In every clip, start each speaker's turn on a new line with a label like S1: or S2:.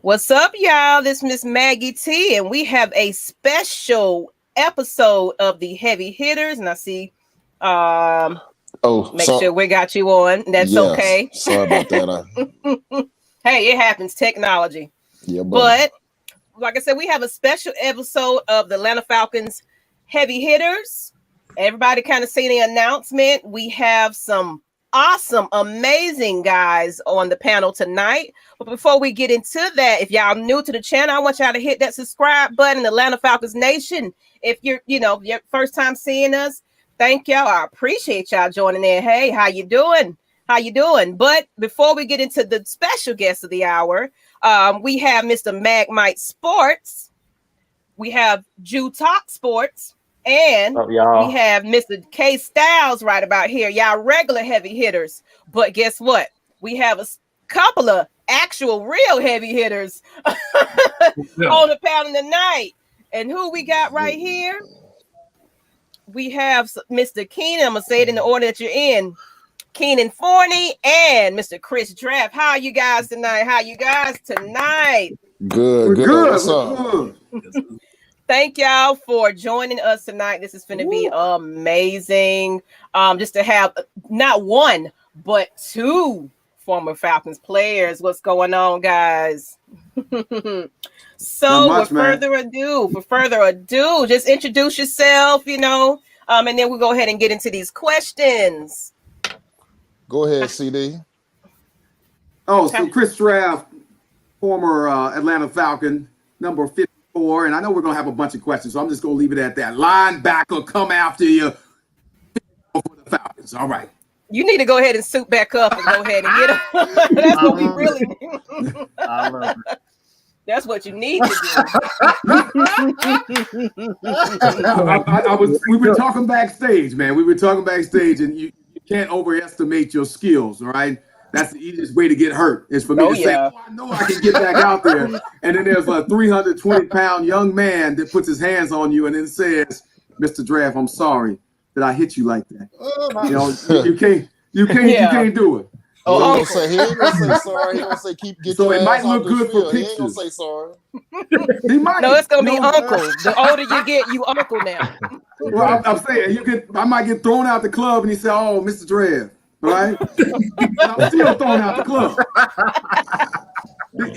S1: What's up, y'all? This is Miss Maggie T, and we have a special episode of the Heavy Hitters. And I see, make sure we got you on. That's okay.
S2: Sorry about that.
S1: Hey, it happens. Technology.
S2: Yeah,
S1: but like I said, we have a special episode of the Atlanta Falcons Heavy Hitters. Everybody kind of seen the announcement. We have some awesome, amazing guys on the panel tonight. But before we get into that, if y'all new to the channel, I want y'all to hit that subscribe button, Atlanta Falcons Nation. If you're, your first time seeing us, thank y'all. I appreciate y'all joining in. Hey, how you doing? How you doing? But before we get into the special guest of the hour, we have Mr. Magmite Sports. We have Jew Talk Sports. And we have Mr. K Styles right about here. Y'all regular heavy hitters. But guess what? We have a couple of actual real heavy hitters on the panel tonight. And who we got right here? We have Mr. Kynan. I'm going to say it in the order that you're in. Kynan Forney and Mr. Chris Draft. How are you guys tonight?
S2: Good. What's up?
S1: Thank y'all for joining us tonight. This is going to be amazing. Just to have not one, but two former Falcons players. What's going on, guys? So, for further ado, just introduce yourself, and then we'll go ahead and get into these questions.
S2: Go ahead, CD.
S3: So Chris Draft, former Atlanta Falcon, number 50. And I know we're going to have a bunch of questions, so I'm just going to leave it at that. Linebacker come after you for the Falcons. All right.
S1: You need to go ahead and suit back up and go ahead and get them. That's what we really need.
S4: I love it.
S1: That's what you need to
S3: do. We were talking backstage, man. And you can't overestimate your skills, all right? That's the easiest way to get hurt is for me to say, I know I can get back out there. And then there's a 320-pound young man that puts his hands on you and then says, Mr. Draft, I'm sorry that I hit you like that. You can't do it.
S2: He ain't gonna say sorry. He gonna say get your
S3: it
S2: ass
S3: might look
S2: off
S3: good
S2: the
S3: for
S2: field.
S3: pictures.
S2: He ain't gonna say sorry.
S3: He might.
S1: No, it's gonna be uncle. The older you get, you uncle now.
S3: Well, I'm saying I might get thrown out the club and he said, "Oh, Mr. Draft." Right? I'm still throwing out the club.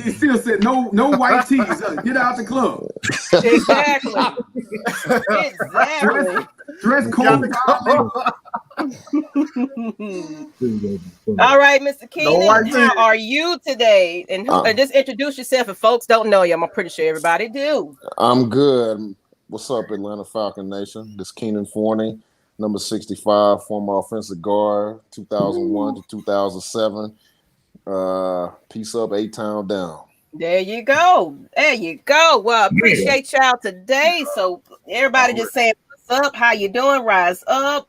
S3: He still said, no white tees. Get out the club.
S1: Exactly.
S3: Dress code.
S1: All right, Mr. Kynan, how are you today? And just introduce yourself. If folks don't know you, I'm pretty sure everybody do.
S2: I'm good. What's up, Atlanta Falcon Nation? This Kynan Forney. Number 65, former offensive guard, 2001 to 2007. Peace up, 8-town down.
S1: There you go. Well, appreciate y'all today. So everybody just saying, what's up? How you doing? Rise up.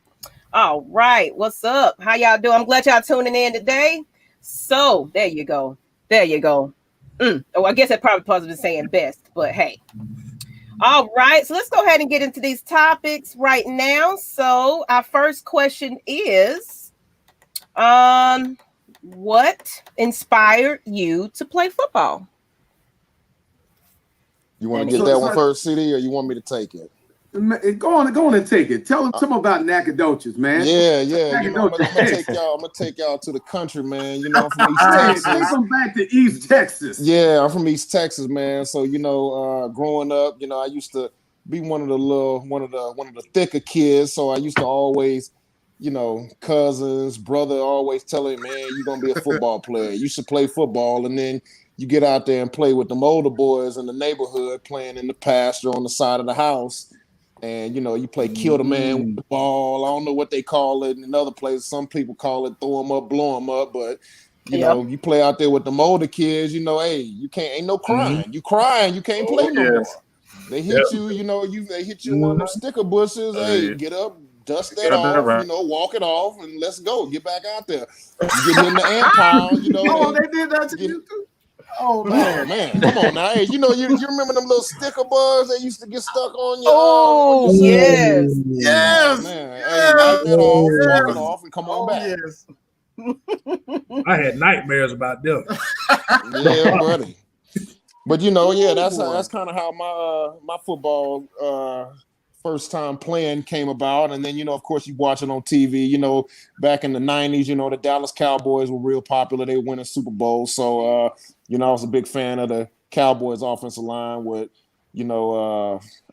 S1: All right. What's up? How y'all doing? I'm glad y'all tuning in today. So there you go. Oh, I guess that probably positive saying best, but hey. All right, so let's go ahead and get into these topics right now. So our first question is, what inspired you to play football?
S2: You want to get that one first, CD, or you want me to take it?
S3: Go on and take it. Tell them about Nacogdoches, man.
S2: Yeah. I'm gonna take y'all to the country, man. I'm from East Texas.
S3: Take them back to East Texas.
S2: Yeah, I'm from East Texas, man. So growing up, I used to be one of the thicker kids. So I used to always, cousins, brother, always telling me, man, you're gonna be a football player. You should play football, and then you get out there and play with them older boys in the neighborhood, playing in the pasture on the side of the house. And, you play kill the man with the ball. I don't know what they call it in other places. Some people call it throw them up, blow them up. But, you play out there with them older kids, hey, you can't, ain't no crying. You crying, you can't play no more. They hit you, they hit you in one of them sticker bushes. Hey, get up, dust that off, walk it off, and let's go. Get back out there. You get in the ant pile,
S3: Oh, they did that to you too?
S2: Oh man, come on now. Hey, you remember them little sticker bugs that used to get stuck on you?
S1: Oh, yes.
S2: Man. Hey, wipe that off, walk it off, and come on back.
S4: Yes. I had nightmares about them.
S2: Yeah, buddy. But that's kind of how my football first time playing came about. And then, of course, you watch it on TV. Back in the 90s, the Dallas Cowboys were real popular. They won a Super Bowl. So, I was a big fan of the Cowboys offensive line with,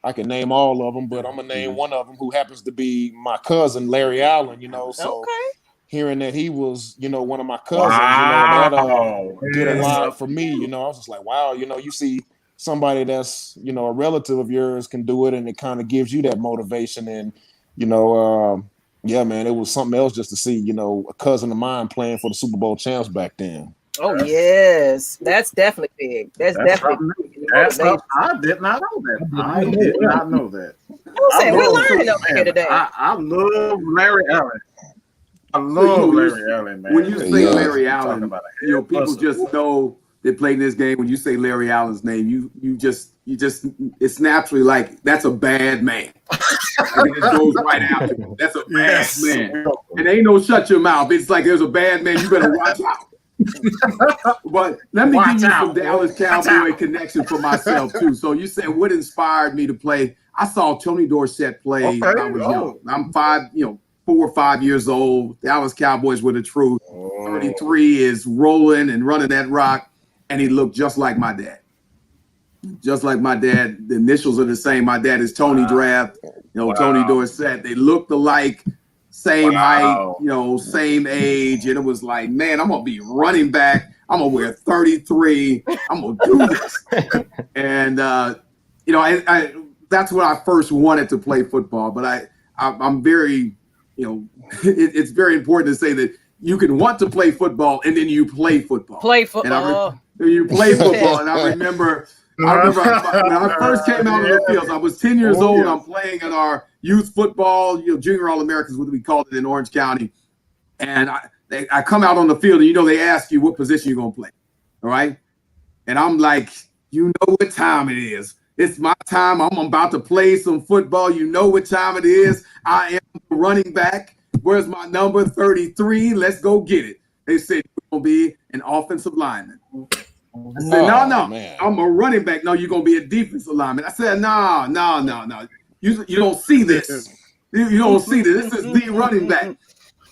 S2: I can name all of them, but I'm going to name one of them who happens to be my cousin, Larry Allen, So
S1: okay.
S2: Hearing that he was, one of my cousins, that did a lot for me. I was just like, wow, you see somebody that's, a relative of yours can do it, and it kind of gives you that motivation. And, yeah, man, it was something else just to see, a cousin of mine playing for the Super Bowl champs back then.
S1: Oh, yes. That's definitely big. That's definitely big.
S4: I did not know that. I did not know that.
S1: We're learning over here today.
S4: I love Larry Allen. I love Larry Allen, man.
S3: When you say Larry Allen, people just know they played in this game. When you say Larry Allen's name, you just it's naturally like that's a bad man. And it just goes right after him. That's a bad man. And ain't no shut your mouth. It's like there's a bad man. You better watch out. But let me give you some Dallas Cowboy connection for myself too. So you said what inspired me to play? I saw Tony Dorsett play when I was young. I'm 4 or 5 years old. Dallas Cowboys were the truth. 33 is rolling and running that rock, and he looked just like my dad. Just like my dad. The initials are the same. My dad is Tony Draft. Tony Dorsett. They looked alike, same height, same age, and it was like, man, I'm gonna be running back. I'm gonna wear 33. I'm gonna do this. And I that's when I first wanted to play football. But I'm very it's very important to say that you can want to play football and then you play football. You play football. And I remember when I first came out on the field, I was 10 years old. I'm playing in our youth football, junior All-Americans, what we called it in Orange County. And I come out on the field and, they ask you what position you're going to play. All right. And I'm like, what time it is. It's my time. I'm about to play some football. You know what time it is. I am the running back. Where's my number? 33. Let's go get it. They said, you're going to be an offensive lineman. I said, no. Man. I'm a running back. No, you're going to be a defensive lineman. I said, no. You don't see this. You don't see this. This is the running back.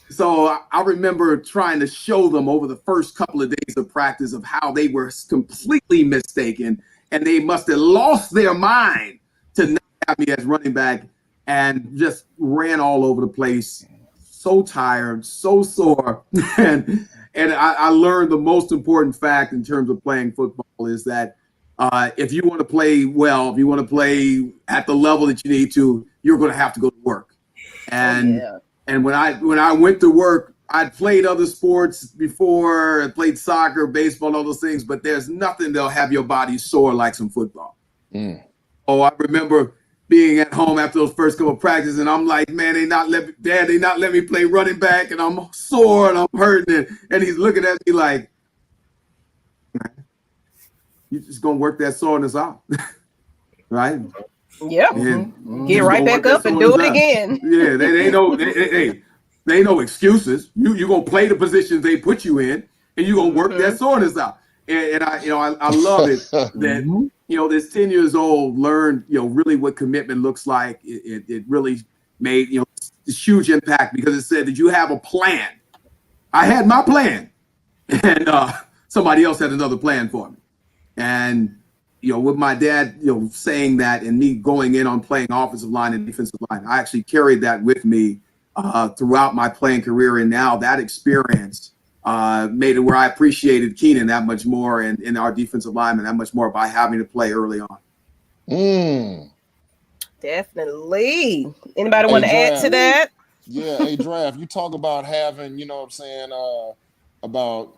S3: So I remember trying to show them over the first couple of days of practice of how they were completely mistaken. And they must have lost their mind to not have me as running back, and just ran all over the place. So tired, so sore. And I learned the most important fact in terms of playing football is that if you want to play well, if you want to play at the level that you need to, you're going to have to go to work. And when I went to work, I'd played other sports before. I played soccer, baseball, all those things, but there's nothing that'll have your body sore like some football. Oh, I remember being at home after those first couple of practices, and I'm like, man, they not let me play running back, and I'm sore and I'm hurting, and he's looking at me like, you just gonna work that soreness out, right?
S1: Yep. Get right back up and do it again.
S3: Yeah, they ain't no excuses. You gonna play the positions they put you in, and you gonna work that soreness out. And I love it that this 10 years old learned really what commitment looks like. It really made this huge impact because it said that you have a plan. I had my plan, and somebody else had another plan for me. And with my dad saying that and me going in on playing offensive line and defensive line, I actually carried that with me throughout my playing career, and now that experience made it where I appreciated Kynan that much more and our defensive lineman that much more by having to play early on.
S1: Definitely. Anybody want to add to that?
S2: Yeah, Draft, you talk about having, about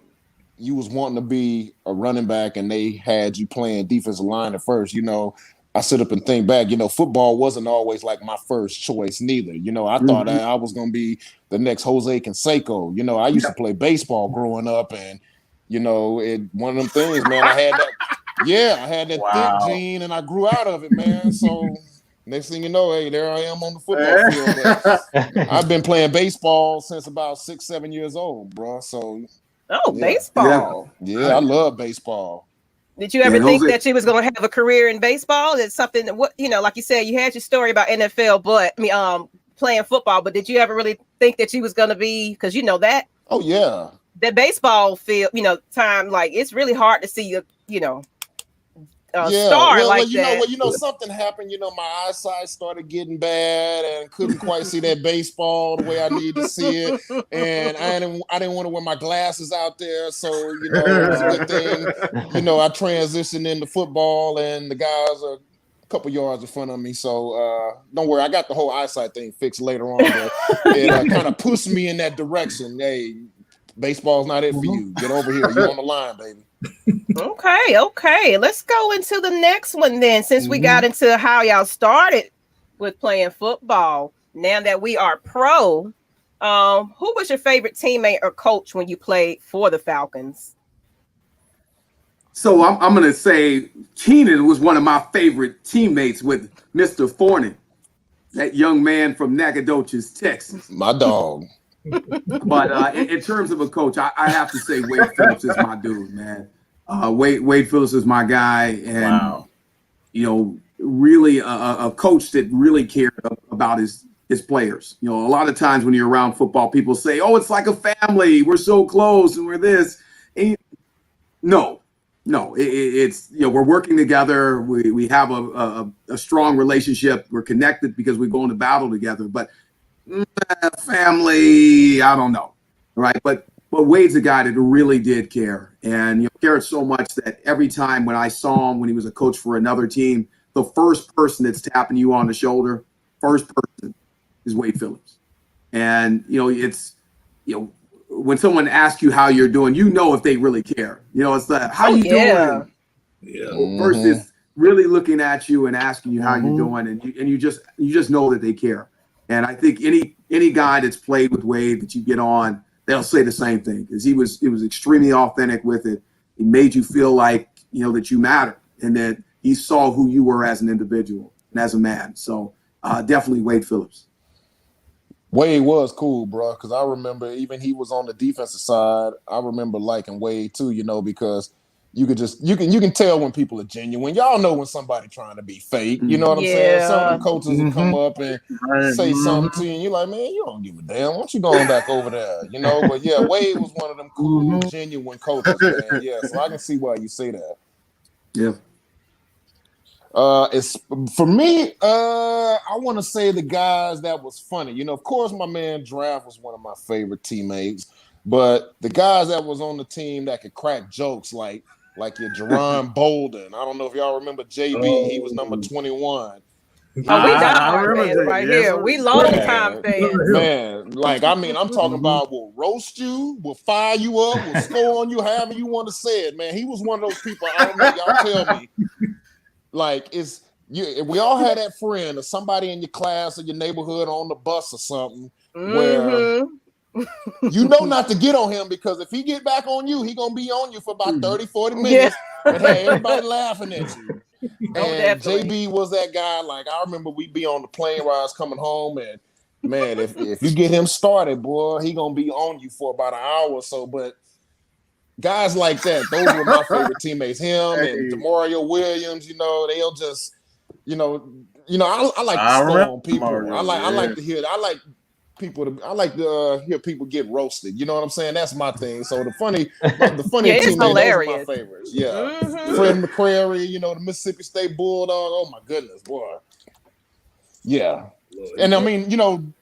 S2: you was wanting to be a running back and they had you playing defensive line at first. I sit up and think back, football wasn't always like my first choice neither. I thought I was going to be the next Jose Canseco. I used to play baseball growing up, and, one of them things, man, I had that thick gene and I grew out of it, man. So next thing you know, hey, there I am on the football field. I've been playing baseball since about 6-7 years old, bro. So
S1: Oh,
S2: Yeah.
S1: baseball.
S2: Yeah, I love baseball.
S1: Did you ever think
S3: Jose,
S1: that you was going to have a career in baseball? It's something that, what, like you said, you had your story about NFL, but playing football. But did you ever really think that you was going to be? Because that.
S2: Oh yeah.
S1: That baseball field, time, like it's really hard to see
S2: Yeah,
S1: star
S2: well,
S1: like that.
S2: something happened. My eyesight started getting bad and couldn't quite see that baseball the way I need to see it. And I didn't want to wear my glasses out there, so it was a good thing. I transitioned into football, and the guys are a couple yards in front of me. So don't worry, I got the whole eyesight thing fixed later on. But it kind of pushed me in that direction. Hey, baseball's not it for you. Get over here. You're on the line, baby.
S1: Okay. Let's go into the next one then. Since we got into how y'all started with playing football, now that we are pro, who was your favorite teammate or coach when you played for the Falcons?
S3: So I'm going to say Kynan was one of my favorite teammates with Mr. Forney, that young man from Nacogdoches, Texas.
S2: My dog.
S3: But in terms of a coach, I have to say Wade Phillips is my dude, man. Wade Phillips is my guy, and really a coach that really cared about his players. A lot of times when you're around football, people say, "Oh, it's like a family. We're so close, and we're this." And no, it's we're working together. We have a strong relationship. We're connected because we go into battle together. But family, I don't know, right? But Wade's a guy that really did care, and cared so much that every time when I saw him when he was a coach for another team, the first person that's tapping you on the shoulder, first person, is Wade Phillips. And it's when someone asks you how you're doing, if they really care. It's the how you doing. Yeah. Versus really looking at you and asking you how you're doing, and you just know that they care. And I think any guy that's played with Wade that you get on, they'll say the same thing, because he was extremely authentic with it. He made you feel like that you matter, and that he saw who you were as an individual and as a man. So definitely Wade Phillips.
S2: Wade was cool, bro, because I remember even he was on the defensive side. I remember liking Wade too, because you can tell when people are genuine. Y'all know when somebody trying to be fake. You know what I'm saying? Some of the coaches will come up and say something to you, and you're like, man, you don't give a damn. Why don't you going back over there? But yeah, Wade was one of them cool, genuine coaches, man. Yeah, so I can see why you say that.
S3: Yeah.
S2: It's for me. I want to say the guys that was funny. Of course, my man Draft was one of my favorite teammates. But the guys that was on the team that could crack jokes, like your Jerron Bolden. I don't know if y'all remember JB. He was number 21.
S1: We diehard fans right here. We long time fans.
S2: Man, I'm talking about will roast you, will fire you up, will score on you, however you want to say it, man. He was one of those people. I don't know. Y'all tell me. We all had that friend or somebody in your class or your neighborhood on the bus or something where not to get on him, because if he get back on you, he gonna be on you for about 30-40 minutes and have everybody laughing at you. And JB was that guy. I remember we'd be on the plane rides coming home, and man, if you get him started, boy, he gonna be on you for about an hour or so. But guys like that, those were my favorite teammates. Him and DeMario Williams, they'll just I like to storm people. I like to hear people get roasted. You know what I'm saying? That's my thing. So the funny teammates, those are my favorites. Yeah. Fred McCrary, the Mississippi State Bulldog. Oh my goodness, boy. Yeah. And I mean,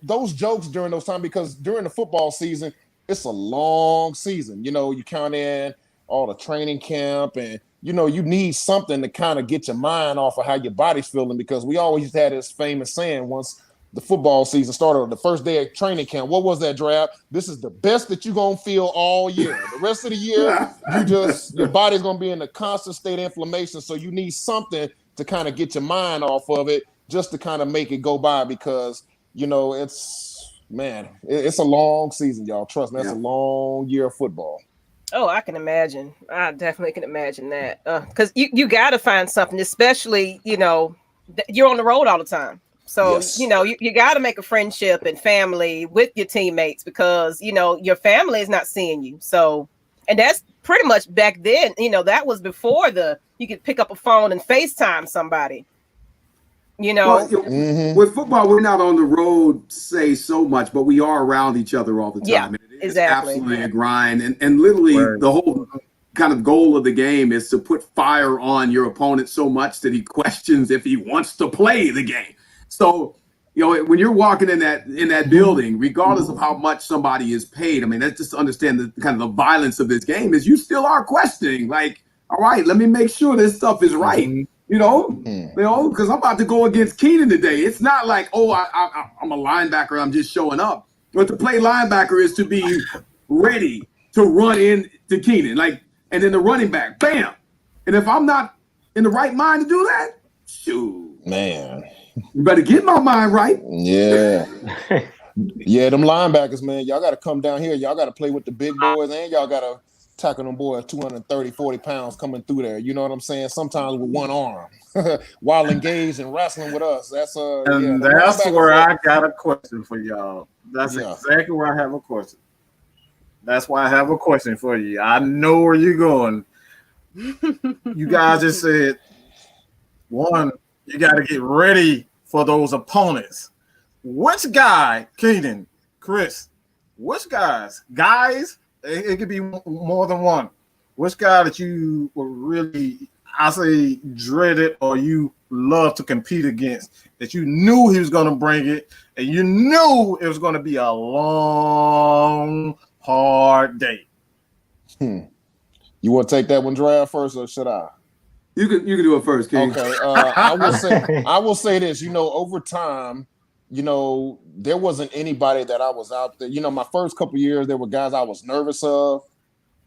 S2: those jokes during those times, because during the football season, it's a long season. You count in all the training camp, and you need something to kind of get your mind off of how your body's feeling, because we always had this famous saying once the football season started on the first day of training camp. What was that, Draft? This is the best that you're going to feel all year. The rest of the year, your body's going to be in a constant state of inflammation. So you need something to kind of get your mind off of it, just to kind of make it go by, because, it's a long season, y'all. Trust me, it's a long year of football.
S1: Oh, I can imagine. I definitely can imagine that. Because you got to find something, especially, you're on the road all the time. So,
S2: yes.
S1: You got to make a friendship and family with your teammates, because, your family is not seeing you. So, And that's pretty much back then. That was before you could pick up a phone and FaceTime somebody.
S3: Well, with football, we're not on the road, say so much, but we are around each other all the time.
S1: Yeah,
S3: and it is
S1: exactly.
S3: absolutely a grind. And literally the whole kind of goal of the game is to put fire on your opponent so much that he questions if he wants to play the game. So, when you're walking in that building, regardless of how much somebody is paid, I mean, that's just to understand the kind of the violence of this game is you still are questioning, like, all right, let me make sure this stuff is right. Because I'm about to go against Kynan today. It's not like, I'm a linebacker, I'm just showing up. But to play linebacker is to be ready to run into Kynan, and then the running back, bam. And if I'm not in the right mind to do that, shoot,
S2: man,
S3: you better get my mind right.
S2: Yeah. Yeah, them linebackers, man, y'all got to come down here. Y'all got to play with the big boys, and y'all got to tackle them boys 230, 40 pounds coming through there. You know what I'm saying? Sometimes with one arm while engaged and wrestling with us. That's
S4: that's where I got a question for y'all. That's exactly where I have a question. That's why I have a question for you. I know where you're going. You guys just said, one, you got to get ready for those opponents. Which guy, Kynan, Chris, which guys, it could be more than one. Which guy that you were really, I say, dreaded or you love to compete against, that you knew he was going to bring it and you knew it was going to be a long, hard day?
S2: You want to take that one, Draft, first, or should I?
S3: You can do it first, King.
S2: Okay. I will say this. Over time, there wasn't anybody that I was out there. My first couple of years, there were guys I was nervous of,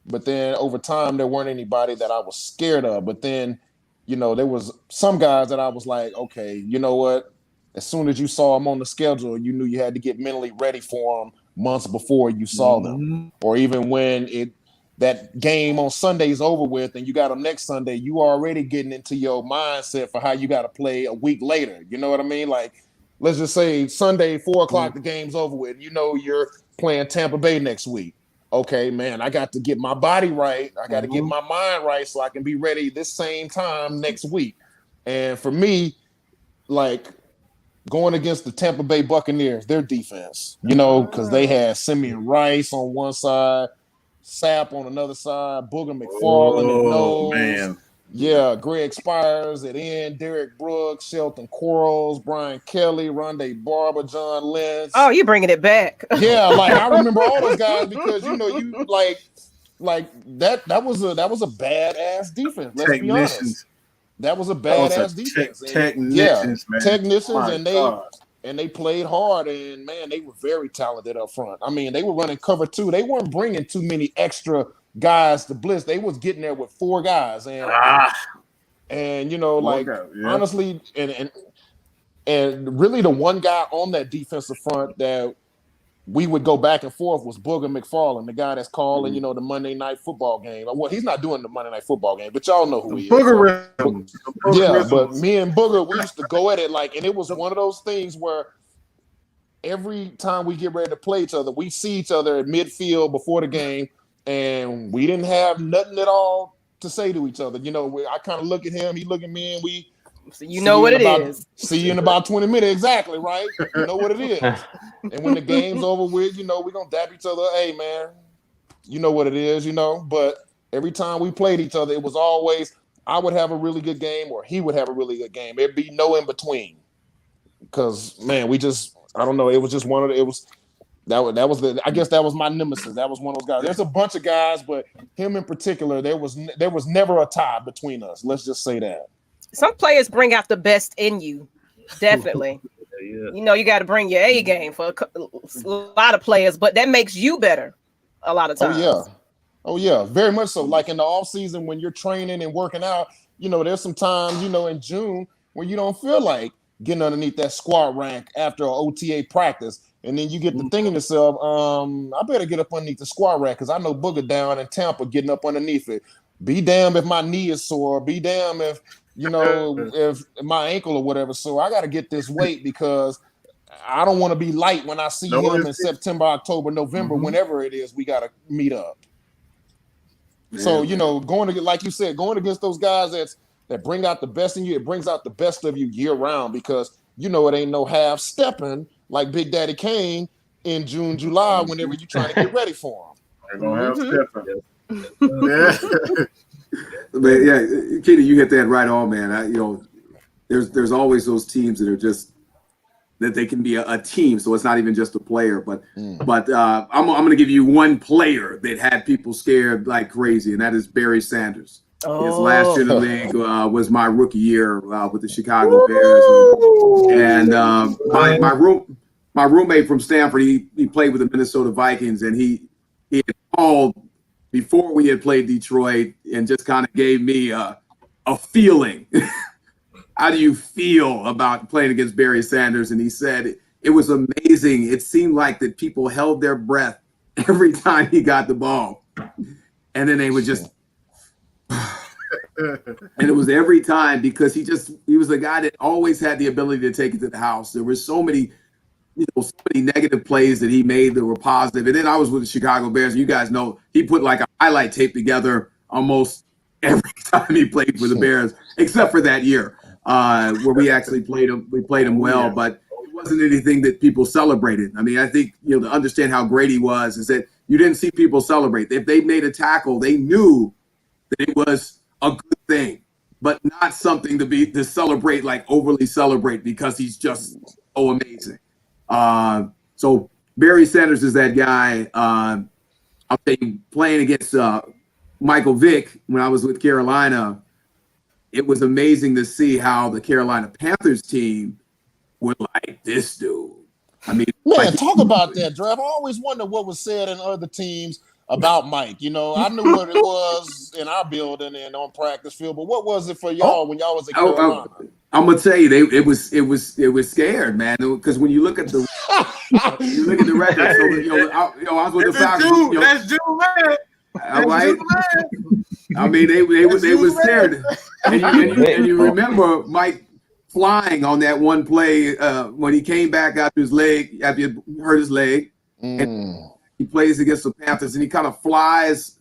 S2: but then over time, there weren't anybody that I was scared of. But then, there was some guys that I was like, okay, you know what? As soon as you saw them on the schedule, you knew you had to get mentally ready for them months before you saw them, or even when that game on Sunday is over with and you got them next Sunday, you already getting into your mindset for how you got to play a week later. You know what I mean? Like, let's just say Sunday, 4:00, the game's over with. You're playing Tampa Bay next week. Okay, man, I got to get my body right. I got to get my mind right so I can be ready this same time next week. And for me, like, going against the Tampa Bay Buccaneers, their defense, because they had Simeon Rice on one side, Sapp on another side, Booger McFarland at nose.
S4: Man.
S2: Yeah, Greg Spires at end, Derek Brooks, Shelton Quarles, Brian Kelly, Rondé Barber, John Lentz.
S1: Oh, you're bringing it back.
S2: Yeah, I remember all those guys because you like that was a badass defense. Let's be honest. That was a badass defense.
S4: Technicians, man.
S2: Technicians, and they played hard, and man, they were very talented up front. I mean, they were running cover 2. They weren't bringing too many extra guys to blitz. They was getting there with 4 guys, and honestly, and really the one guy on that defensive front that we would go back and forth was Booger McFarland, the guy that's calling, the Monday Night Football game. Well, he's not doing the Monday Night Football game, but y'all know who he is. But me and Booger, we used to go at it and it was one of those things where every time we get ready to play each other, we see each other at midfield before the game, and we didn't have nothing at all to say to each other. I kind of look at him, he look at me, and we
S1: so you know what it is.
S2: See you in about 20 minutes. Exactly, right? You know what it is. And when the game's over with, we're going to dap each other. Hey, man, you know what it is, But every time we played each other, it was always I would have a really good game or he would have a really good game. There'd be no in between. Because, man, I don't know. It was just one of the, I guess that was my nemesis. That was one of those guys. There's a bunch of guys, but him in particular, there was never a tie between us. Let's just say that.
S1: Some players bring out the best in you, definitely. You got to bring your A game for a lot of players, but that makes you better a lot of times.
S2: Oh yeah, very much so. Like in the off season when you're training and working out, there's some times, in June where you don't feel like getting underneath that squat rack after an OTA practice, and then you get to thinking to yourself, I better get up underneath the squat rack because I know Booger down in Tampa getting up underneath it. Be damned if my knee is sore. Be damned if if my ankle or whatever. So I got to get this weight because I don't want to be light when I see him in September, October, November, whenever it is we got to meet up. So, going to, like you said, going against those guys that bring out the best in you, it brings out the best of you year round because it ain't no half stepping like Big Daddy Kane in June, July, whenever you're trying to get ready for him.
S4: They're gonna have stepping.
S3: But yeah, Katie, you hit that right on, man. There's always those teams that are just that they can be a team, so it's not even just a player. But I'm going to give you one player that had people scared like crazy, and that is Barry Sanders. His last year in the league was my rookie year with the Chicago Bears, and my roommate from Stanford, he played with the Minnesota Vikings, and he had called before we had played Detroit and just kind of gave me a feeling. How do you feel about playing against Barry Sanders? And he said it was amazing. It seemed like that people held their breath every time he got the ball. And then they would just and it was every time because he was a guy that always had the ability to take it to the house. There were so many negative plays that he made that were positive. And then I was with the Chicago Bears. You guys know he put like a highlight tape together almost every time he played for the Bears, except for that year where we actually played him. We played him well, but it wasn't anything that people celebrated. I mean, I think, to understand how great he was is that you didn't see people celebrate. If they made a tackle, they knew that it was a good thing, but not something to celebrate, like overly celebrate because he's just so amazing. So Barry Sanders is that guy. I'll tell you, playing against Michael Vick when I was with Carolina, it was amazing to see how the Carolina Panthers team were like this dude. I mean,
S2: man, talk about that, Draft. I always wonder what was said in other teams about Mike. I knew what it was in our building and on practice field, but what was it for y'all when y'all was at Carolina?
S3: I'm gonna tell you, it was scared, man. Because when you look at the record, so I was with the Falcons.
S4: That's June, man.
S3: All right. I mean, they were scared, and you remember Mike flying on that one play when he came back after he hurt his leg, and he plays against the Panthers, and he kind of flies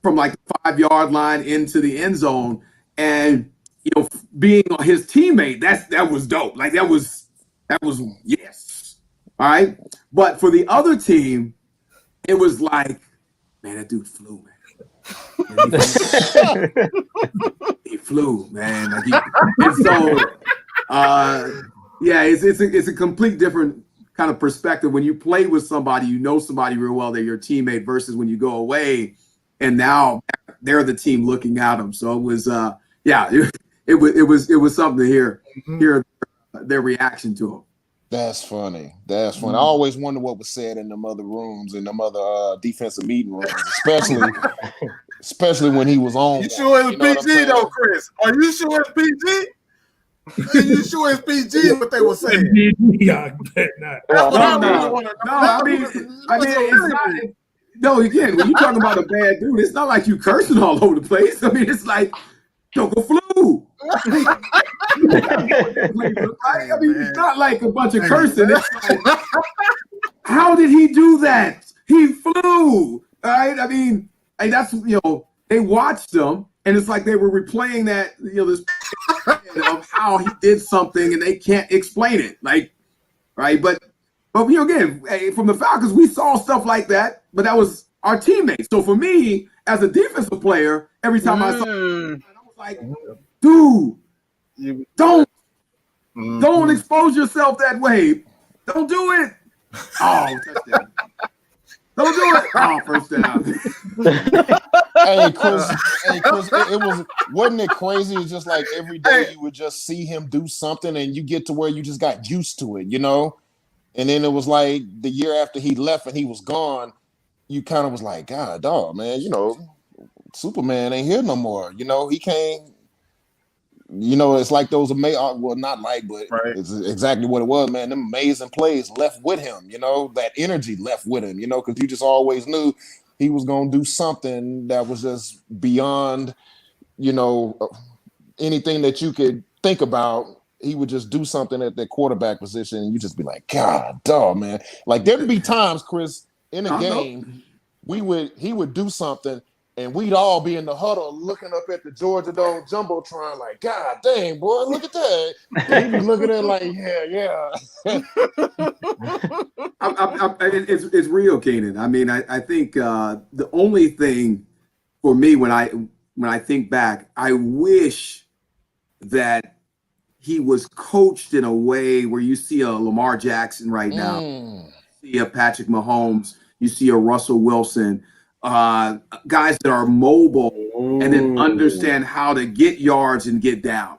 S3: from like the 5-yard line into the end zone, and being his teammate, that was dope. Like that was yes. All right, but for the other team, it was like, man, that dude flew, man. He flew, man. It's a complete different kind of perspective when you play with somebody, somebody real well, they're your teammate, versus when you go away and now they're the team looking at them. So it was, it was something to hear their reaction to him.
S2: That's funny. That's funny. I always wonder what was said in them other rooms, in them other defensive meeting rooms, especially when he was on.
S4: You sure it was PG though, Chris? Are you sure it's PG? Are you sure it's PG what they were saying?
S5: Yeah, I bet not.
S3: No, again, when you talking about a bad dude, it's not like you cursing all over the place. I mean, it's like, go flu. I mean, it's not like a bunch of cursing. It's like, how did he do that? He flew. All right. I mean, that's, they watched him, and it's like they were replaying that, this of how he did something, and they can't explain it. Like, right. But again, from the Falcons, we saw stuff like that, but that was our teammates. So for me, as a defensive player, every time I saw him, I was like, dude, don't expose yourself that way. Don't do it. Oh, touchdown. Don't do it. Oh, first down.
S2: Hey, Chris, wasn't it crazy? It's just like every day you would just see him do something and you get to where you just got used to it, And then it was like the year after he left and he was gone, you kind of was like, God, dog, man, Superman ain't here no more. He can't. It's like those amazing, well, not like, but right. It's exactly what it was, man. Them amazing plays left with him, that energy left with him, because you just always knew he was going to do something that was just beyond, anything that you could think about. He would just do something at that quarterback position, and you just be like, God, dog, man. Like there'd be times, Chris, in a game, he would do something, And we'd all be in the huddle looking up at the Georgia Dome Jumbotron like, God dang, boy, look at that. And he'd be looking at it like, yeah.
S3: It's real, Kynan. I mean, I think the only thing for me when I think back, I wish that he was coached in a way where you see a Lamar Jackson right now, you see a Patrick Mahomes, you see a Russell Wilson, guys that are mobile and then understand how to get yards and get down.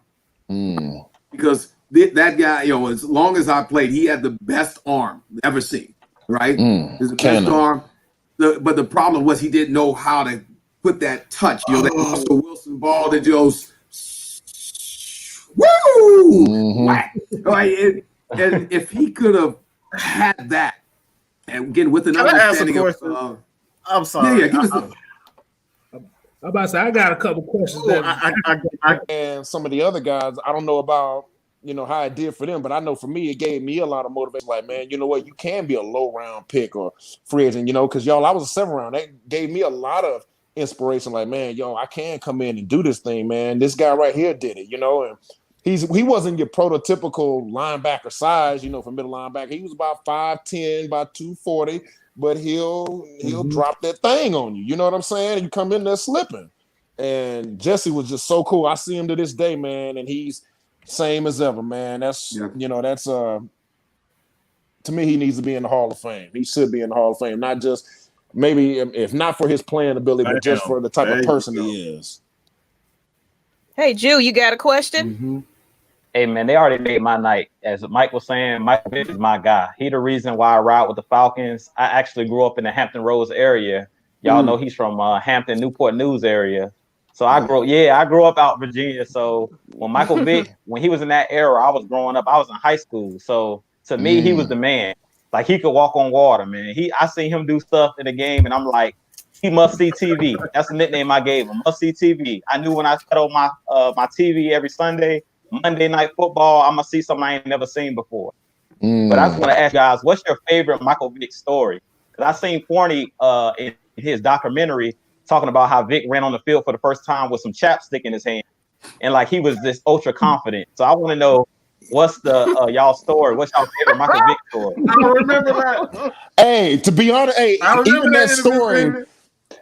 S3: Because that guy, as long as I played, he had the best arm ever seen, right? He's the best arm. But the problem was he didn't know how to put that touch. That Russell Wilson ball that goes, woo! Right? And if he could have had that, and again, with an understanding of
S4: I'm sorry.
S3: Yeah, give us
S5: I'm about to say, I got a couple questions.
S2: And some of the other guys, I don't know about, how it did for them, but I know for me, it gave me a lot of motivation. Like, man, you know what? You can be a low round pick or free agent, because I was a 7th round. That gave me a lot of inspiration. Like, man, I can come in and do this thing, man. This guy right here did it, and he wasn't your prototypical linebacker size, for middle linebacker. He was about 5'10", about 240. But he'll drop that thing on you. You know what I'm saying? You come in there slipping. And Jesse was just so cool. I see him to this day, man, and he's same as ever, man. That's that's to me, he needs to be in the Hall of Fame. He should be in the Hall of Fame, not just maybe if not for his playing ability, but just for the type of person he is.
S1: Hey, Jew, you got a question?
S6: Hey, man, they already made my night. As Mike was saying, Mike Vick is my guy. He the reason why I ride with the Falcons. I actually grew up in the Hampton Roads area. Y'all know he's from Hampton, Newport News area. So I grew up out Virginia. So when Michael Vick, when he was in that era, I was growing up. I was in high school. So to me, he was the man. Like, he could walk on water, man. I seen him do stuff in the game, and I'm like, he must see TV. That's the nickname I gave him. Must see TV. I knew when I set on my TV every Sunday, Monday Night Football, I'm gonna see something I ain't never seen before. But I just want to ask you guys, what's your favorite Michael Vick story? Because I seen Forney in his documentary talking about how Vick ran on the field for the first time with some chapstick in his hand, and like he was this ultra confident. So I want to know, what's the y'all story? What's y'all favorite Michael Vick story?
S4: I remember that.
S2: Hey, to be honest, even that story.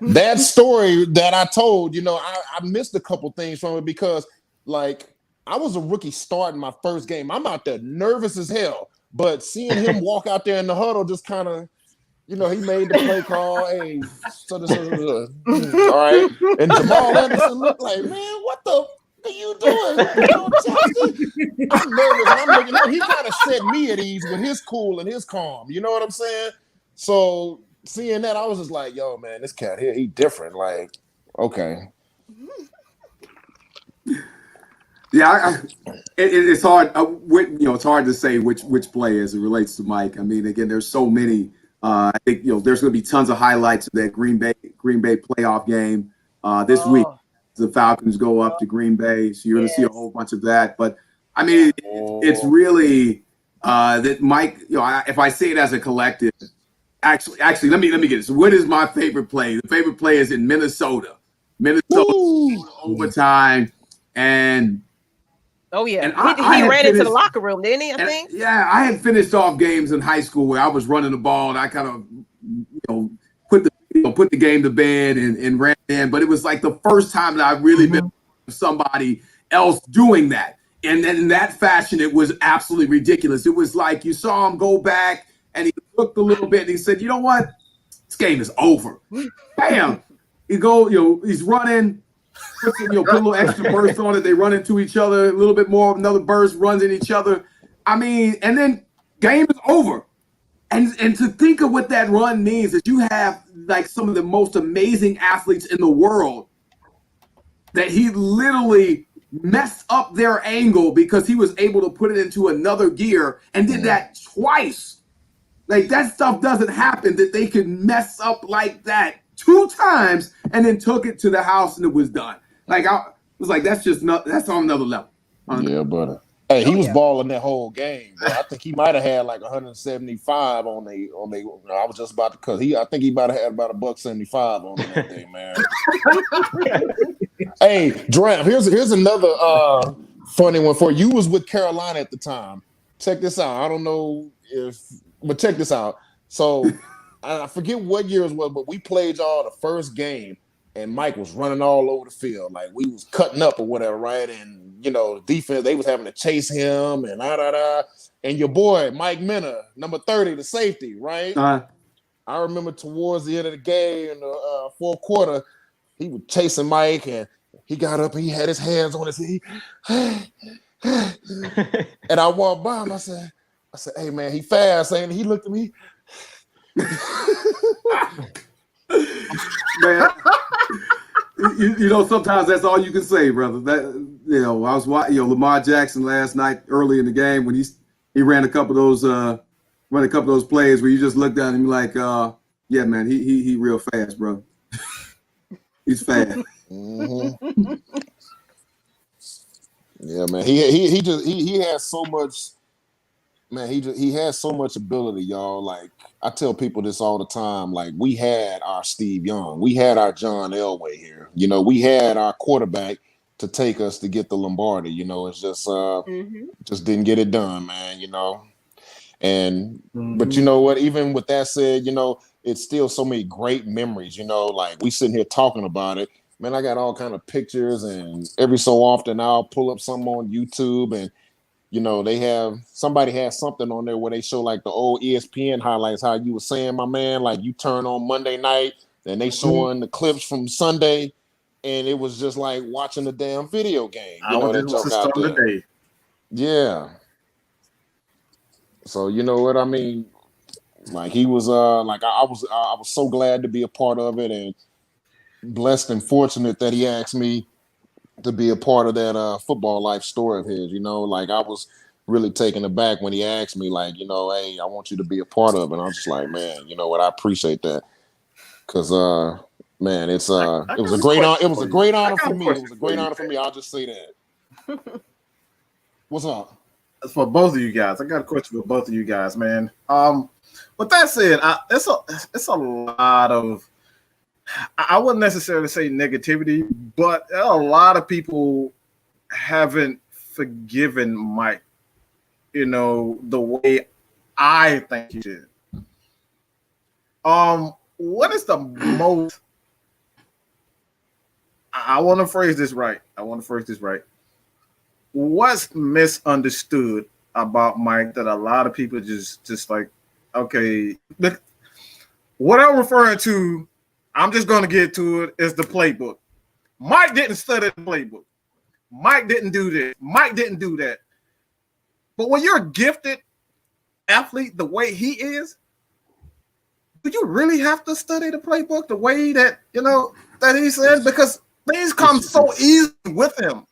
S2: That story that I told, I missed a couple things from it because, like, I was a rookie starting my first game. I'm out there nervous as hell, but seeing him walk out there in the huddle just kind of, he made the play call. Hey, all right. And Jamal Anderson looked like, man, what the are you doing? I'm nervous. I'm looking. He kind of set me at ease with his cool and his calm. You know what I'm saying? So seeing that, I was just like, yo, man, this cat here, he different. Like, okay.
S3: Yeah, it's hard. It's hard to say which play as it relates to Mike. I mean, again, there's so many. I think there's going to be tons of highlights of that Green Bay playoff game this week. The Falcons go up to Green Bay, so you're going to see a whole bunch of that. But I mean, it's really that Mike. If I say it as a collective, actually, let me get it. So, what is my favorite play? The favorite play is in Minnesota. Overtime and.
S1: Oh, yeah. And he ran into the locker room, didn't he, I think?
S3: Yeah, I had finished off games in high school where I was running the ball and I kind of, put the game to bed and ran in. But it was like the first time that I really been somebody else doing that. And then in that fashion, it was absolutely ridiculous. It was like you saw him go back and he looked a little bit and he said, you know what? This game is over. Bam. He's running. Put a little extra burst on it. They run into each other. A little bit more. Another burst runs in each other. I mean, and then game is over. And to think of what that run means is you have like some of the most amazing athletes in the world that he literally messed up their angle because he was able to put it into another gear and did that twice. Like, that stuff doesn't happen, that they could mess up like that 2 times and then took it to the house and it was done. Like, I was like, that's on another level.
S2: Yeah, brother. Hey, he was balling that whole game, bro. I think he might have had like 175 on they. I was just about to cut. I think he might have had about $175 on that day, man. Hey, Draft. Here's another funny one for you. You was with Carolina at the time. Check this out. I don't know but check this out. So I forget what year it was, but we played y'all the first game, and Mike was running all over the field like we was cutting up or whatever, right? And defense, they was having to chase him and and your boy Mike Minna, number 30, the safety, right? I remember towards the end of the game in the fourth quarter, he was chasing Mike, and he got up and he had his hands on his and I walked by him. I said, "Hey man, he fast," and he looked at me.
S3: Man, sometimes that's all you can say, brother. That I was watching Lamar Jackson last night early in the game when he ran a couple of those plays where you just looked at him like, yeah, man, he real fast, bro. He's fast.
S2: Mm-hmm. Yeah, man. He has so much. Man, he has so much ability, y'all. Like, I tell people this all the time. Like, we had our Steve Young, we had our John Elway here. We had our quarterback to take us to get the Lombardi. It's just just didn't get it done, man. And but you know what? Even with that said, it's still so many great memories. Like we sitting here talking about it. Man, I got all kind of pictures, and every so often I'll pull up some on YouTube and. Somebody has something on there where they show like the old ESPN highlights, how you were saying, my man, like you turn on Monday night and they showing the clips from Sunday, and it was just like watching a damn video game. That joke out there. Yeah. So you know what I mean? Like he was like I was so glad to be a part of it, and blessed and fortunate that he asked me to be a part of that football life story of his. Like I was really taken aback when he asked me, like, hey, I want you to be a part of it. And I was just like, man, you know what? I appreciate that. Cause man, it was a great honor. It was a great honor for me. It was a great honor for me. I'll just say that. What's up?
S4: That's for both of you guys. I got a question for both of you guys, man. With that said, it's a lot of, I wouldn't necessarily say negativity, but a lot of people haven't forgiven Mike, the way I think he did. What is the most, I want to phrase this right. What's misunderstood about Mike that a lot of people just like, okay, what I'm referring to, I'm just going to get to it, is the playbook. Mike didn't study the playbook. Mike didn't do this. Mike didn't do that. But when you're a gifted athlete the way he is, do you really have to study the playbook the way that, that he said? Because things come so easily with him.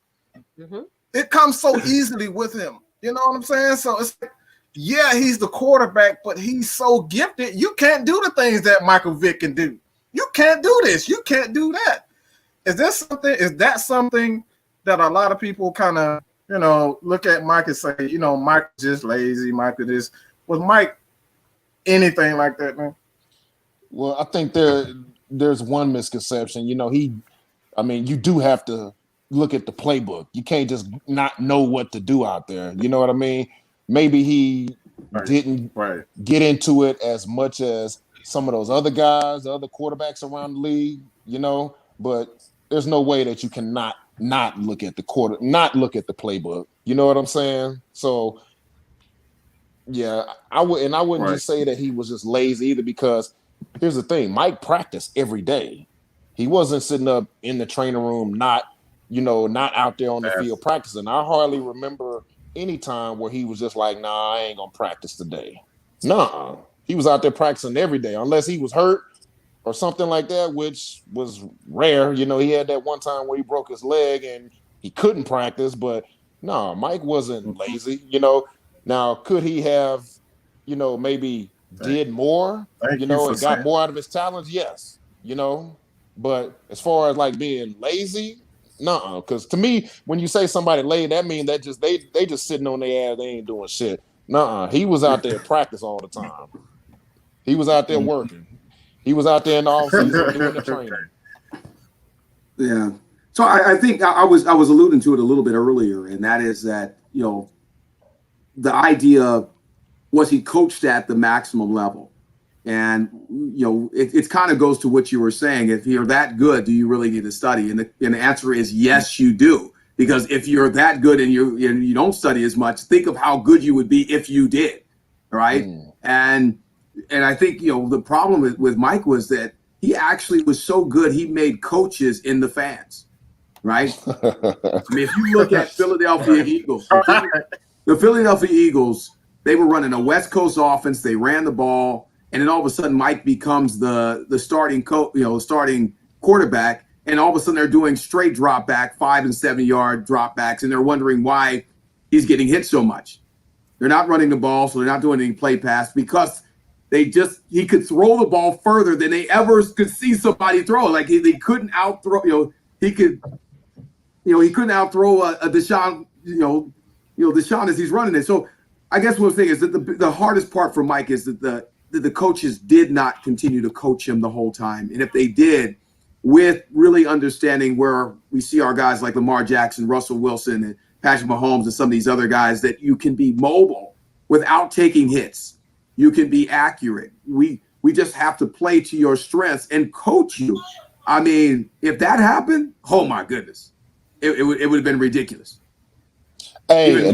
S4: Mm-hmm. It comes so easily with him. You know what I'm saying? So it's like, yeah, he's the quarterback, but he's so gifted. You can't do the things that Michael Vick can do. You can't do this. You can't do that. Is that something that a lot of people kind of, look at Mike and say, Mike's just lazy, Mike is this. Was Mike anything like that, man?
S2: Well, I think there's one misconception. You do have to look at the playbook. You can't just not know what to do out there. You know what I mean? Maybe he didn't get into it as much as some of those other guys, the other quarterbacks around the league, but there's no way that you can not look at not look at the playbook. You know what I'm saying? So yeah, I wouldn't just say that he was just lazy either, because here's the thing, Mike practiced every day. He wasn't sitting up in the training room, not out there on the field practicing. I hardly remember any time where he was just like, nah, I ain't gonna practice today. Nah. He was out there practicing every day, unless he was hurt or something like that, which was rare. He had that one time where he broke his leg and he couldn't practice, but no, Mike wasn't lazy. Now could he have, maybe did more, and got more out of his talents? Yes, but as far as like being lazy, No, because to me, when you say somebody laid, that means that just they just sitting on their ass, they ain't doing shit. Nuh-uh. He was out there at practice all the time. He was out there working. He was out there in the off season doing the training.
S3: Yeah. So I think I was alluding to it a little bit earlier, and that is that, you know, the idea of, was he coached at the maximum level? And, you know, it kind of goes to what you were saying. If you're that good, do you really need to study? And the answer is yes, you do. Because if you're that good and you don't study as much, think of how good you would be if you did, right? And I think, you know, the problem with Mike was that he actually was so good, he made coaches in the fans, right? I mean, if you look at Philadelphia Eagles, the Philadelphia Eagles, they were running a West Coast offense. They ran the ball. And then all of a sudden, Mike becomes the starting starting quarterback, and all of a sudden they're doing straight drop back, 5 and 7 yard drop backs, and they're wondering why he's getting hit so much. They're not running the ball, so they're not doing any play pass because he could throw the ball further than they ever could see somebody throw. Like they couldn't outthrow. He couldn't outthrow a Deshaun. Deshaun as he's running it. So I guess what I'm saying is that the hardest part for Mike is that the coaches did not continue to coach him the whole time. And if they did, with really understanding where we see our guys like Lamar Jackson, Russell Wilson, and Patrick Mahomes, and some of these other guys, that you can be mobile without taking hits. You can be accurate. We just have to play to your strengths and coach you. I mean, if that happened, oh my goodness, it would have been ridiculous.
S2: Hey,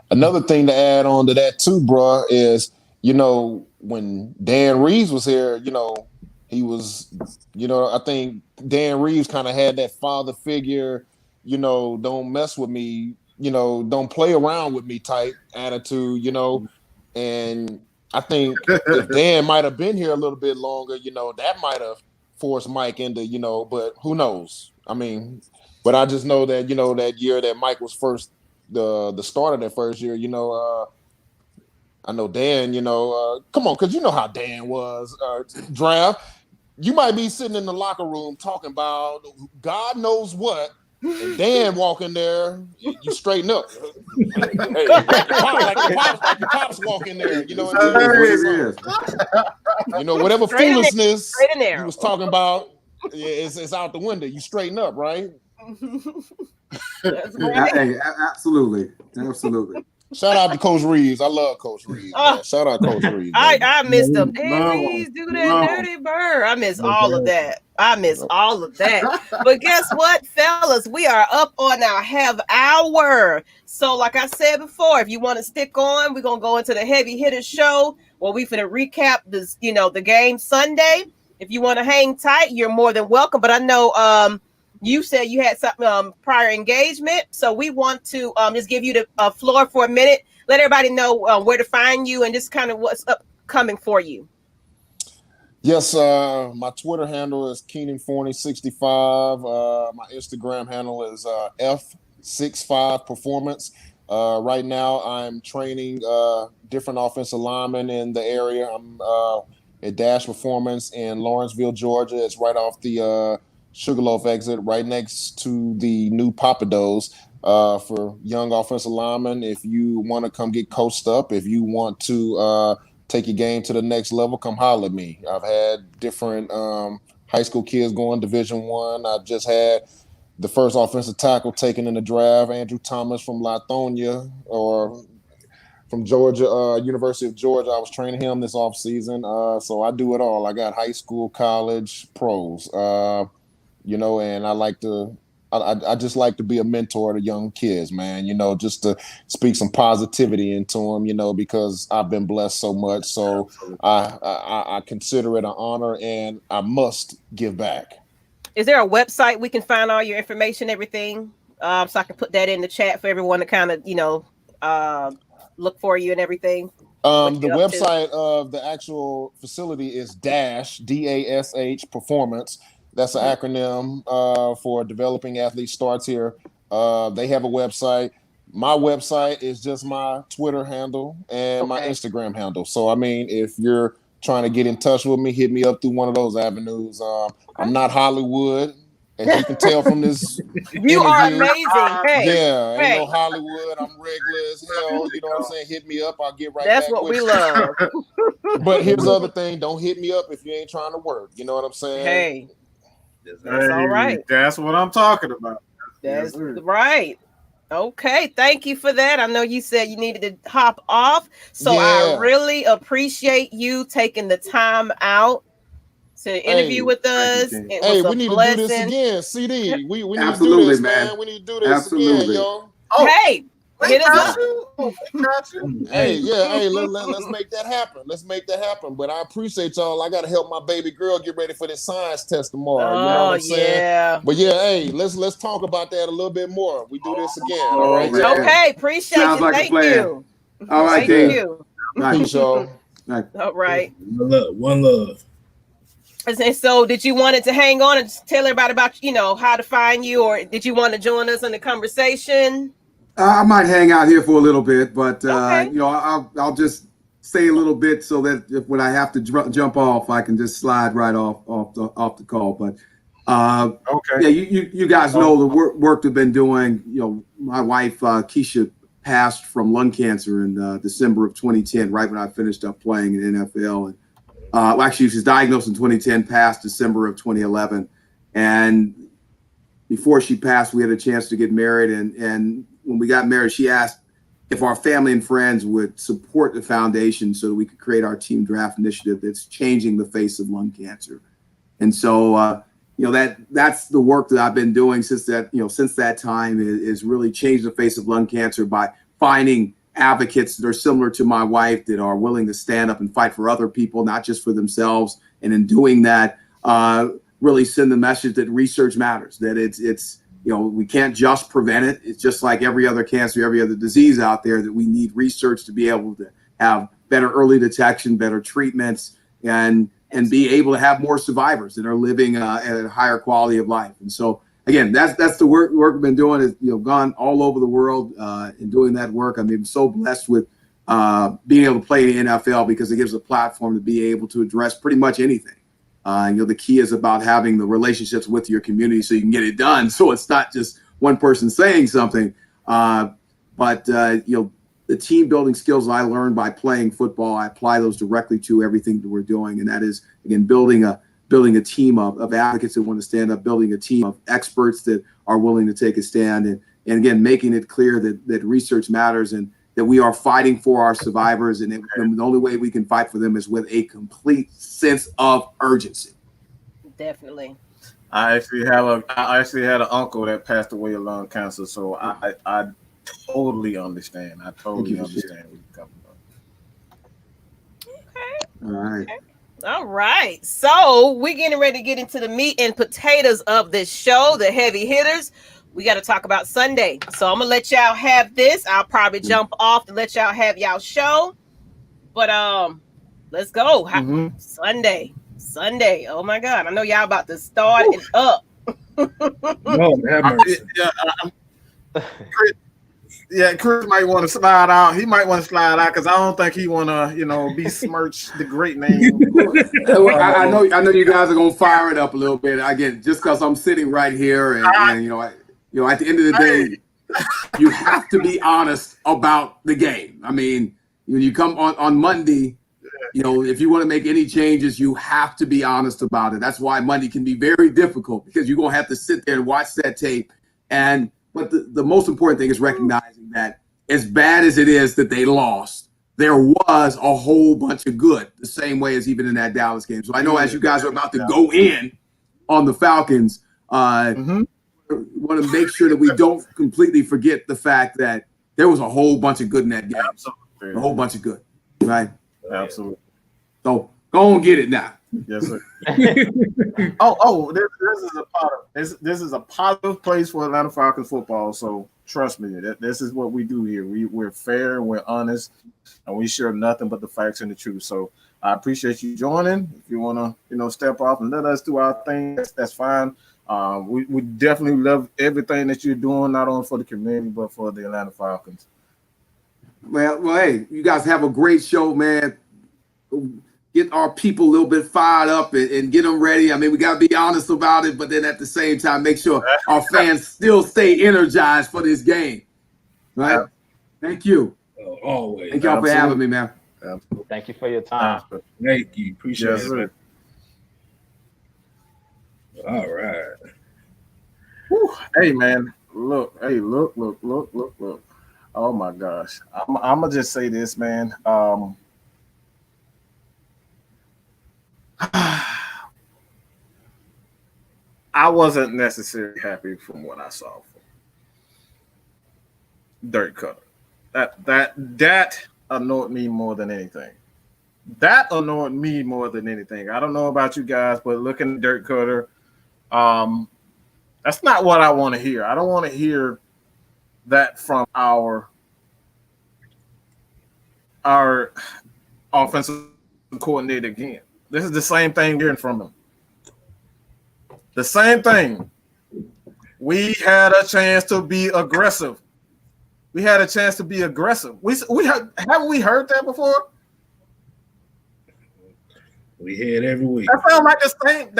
S2: another thing to add on to that too, bro, is, you know, when Dan Reeves was here, you know, he was, you know, I think Dan Reeves kind of had that father figure, you know, don't mess with me, you know, don't play around with me type attitude, you know. And I think if Dan might have been here a little bit longer, you know, that might have forced Mike into, you know, but who knows? I mean, but I just know that, you know, that year that Mike was first, the start of that first year, you know, I know Dan, you know, come on, because you know how Dan was, draft. You might be sitting in the locker room talking about God knows what, and Dan walk in there, you straighten up. Like your pops walk in there, you know, you know, whatever foolishness you was talking about, it's out the window. You straighten up, right?
S1: That's right.
S3: Hey, absolutely.
S2: Shout out to Coach Reeves. I love Coach Reeves. Shout out Coach Reeves.
S1: I miss them. Hey, Reeves, do that dirty bird. I miss all of that. But guess what, fellas? We are up on our half hour. So, like I said before, if you want to stick on, we're gonna go into the heavy hitter show where we finna recap this, you know, the game Sunday. If you want to hang tight, you're more than welcome. But I know you said you had some prior engagement, so we want to just give you the floor for a minute. Let everybody know where to find you and just kind of what's upcoming for you.
S2: Yes, my Twitter handle is Kynan Forney 65. My Instagram handle is F65 Performance. Right now, I'm training different offensive linemen in the area. I'm at Dash Performance in Lawrenceville, Georgia. It's right off the Sugarloaf exit, right next to the new Papados, for young offensive linemen. If you want to come get coached up, if you want to take your game to the next level, come holler at me. I've had different high school kids going Division I. I just had the first offensive tackle taken in the draft, Andrew Thomas from Lithonia, or from Georgia, University of Georgia. I was training him this offseason. So I do it all. I got high school, college, pros. You know, and I just like to be a mentor to young kids, man, you know, just to speak some positivity into them, you know, because I've been blessed so much. So I consider it an honor, and I must give back.
S1: Is there a website we can find all your information, everything? So I can put that in the chat for everyone to kind of, you know, look for you and everything.
S2: The website of the actual facility is DASH, DASH Performance. That's an acronym for Developing Athletes Starts Here. They have a website. My website is just my Twitter handle and my Instagram handle. So, I mean, if you're trying to get in touch with me, hit me up through one of those avenues. I'm not Hollywood. As you can tell from this
S1: You are
S2: interview,
S1: amazing. Hey,
S2: ain't no Hollywood. I'm regular as hell. You know what I'm saying? Hit me up. I'll get right
S1: that's
S2: back
S1: what
S2: with
S1: we
S2: you.
S1: love.
S2: But here's the other thing. Don't hit me up if you ain't trying to work. You know what I'm saying?
S1: Hey, that's all right.
S4: That's what I'm talking about.
S1: That's right. Okay, thank you for that. I know you said you needed to hop off, so I really appreciate you taking the time out to interview with us. It was
S2: we need
S1: blessing.
S2: to do this again. CD, we need to do
S3: Absolutely,
S2: this,
S3: man.
S2: We need to do this again, yo.
S1: Hey, hit us up.
S2: Hey, let's make that happen. Let's make that happen. But I appreciate y'all. I gotta help my baby girl get ready for this science test tomorrow. You know what I'm saying?
S1: Yeah.
S2: But yeah, hey, let's talk about that a little bit more. We do this again. All right.
S1: Okay, appreciate
S3: Sounds
S1: you.
S3: like
S1: Thank
S3: a plan.
S1: you.
S3: All right,
S1: thank you.
S2: Peace, y'all.
S1: All right.
S5: One love.
S1: And so, did you want it to hang on and tell everybody about how to find you, or did you want to join us in the conversation?
S3: I might hang out here for a little bit, but I'll just say a little bit so that when I have to jump off, I can just slide right off the call. But yeah, you guys know the work we've been doing. My wife Keisha passed from lung cancer in December of 2010, right when I finished up playing in the NFL. And actually, she was diagnosed in 2010, passed December of 2011, and before she passed, we had a chance to get married, and when we got married, she asked if our family and friends would support the foundation so that we could create our team draft initiative that's changing the face of lung cancer. And so, that's the work that I've been doing since that time is really changed the face of lung cancer by finding advocates that are similar to my wife that are willing to stand up and fight for other people, not just for themselves. And in doing that, really send the message that research matters, that it's we can't just prevent it. It's just like every other cancer, every other disease out there, that we need research to be able to have better early detection, better treatments, and be able to have more survivors that are living at a higher quality of life. And so, again, that's the work we've been doing. Is gone all over the world in doing that work. I mean, I'm so blessed with being able to play in the NFL because it gives a platform to be able to address pretty much anything. The key is about having the relationships with your community so you can get it done. So it's not just one person saying something, but the team building skills I learned by playing football, I apply those directly to everything that we're doing. And that is, again, building a team of advocates that want to stand up, building a team of experts that are willing to take a stand, and again, making it clear that research matters and that we are fighting for our survivors, and the only way we can fight for them is with a complete sense of urgency.
S1: Definitely.
S4: I actually had an uncle that passed away of lung cancer, so I totally understand. I totally understand where you're coming from.
S3: Okay. All right.
S1: Okay. All right. So we're getting ready to get into the meat and potatoes of this show, the heavy hitters. We got to talk about Sunday. So I'm going to let y'all have this. I'll probably jump off to let y'all have y'all show. But let's go. Sunday. Oh my God. I know y'all about to start it up.
S4: Chris might want to slide out. He might want to slide out because I don't think he want to, besmirch the great name.
S3: I know you guys are gonna fire it up a little bit. Again, just because I'm sitting right here, and at the end of the day, you have to be honest about the game. I mean, when you come on Monday, if you want to make any changes, you have to be honest about it. That's why Monday can be very difficult, because you're gonna have to sit there and watch that tape. But the most important thing is recognizing that as bad as it is that they lost, there was a whole bunch of good, the same way as even in that Dallas game. So I know as you guys are about to go in on the Falcons, want to make sure that we don't completely forget the fact that there was a whole bunch of good in that game. Absolutely. A whole bunch of good, right?
S4: Absolutely.
S3: So go and get it now.
S4: Yes, sir. This is a positive place for Atlanta Falcons football. So trust me, this is what we do here. We're fair and we're honest, and we share nothing but the facts and the truth. So I appreciate you joining. If you want to, step off and let us do our thing, that's fine. We definitely love everything that you're doing, not only for the community but for the Atlanta Falcons.
S3: Well, hey, you guys have a great show, man. get our people a little bit fired up and get them ready. I mean, we got to be honest about it, but then at the same time, make sure our fans still stay energized for this game. Right? Thank you.
S5: Always.
S3: Thank y'all for having me, man.
S6: Absolutely. Thank you for your time.
S5: Thank you. Appreciate it, man. All right.
S4: Whew. Hey, man. Look. Oh, my gosh. I'm going to just say this, man. I wasn't necessarily happy from what I saw from Dirk Cutter. That annoyed me more than anything. I don't know about you guys, but looking at Dirk Cutter, that's not what I want to hear. I don't want to hear that from our offensive coordinator again. This is the same thing we're hearing from him. The same thing. We had a chance to be aggressive. We haven't we heard that before?
S5: We hear it every week.
S4: That sounds like the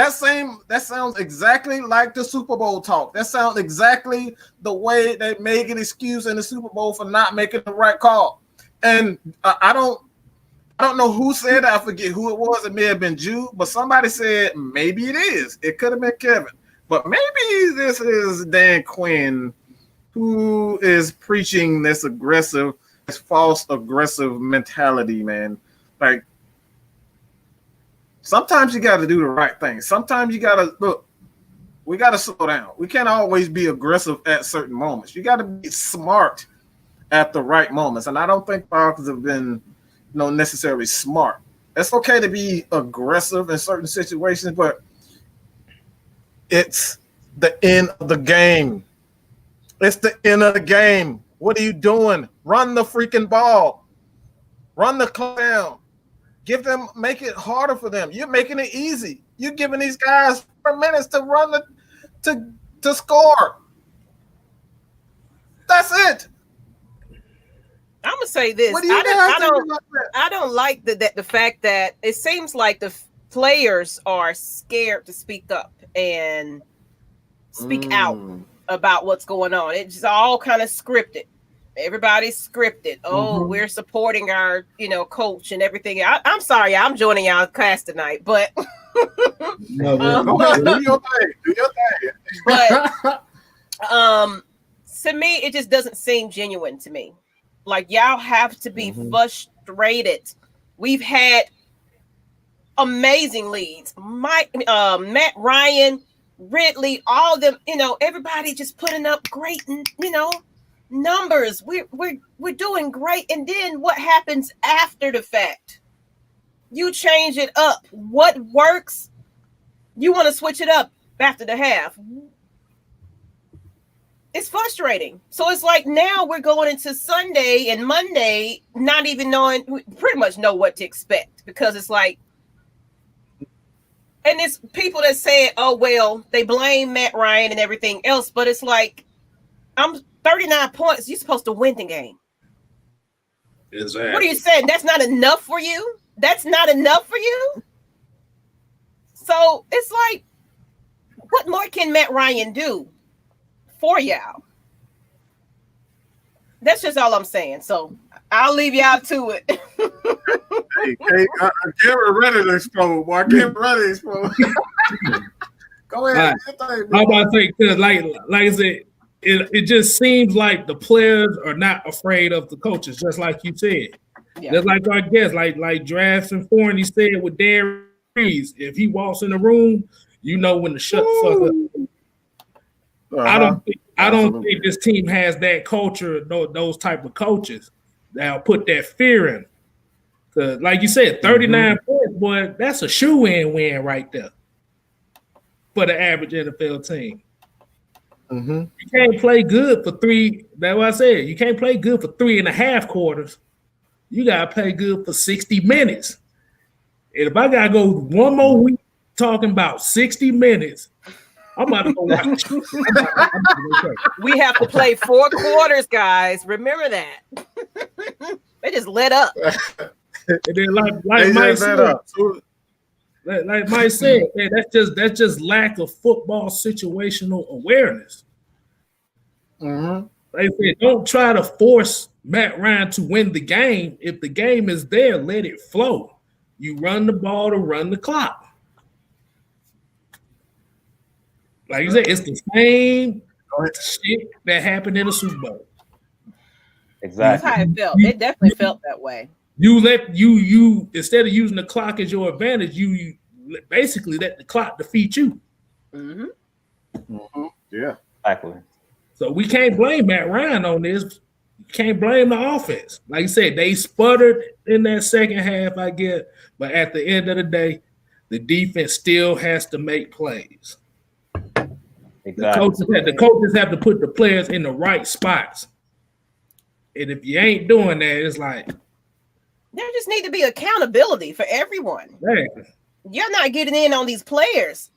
S4: same. That sounds exactly like the Super Bowl talk. That sounds exactly the way they make an excuse in the Super Bowl for not making the right call. And I don't know who said that. I forget who it was. It may have been Jude, but somebody said maybe it is. It could have been Kevin, but maybe this is Dan Quinn who is preaching this false aggressive mentality, man. Like, sometimes you got to do the right thing. Sometimes you got to look. We got to slow down. We can't always be aggressive at certain moments. You got to be smart at the right moments. And I don't think Falcons have been, necessarily smart. It's okay to be aggressive in certain situations, but it's the end of the game. It's the end of the game. What are you doing? Run the freaking ball. Run the clock down. Make it harder for them. You're making it easy. You're giving these guys 4 minutes to run to score. That's it.
S1: I'm gonna say this. I don't like the fact that it seems like the players are scared to speak up and speak out about what's going on. It's all kind of scripted. Everybody's scripted. Oh, we're supporting our, coach and everything. I'm sorry, I'm joining y'all class tonight, but
S4: do your thing.
S1: But to me, it just doesn't seem genuine to me. Like, y'all have to be frustrated. We've had amazing leads. Matt Ryan, Ridley, all of them, everybody just putting up great, numbers. We're doing great. And then what happens after the fact? You change it up. What works? You want to switch it up after the half. It's frustrating. So it's like now we're going into Sunday and Monday, not even knowing, we pretty much know what to expect, because it's like, and it's people that say, oh, well, they blame Matt Ryan and everything else, but it's like, I'm 39 points. You're supposed to win the game.
S5: Exactly.
S1: What are you saying? That's not enough for you? That's not enough for you? So it's like, what more can Matt Ryan do for y'all? That's just all I'm saying. So I'll leave y'all to it.
S4: Hey, I can't ready to explode, boy. I can't ready to explode. Go ahead.
S5: I'm about to say, because like I said, it just seems like the players are not afraid of the coaches, just like you said. Yeah. Just like our guest, like Drafts Forney said with Dan Reeves, if he walks in the room, you know when to shut the fuck up. I don't think this team has that culture, those type of coaches that'll put that fear in. Because, like you said, 39 points, boy, that's a shoe-in win right there for the average NFL team. You can't play good for three. That's what I said. You can't play good for 3.5 quarters. You gotta play good for 60 minutes. And if I gotta go one more week talking about 60 minutes, I'm about to go watch.
S1: We have to play 4 quarters, guys. Remember that. They just let up.
S5: And then like Mike said, like Mike said, man, that's just lack of football situational awareness.
S4: Mm-hmm.
S5: Like I said, don't try to force Matt Ryan to win the game. If the game is there, let it flow. You run the ball to run the clock. Like you said, it's the same shit that happened in the Super Bowl.
S6: Exactly.
S1: That's how it felt. It definitely felt that way.
S5: You let you instead of using the clock as your advantage, you basically let the clock defeat you.
S1: Mm-hmm.
S4: Mm-hmm. Yeah,
S6: exactly.
S5: So we can't blame Matt Ryan on this. You can't blame the offense. Like you said, they sputtered in that second half, I get, but at the end of the day, the defense still has to make plays.
S6: Exactly.
S5: The coaches have to put the players in the right spots. And if you ain't doing that, it's like
S1: there just need to be accountability for everyone.
S5: Exactly.
S1: You're not getting in on these players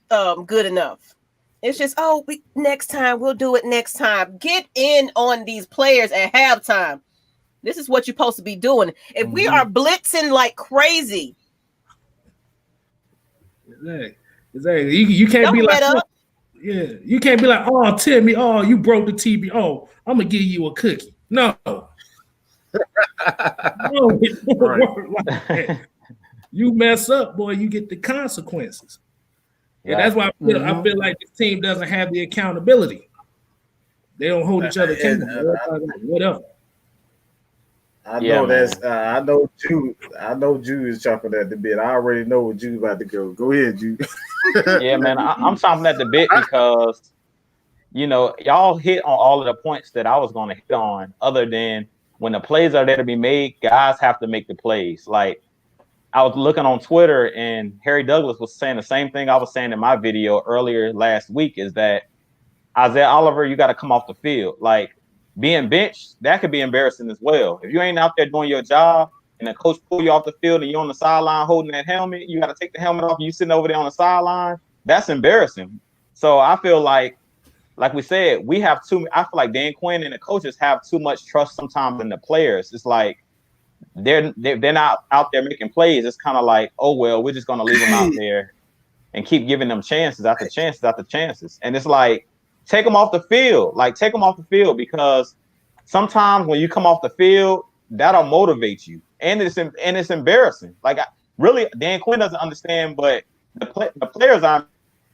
S1: good enough. It's just, next time, we'll do it next time. Get in on these players at halftime. This is what you're supposed to be doing. If we are blitzing like crazy.
S5: Exactly. You can't be like, you can't be like, oh, Timmy, you broke the TV. Oh, I'm going to give you a cookie. No. No, it don't work like that. You mess up, boy, you get the consequences. And that's why I feel like this team doesn't have the accountability. They don't hold each other accountable. Whatever.
S4: I know Jude is chopping at the bit. I already know where Jude about to go. Go ahead, Jude.
S6: Yeah, man. I'm chopping at the bit because y'all hit on all of the points that I was going to hit on, other than when the plays are there to be made, guys have to make the plays. Like, I was looking on Twitter and Harry Douglas was saying the same thing I was saying in my video earlier last week, is that Isaiah Oliver, you got to come off the field. Like, being benched, that could be embarrassing as well. If you ain't out there doing your job and the coach pull you off the field and you're on the sideline holding that helmet, you got to take the helmet off and you sitting over there on the sideline, that's embarrassing. So I feel like we said, I feel like Dan Quinn and the coaches have too much trust sometimes in the players. It's like, they're not out there making plays. It's kind of like, oh, well, we're just going to leave them out there and keep giving them chances after chances after chances. And it's like, take them off the field. Like, take them off the field, because sometimes when you come off the field, that'll motivate you. And it's embarrassing. Like, really, Dan Quinn doesn't understand, but the players are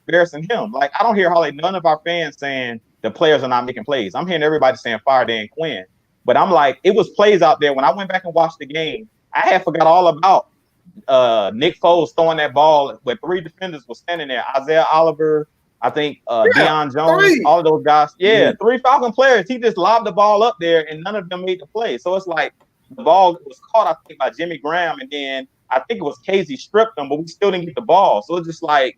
S6: embarrassing him. Like, I don't hear none of our fans saying the players are not making plays. I'm hearing everybody saying fire Dan Quinn. But I'm like, it was plays out there. When I went back and watched the game, I had forgot all about Nick Foles throwing that ball where three defenders were standing there. Isaiah Oliver, I think Deion Jones, all of those guys. Yeah, three Falcon players. He just lobbed the ball up there, and none of them made the play. So it's like the ball was caught, I think, by Jimmy Graham, and then I think it was Casey stripped them, but we still didn't get the ball. So it's just like,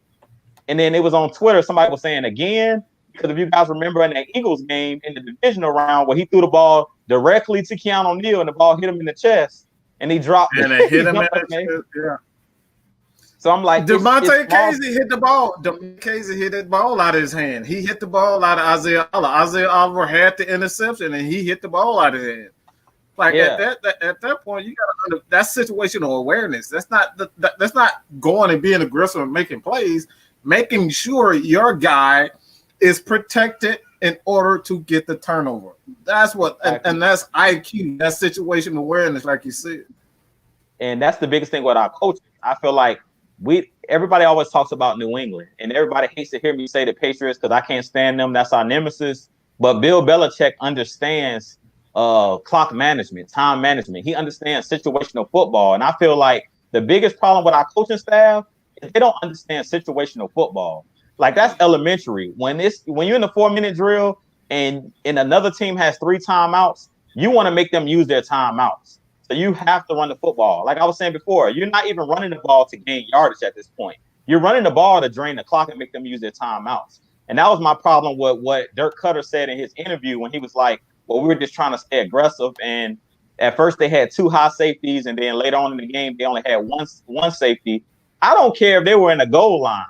S6: and then it was on Twitter, somebody was saying again, because if you guys remember in that Eagles game in the divisional round where he threw the ball directly to Keanu O'Neal and the ball hit him in the chest and he dropped
S4: and it hit him in the chest. Yeah.
S6: So I'm like,
S4: Devontae Casey hit the ball. Casey hit that ball out of his hand. He hit the ball out of Isaiah Oliver. Isaiah Oliver had the interception and he hit the ball out of his hand. Like at that point, you got to that's situational awareness. That's not going and being aggressive and making plays. Making sure your guy is protected in order to get the turnover. That's what, and that's IQ. That's situational awareness, like you said.
S6: And that's the biggest thing with our coaching. I feel like everybody always talks about New England, and everybody hates to hear me say the Patriots because I can't stand them. That's our nemesis. But Bill Belichick understands clock management, time management. He understands situational football, and I feel like the biggest problem with our coaching staff is they don't understand situational football. Like, that's elementary. When you're in the 4-minute drill and another team has 3 timeouts, you want to make them use their timeouts. So you have to run the football. Like I was saying before, you're not even running the ball to gain yardage at this point. You're running the ball to drain the clock and make them use their timeouts. And that was my problem with what Dirk Cutter said in his interview when he was like, well, we were just trying to stay aggressive. And at first they had 2 high safeties, and then later on in the game, they only had one safety. I don't care if they were in the goal line.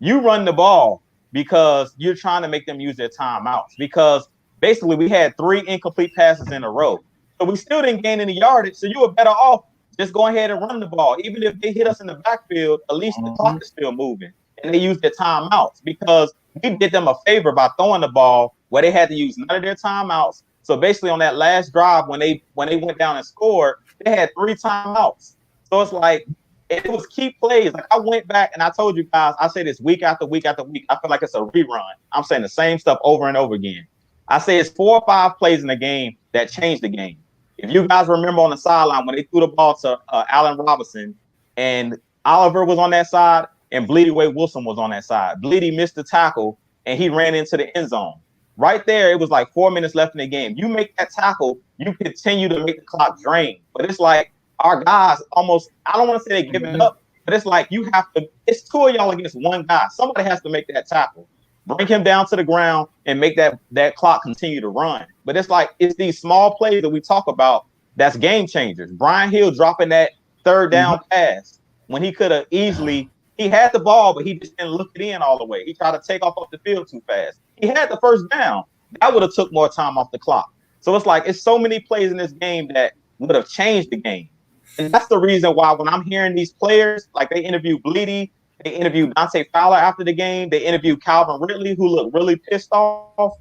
S6: You run the ball because you're trying to make them use their timeouts, because basically we had 3 incomplete passes in a row. So we still didn't gain any yardage. So you were better off just go ahead and run the ball. Even if they hit us in the backfield, at least the clock is still moving. And they use their timeouts because we did them a favor by throwing the ball where they had to use none of their timeouts. So basically on that last drive, when they went down and scored, they had 3 timeouts. So it's like, it was key plays. Like I went back and I told you guys, I say this week after week after week. I feel like it's a rerun. I'm saying the same stuff over and over again. I say it's 4 or 5 plays in the game that changed the game. If you guys remember on the sideline when they threw the ball to Allen Robinson and Oliver was on that side and Bleedy Wade Wilson was on that side. Bleedy missed the tackle and he ran into the end zone. Right there, it was like 4 minutes left in the game. You make that tackle, you continue to make the clock drain. But it's like, our guys almost, I don't want to say they're giving up, but it's like you have to, it's 2 of y'all against 1 guy. Somebody has to make that tackle, bring him down to the ground and make that clock continue to run. But it's like, it's these small plays that we talk about that's game changers. Brian Hill dropping that 3rd down pass when he could have easily, he had the ball, but he just didn't look it in all the way. He tried to take off the field too fast. He had the 1st down. That would have took more time off the clock. So it's like, it's so many plays in this game that would have changed the game. And that's the reason why when I'm hearing these players, like they interviewed Bleedy, they interviewed Dante Fowler after the game, they interviewed Calvin Ridley, who looked really pissed off.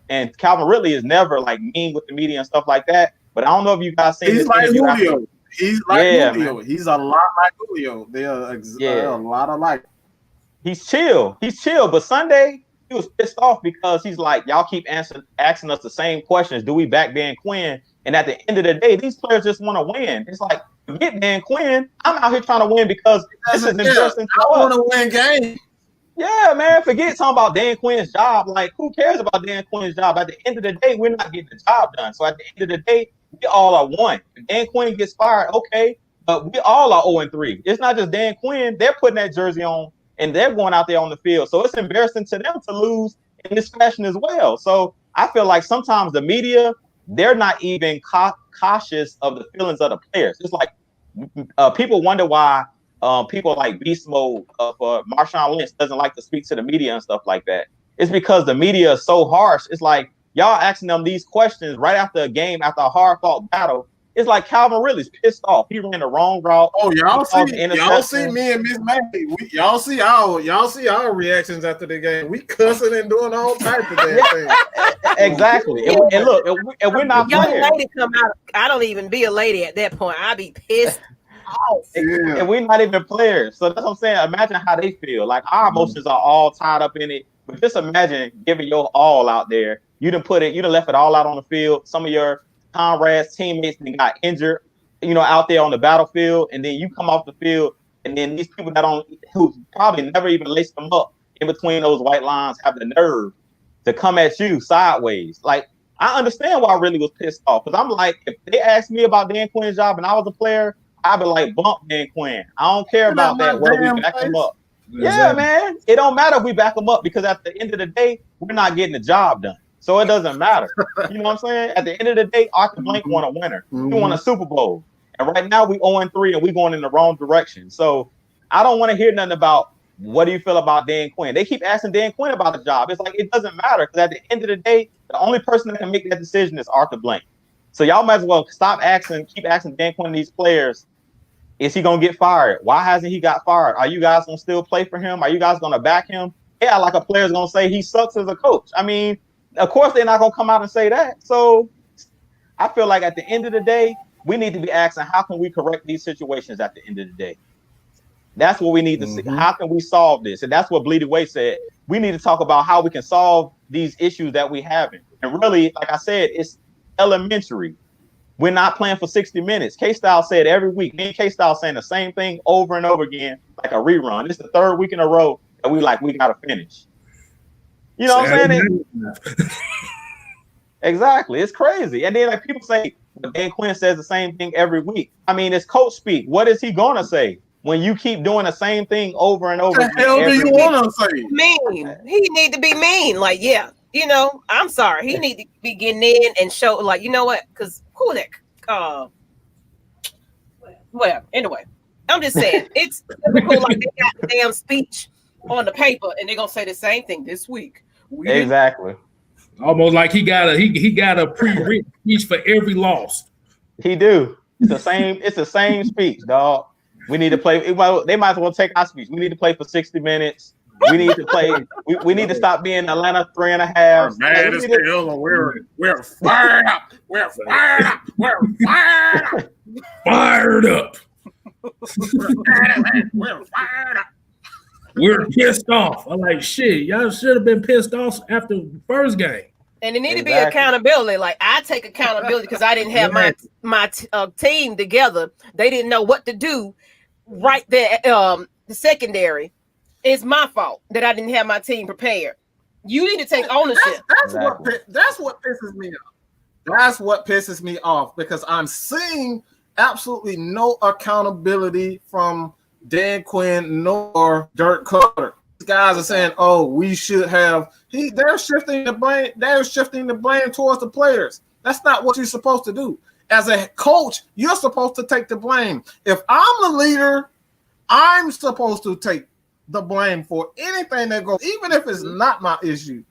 S6: And Calvin Ridley is never like mean with the media and stuff like that. But I don't know if you guys seen
S4: He's like Julio. He's like Julio. Man. He's a lot like Julio. They're a lot alike.
S6: He's chill. But Sunday, he was pissed off because he's like, y'all keep asking us the same questions. Do we back Dan Quinn? And at the end of the day, these players just want to win. It's like, forget Dan Quinn. I'm out here trying to win because this is embarrassing.
S4: I want to win games.
S6: Yeah, man. Forget talking about Dan Quinn's job. Like, who cares about Dan Quinn's job? At the end of the day, we're not getting the job done. So at the end of the day, we all are one. If Dan Quinn gets fired, okay, but we all are 0-3. It's not just Dan Quinn. They're putting that jersey on and they're going out there on the field. So it's embarrassing to them to lose in this fashion as well. So I feel like sometimes the media, they're not even cautious of the feelings of the players. It's like people wonder why people like Beast Mode for Marshawn Lynch doesn't like to speak to the media and stuff like that. It's because the media is so harsh. It's like y'all asking them these questions right after a game, after a hard-fought battle. It's like Calvin Ridley's pissed off. He ran the wrong route.
S4: Oh, y'all see me and Miss Maggie. Y'all see our reactions after the game. We cussing and doing all types of things.
S6: Exactly. And look, and we're not
S1: young
S6: players.
S1: lady come out. I don't even be a lady at that point. I'd be pissed off.
S6: And we're not even players. So that's what I'm saying. Imagine how they feel. Like our emotions are all tied up in it. But just imagine giving your all out there. You done left it all out on the field. Some of your comrades, teammates, they got injured, out there on the battlefield, and then you come off the field, and then these people who probably never even laced them up in between those white lines have the nerve to come at you sideways. Like, I understand why I really was pissed off, because I'm like, if they asked me about Dan Quinn's job and I was a player, I'd be like, bump Dan Quinn. I don't care about that, whether we back him up. Exactly. Yeah, man. It don't matter if we back him up, because at the end of the day, we're not getting the job done. So it doesn't matter. You know what I'm saying? At the end of the day, Arthur Blank won a winner. He won a Super Bowl. And right now we 0-3 and we're going in the wrong direction. So I don't want to hear nothing about what do you feel about Dan Quinn. They keep asking Dan Quinn about the job. It's like, it doesn't matter, because at the end of the day, the only person that can make that decision is Arthur Blank. So y'all might as well keep asking Dan Quinn these players, is he going to get fired? Why hasn't he got fired? Are you guys going to still play for him? Are you guys going to back him? Yeah, like a player's going to say he sucks as a coach. I mean, of course, they're not going to come out and say that. So I feel like at the end of the day, we need to be asking, how can we correct these situations at the end of the day? That's what we need to see. How can we solve this? And that's what Bleedy Way said. We need to talk about how we can solve these issues that we having. And really, like I said, it's elementary. We're not playing for 60 minutes. K-Style said every week. Me and K-Style saying the same thing over and over again, like a rerun. It's the 3rd week in a row that we got to finish. You know what I'm saying? Exactly. It's crazy. And then like people say, Dan Quinn says the same thing every week. I mean, it's coach speak. What is he going to say when you keep doing the same thing over and over again?
S4: What the hell do you want to say?
S1: Mean. He need to be mean. Like, yeah, I'm sorry. He need to be getting in and show, like, you know what? Because who that? Whatever. Anyway, I'm just saying, it's typical, like they got a damn speech on the paper and they're going to say the same thing this week.
S6: Exactly.
S5: Almost like he got a pre-written speech for every loss.
S6: He do. It's the same speech, dog. We need to play. They might as well take our speech. We need to play for 60 minutes. We need to play. We need to stop being Atlanta 3.5.
S4: We're mad as hell, and we're fired up. We're fired up. We're fired up.
S5: Fired up.
S4: We're fired up.
S5: We're pissed off. I'm like, shit, y'all should have been pissed off after the first game.
S1: And it need to be accountability. Like, I take accountability because I didn't have my team together. They didn't know what to do right there. The secondary. It's my fault that I didn't have my team prepared. You need to take ownership.
S4: That's what pisses me off. That's what pisses me off because I'm seeing absolutely no accountability from Dan Quinn nor Dirk Cutter. These guys are saying, "Oh, we should have." They're shifting the blame. They're shifting the blame towards the players. That's not what you're supposed to do. As a coach, you're supposed to take the blame. If I'm the leader, I'm supposed to take the blame for anything that goes, even if it's not my issue,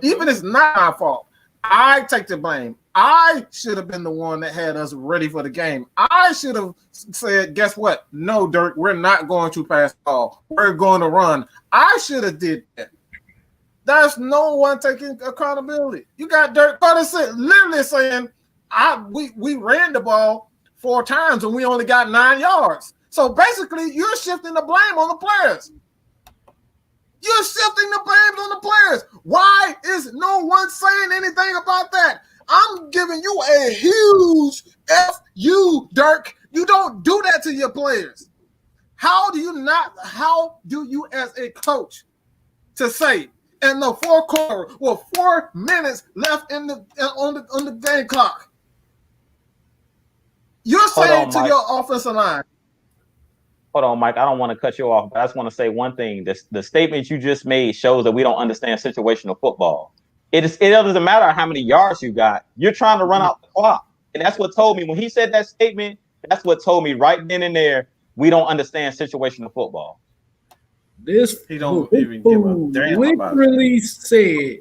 S4: even if it's not my fault. I take the blame. I should have been the one that had us ready for the game. I should have said, guess what? No, Dirk, we're not going to pass the ball. We're going to run. I should have did that. There's no one taking accountability. You got Dirk literally saying, we ran the ball 4 times and we only got 9 yards. So basically, you're shifting the blame on the players. You're shifting the blame on the players. Why is no one saying anything about that? I'm giving you a huge F you, Dirk. You don't do that to your players. How do you as a coach to say in the fourth quarter with 4 minutes left on the game clock? You're saying to your offensive line.
S6: Hold on, Mike. I don't want to cut you off, but I just want to say one thing. The statement you just made shows that we don't understand situational football. It doesn't matter how many yards you got. You're trying to run out the clock. And that's what told me when he said that statement, that's what told me right then and there, we don't understand situational football.
S5: This
S4: he don't even give a damn
S5: literally said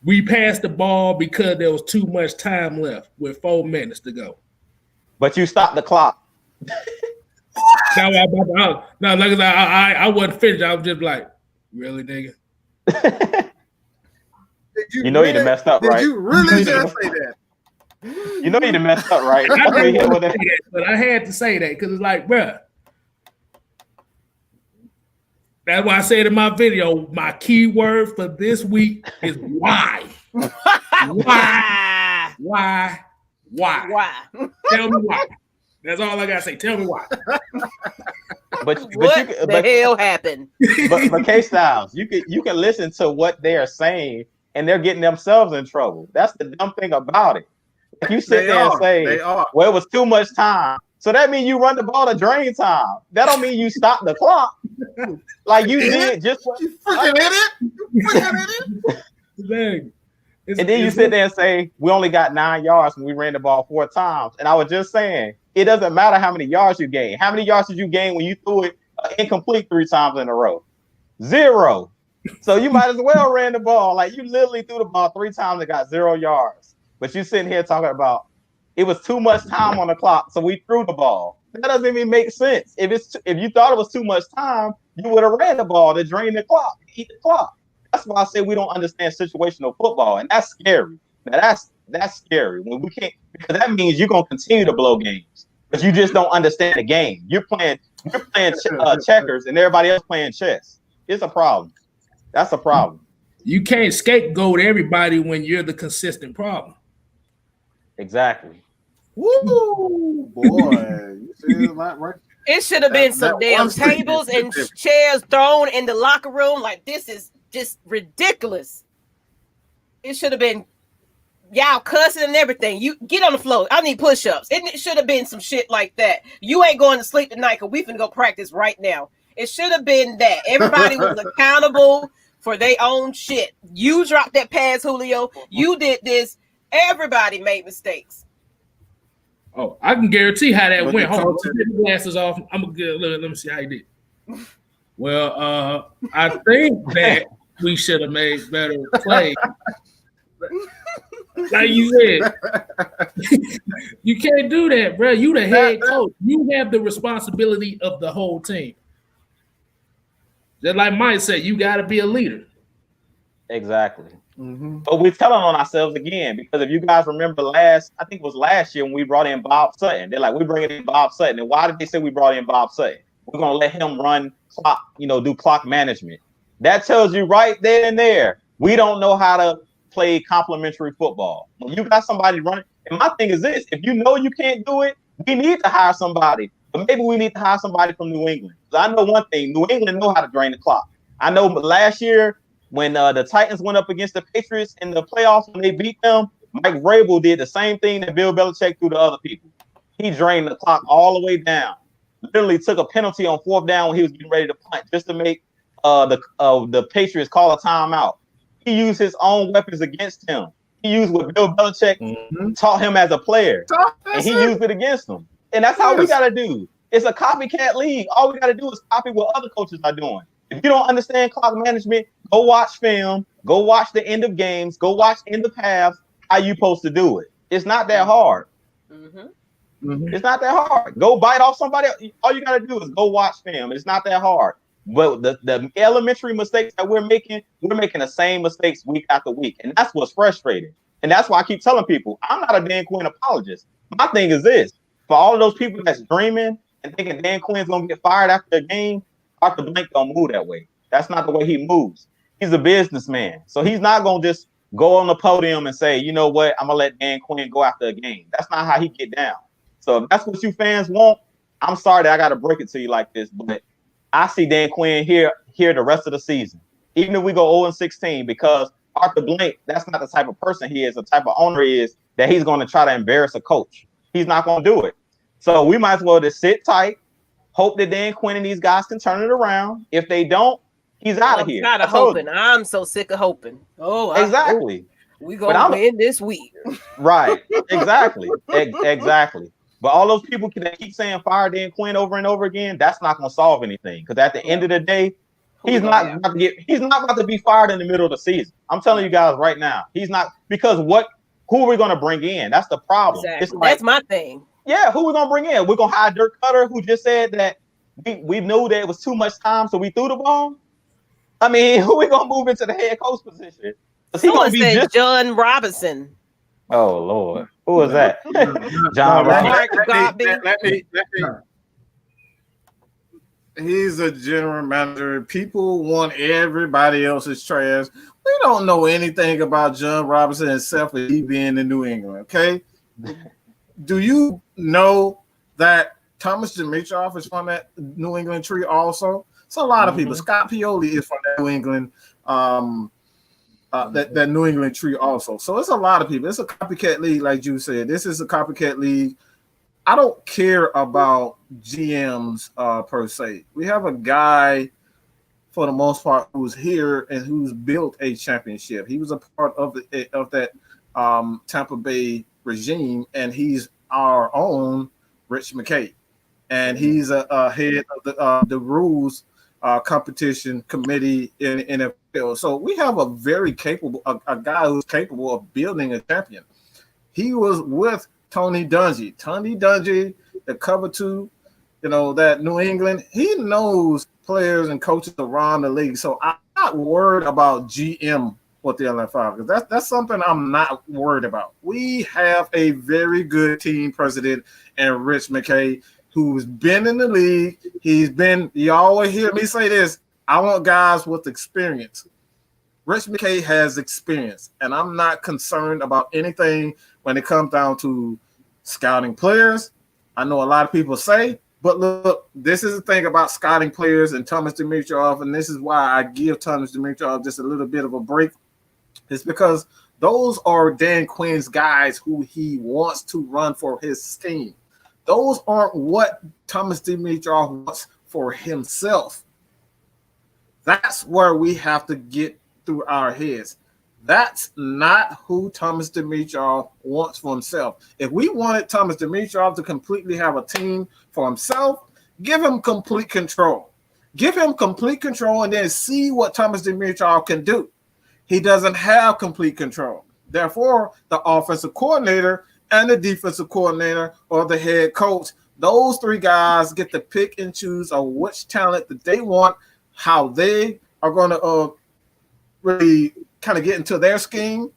S5: we passed the ball because there was too much time left with 4 minutes to go.
S6: But you stopped the clock.
S5: I wasn't finished. I was just like, really, nigga?
S6: You know you done messed up, right?
S4: Did you really just say that?
S6: You know you done messed up, right?
S5: But I had to say that because it's like, bruh. That's why I said in my video, my key word for this week is why. Why? Tell me why. That's all I gotta say. Tell me why.
S1: What the hell happened?
S6: But K-Styles, you can listen to what they are saying, and they're getting themselves in trouble. That's the dumb thing about it. If you sit there and say, "Well, it was too much time," so that means you run the ball to drain time. That don't mean you stop the clock. Like you did just what
S4: you freaking idiot. You freaking
S5: idiot.
S6: And then you sit there and say, we only got 9 yards when we ran the ball 4 times. And I was just saying, it doesn't matter how many yards you gain. How many yards did you gain when you threw it incomplete 3 times in a row? 0. So you might as well ran the ball. Like you literally threw the ball 3 times and got 0 yards. But you're sitting here talking about it was too much time on the clock, so we threw the ball. That doesn't even make sense. If you thought it was too much time, you would have ran the ball to drain the clock, eat the clock. That's why I say we don't understand situational football, and that's scary. Now that's scary when we can't, because that means you're gonna continue to blow games, but you just don't understand the game. You're playing checkers, and everybody else playing chess. It's a problem. That's a problem.
S5: You can't scapegoat everybody when you're the consistent problem.
S6: Exactly.
S4: Woo, boy! You see a lot right.
S1: It should have been some damn tables and chairs thrown in the locker room. Like, this is just ridiculous. It should have been y'all cussing and everything. You get on the floor. I need push-ups. It should have been some shit like that. You ain't going to sleep tonight because we finna go practice right now. It should have been that. Everybody was accountable for their own shit. You dropped that pass, Julio. You did this. Everybody made mistakes.
S5: Oh, I can guarantee how that went. Hold on, take the glasses off. I'm gonna get. Let me see how you did. Well, I think that we should have made better plays. Like you said, You can't do that, bro. You the head coach. You have the responsibility of the whole team. Just like Mike said, you got to be a leader.
S6: Exactly. But we're telling on ourselves again, because if you guys remember I think it was last year when we brought in Bob Sutton. They're like, we're bringing in Bob Sutton. And why did they say we brought in Bob Sutton? We're going to let him run clock, do clock management. That tells you right then and there, we don't know how to play complementary football. When you got somebody running, and my thing is this, if you know you can't do it, we need to hire somebody. But maybe we need to hire somebody from New England. I know one thing, New England know how to drain the clock. I know last year, when the Titans went up against the Patriots in the playoffs, when they beat them, Mike Vrabel did the same thing that Bill Belichick threw to other people. He drained the clock all the way down. Literally took a penalty on 4th down when he was getting ready to punt just to make the Patriots call a timeout. He used his own weapons against him. He used what Bill Belichick taught him as a player, and he used it against them. And that's how we got to do. It's a copycat league. All we got to do is copy what other coaches are doing. If you don't understand clock management, go watch film, go watch the end of games, go watch end of halves, how you supposed to do it. It's not that hard. It's not that hard. Go bite off somebody else. All you got to do is go watch film. It's not that hard. But the elementary mistakes that we're making the same mistakes week after week. And that's what's frustrating. And that's why I keep telling people, I'm not a Dan Quinn apologist. My thing is this. For all of those people that's dreaming and thinking Dan Quinn's going to get fired after a game, Arthur Blank don't move that way. That's not the way he moves. He's a businessman. So he's not going to just go on the podium and say, you know what, I'm going to let Dan Quinn go after a game. That's not how he get down. So if that's what you fans want, I'm sorry that I got to break it to you like this, but I see Dan Quinn here the rest of the season. Even if we go 0-16, because Arthur Blank, that's not the type of person he is, the type of owner he is, that he's going to try to embarrass a coach. He's not going to do it. So we might as well just sit tight, hope that Dan Quinn and these guys can turn it around. If they don't, he's out of here.
S1: I'm hoping. I'm so sick of hoping.
S6: Exactly.
S1: We gonna win this week.
S6: Right. Exactly. Exactly. But all those people that keep saying fire Dan Quinn over and over again, that's not going to solve anything. Because at the end of the day, he's not about to be fired in the middle of the season. I'm telling you guys right now, he's not, because who are we going to bring in? That's the problem.
S1: Exactly.
S6: It's like,
S1: that's my thing.
S6: Yeah, who we gonna bring in? We're gonna hire Dirk Cutter, who just said that we knew that it was too much time, so we threw the ball. I mean, who we gonna move into the head coach position?
S1: Someone said John Robinson.
S6: Oh Lord, who was that? John Robinson.
S4: Let me. He's a general manager. People want everybody else's trash. We don't know anything about John Robinson except for he being in New England. Okay. Do you know that Thomas Dimitroff is from that New England tree also? So a lot of people. Scott Pioli is from that New England, that New England tree also. So it's a lot of people. It's a copycat league, like you said. This is a copycat league. I don't care about GMs per se. We have a guy, for the most part, who's here and who's built a championship. He was a part of that Tampa Bay regime, and he's our own Rich McKay, and he's a head of the rules competition committee in NFL. So we have a very capable a guy who's capable of building a champion. He was with Tony Dungy, the cover two, that New England. He knows players and coaches around the league. So I'm not worried about GM with the Atlanta Falcons. That's something I'm not worried about. We have a very good team president and Rich McKay, who's been in the league. You always hear me say this, I want guys with experience. Rich McKay has experience, and I'm not concerned about anything when it comes down to scouting players. I know a lot of people say, but look, this is the thing about scouting players and Thomas Dimitroff, and this is why I give Thomas Dimitroff just a little bit of a break. It's because those are Dan Quinn's guys who he wants to run for his team. Those aren't what Thomas Dimitroff wants for himself. That's where we have to get through our heads. That's not who Thomas Dimitroff wants for himself. If we wanted Thomas Dimitroff to completely have a team for himself, give him complete control. Give him complete control and then see what Thomas Dimitroff can do. He doesn't have complete control. Therefore, the offensive coordinator and the defensive coordinator or the head coach. Those three guys get to pick and choose of which talent that they want, how they are going to really kind of get into their scheme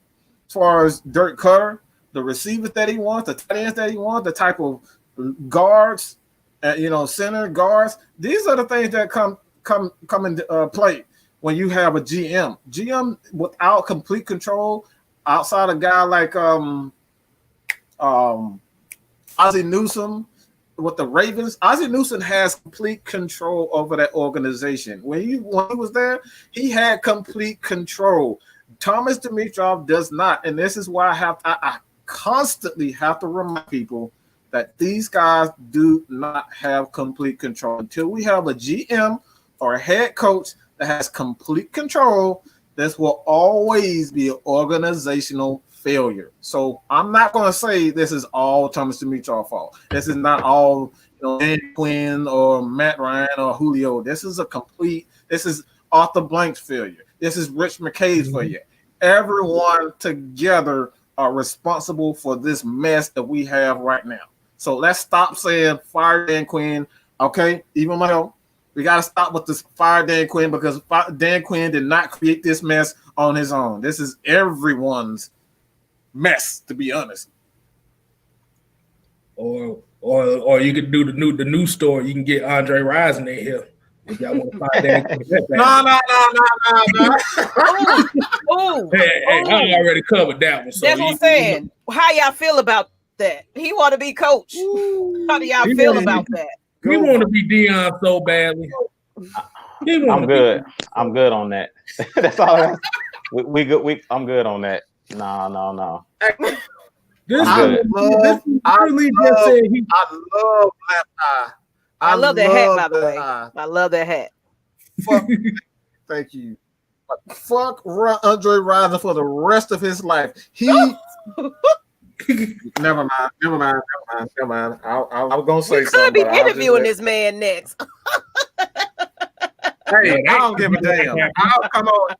S4: as far as Dirk Cutter, the receivers that he wants, the tight ends that he wants, the type of guards, center guards. These are the things that come into play when you have a GM. GM without complete control, outside a guy like Ozzie Newsome with the Ravens. Ozzie Newsome has complete control over that organization. When he was there, he had complete control. Thomas Dimitroff does not, and this is why I constantly have to remind people that these guys do not have complete control. Until we have a GM or a head coach that has complete control, this will always be an organizational failure. So I'm not going to say this is all Thomas Dimitroff's fault. This is not all Dan Quinn or Matt Ryan or Julio. This is Arthur Blank's failure. This is Rich McKay's failure. Everyone together are responsible for this mess that we have right now. So let's stop saying fire Dan Quinn. Okay, even myself, we got to stop with this fire Dan Quinn, because Dan Quinn did not create this mess on his own. This is everyone's mess, to be honest.
S5: Or you could do the new story. You can get Andre Rison in here. If y'all want to find that. No. Hey, I already covered that one. So
S1: that's what I'm saying. How y'all feel about that? He want to be coach. How do y'all feel about that?
S5: He want to be Deion so badly.
S6: I'm good. I'm good on that. That's all. We good. I'm good on that. No.
S4: I love
S1: that hat, by the way. I love that hat.
S4: Thank you. Fuck Andre Rison for the rest of his life. Never mind. I was gonna say something.
S1: We could be interviewing this man next.
S4: Hey, I don't give a damn. Come on.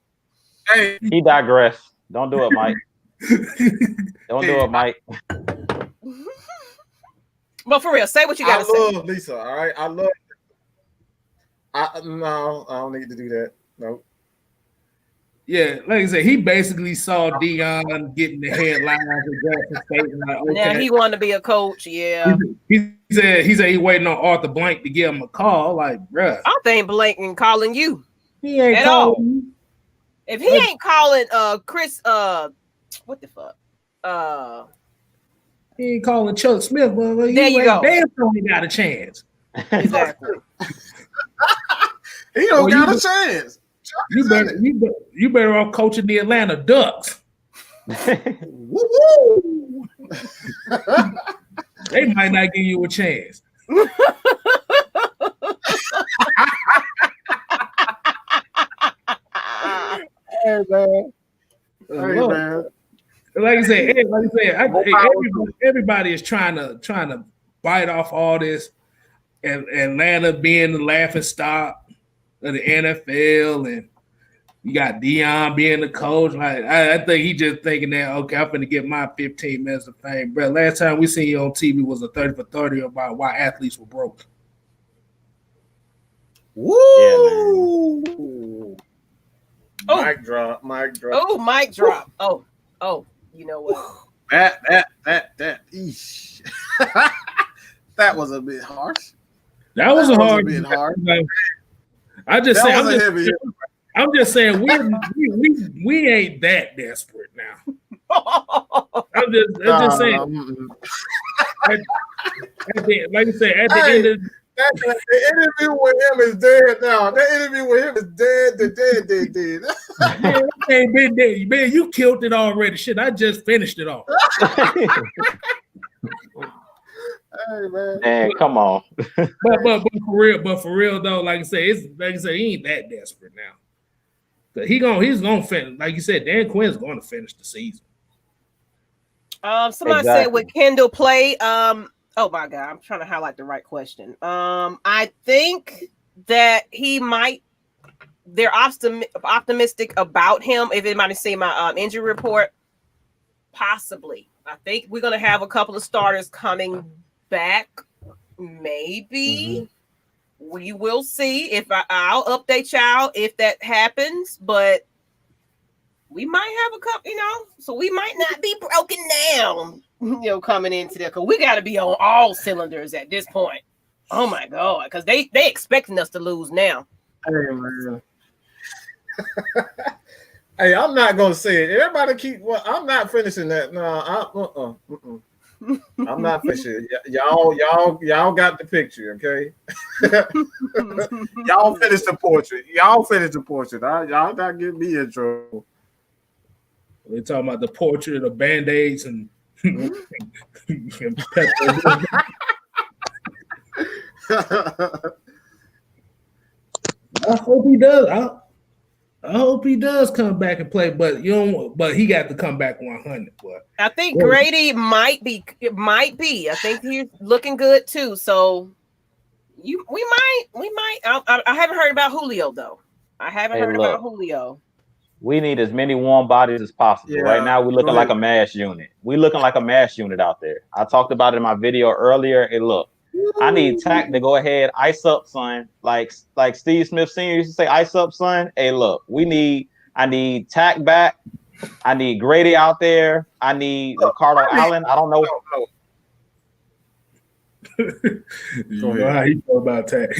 S4: Hey,
S6: he digressed. Don't do it, Mike. Don't do it, Mike.
S1: But for real, say what you gotta say.
S4: I love Lisa. All right, I love. No, I don't need to do that. No.
S5: Yeah, like I said, he basically saw Deion getting the headlines of Jackson State. Like, okay.
S1: Yeah, he wanted to be a coach. Yeah,
S5: he said he waiting on Arthur Blank to give him a call. Like, bruh,
S1: I think Blank ain't calling you.
S5: He ain't
S1: at
S5: calling
S1: all.
S5: You.
S1: If he ain't calling Chris, what the fuck?
S5: He ain't calling Chuck Smith. But
S1: there you go.
S5: Damn, he got a chance.
S1: Exactly.
S4: He don't got a chance.
S5: You better off coaching the Atlanta Ducks.
S4: Woo-woo.
S5: They might not give you a chance.
S4: Hey man.
S5: Like I said, everybody is trying to bite off all this, and Atlanta being the laughing stock of the NFL, and you got Deion being the coach. Like I think he just thinking that, okay, I'm gonna get my 15 minutes of fame. Bro, last time we seen you on TV was a 30 for 30 about why athletes were broke.
S4: Woo!
S1: Yeah,
S4: Mic drop.
S1: Oh, mic drop. Oh, you know what?
S4: That. Eesh. That was a bit harsh.
S5: That was a hard.
S4: Bit hard.
S5: I'm just saying we ain't that desperate now. I'm just saying. Like I said, at the end of
S4: the interview with him is dead now. That interview with him is dead. Dead.
S5: Man, I ain't been dead. Man, you killed it already. Shit, I just finished it off.
S4: Hey man,
S6: come on.
S5: but for real though, like I said, he ain't that desperate now. He's gonna finish. Like you said, Dan Quinn's going to finish the season.
S1: Somebody said with Kendall play. Oh my God, I'm trying to highlight the right question. I think that he might. They're optimistic about him. If anybody see my injury report, possibly I think we're gonna have a couple of starters coming back. Maybe we will see. If I'll update y'all if that happens, but we might have a couple. So we might not be broken down. Coming into there, because we got to be on all cylinders at this point. Oh my God, because they expecting us to lose now.
S4: Hey man. Hey, I'm not gonna say it. Everybody keep. Well, I'm not finishing that. No, I'm not finishing. Y'all got the picture, okay? Y'all finish the portrait. Y'all not get me in trouble.
S5: We're talking about the portrait of Band-Aids and I hope he does. I hope he does come back and play, but he got to come back 100. But
S1: I think Grady might be. I think he's looking good too. So we might. I haven't heard about Julio though. About Julio.
S6: We need as many warm bodies as possible. Yeah, right now, we're looking like a mass unit. We're looking like a mass unit out there. I talked about it in my video earlier. And look, I need Tack to go ahead, ice up, son. Like Steve Smith Sr. used to say, ice up, son. Hey, look, I need Tack back. I need Grady out there. I need Ricardo Allen. I don't know.
S5: You know how you feel about Tack.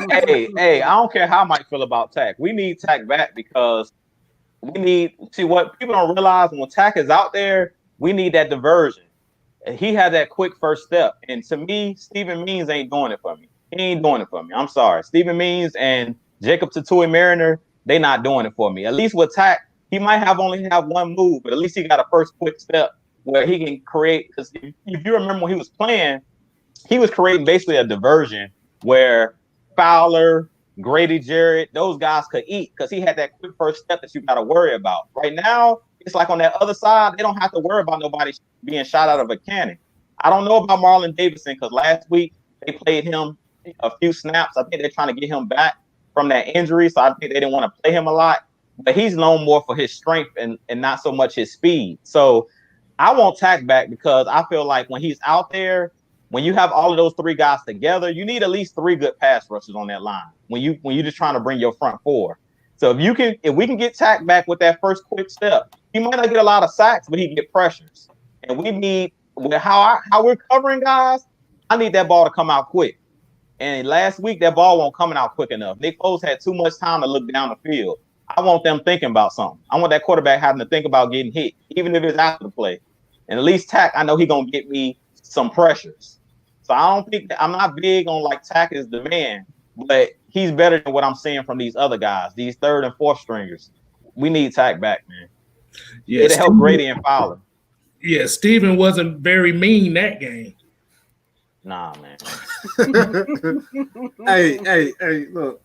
S6: Hey, I don't care how Mike feel about Tack. We need Tack back because see what people don't realize when Tack is out there, we need that diversion. He had that quick first step. And to me, Stephen Means ain't doing it for me. He ain't doing it for me. I'm sorry. Stephen Means and Jacob Tatui Mariner, they not doing it for me. At least with Tack, he might only have one move, but at least he got a first quick step where he can create. Because if you remember when he was playing, he was creating basically a diversion where Fowler, Grady Jarrett, those guys could eat because he had that quick first step that you got to worry about. Right now, it's like on that other side, they don't have to worry about nobody being shot out of a cannon. I don't know about Marlon Davidson because last week they played him a few snaps. I think they're trying to get him back from that injury, so I think they didn't want to play him a lot. But he's known more for his strength and not so much his speed. So I want Tack back because I feel like when he's out there, when you have all of those three guys together, you need at least three good pass rushers on that line. When you're just trying to bring your front four. So if we can get Tack back with that first quick step, he might not get a lot of sacks, but he can get pressures. And we need how we're covering guys. I need that ball to come out quick. And last week that ball won't coming out quick enough. Nick Foles had too much time to look down the field. I want them thinking about something. I want that quarterback having to think about getting hit, even if it's after the play. And at least Tack, I know he's gonna get me some pressures. So I don't think I'm not big on like Tack is the man, but he's better than what I'm seeing from these other guys, these third and fourth stringers. We need Tack back, man. Yeah, it'll help Grady and Fowler.
S5: Yeah, Steven wasn't very mean that game.
S6: Nah, man.
S4: Hey, look.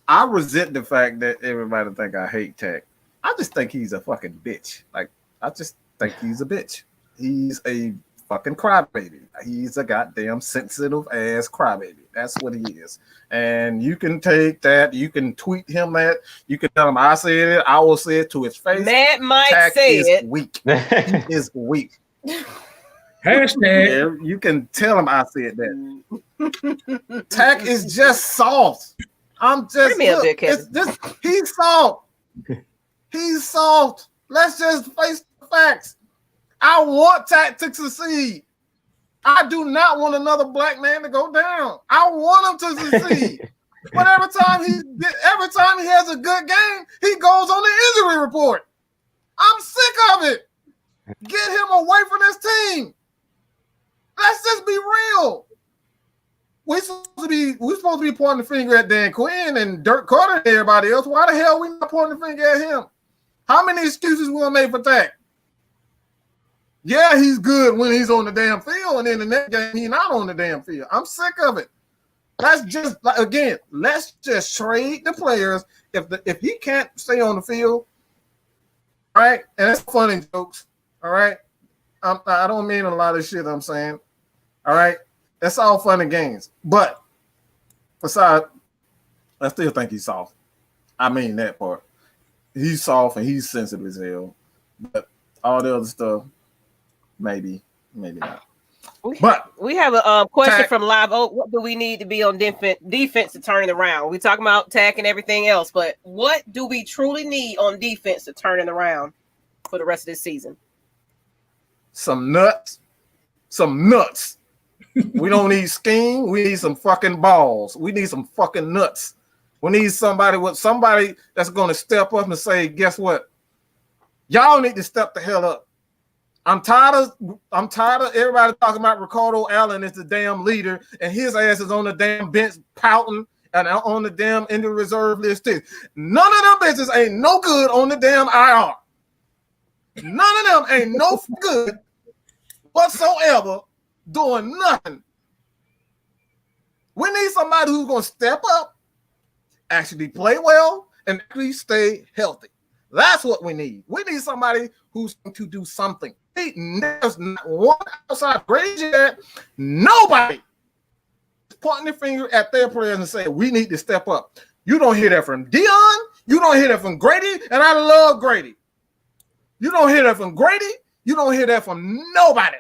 S4: I resent the fact that everybody think I hate Tack. I just think he's a fucking bitch. Like, I just think he's a bitch. He's a fucking crybaby. He's a goddamn sensitive ass crybaby. That's what he is. And you can take that. You can tweet him that. You can tell him I said it. I will say it to his face.
S1: Matt might
S4: Tack
S1: say
S4: is
S1: it.
S4: Weak. He is weak.
S5: Hashtag.
S4: You can tell him I said that. Tack is just soft. I'm just he's soft. He's soft. Let's just face the facts. I want Tack to succeed. I do not want another black man to go down. I want him to succeed. But every time he has a good game, he goes on the injury report. I'm sick of it. Get him away from this team. Let's just be real. We're supposed to be pointing the finger at Dan Quinn and Dirk Carter and everybody else. Why the hell are we not pointing the finger at him? How many excuses we gonna make for Tack? Yeah, he's good when he's on the damn field, and in the next game he's not on the damn field. I'm sick of it. Let's just trade the players. If he can't stay on the field, right? And it's funny jokes, all right. I don't mean a lot of shit I'm saying, all right. That's all fun and games. But besides, I still think he's soft. I mean that part. He's soft and he's sensitive as hell. But all the other stuff, maybe not.
S1: But we have a question from Live Oak. What do we need to be on defense to turn it around? We talking about tack and everything else, but what do we truly need on defense to turn it around for the rest of this season?
S4: Some nuts. We don't need scheme. We need some fucking balls. We need some fucking nuts. We need somebody that's going to step up and say, guess what? Y'all need to step the hell up. I'm tired of everybody talking about Ricardo Allen is the damn leader, and his ass is on the damn bench pouting and on the damn injury reserve list too. None of them bitches ain't no good on the damn IR. None of them ain't no good whatsoever doing nothing. We need somebody who's going to step up, actually play well, and actually stay healthy. That's what we need. We need somebody who's going to do something. There's not one outside Grady yet. Nobody is pointing their finger at their players and saying, we need to step up. You don't hear that from Deion. You don't hear that from Grady, and I love Grady. You don't hear that from Grady. You don't hear that from nobody.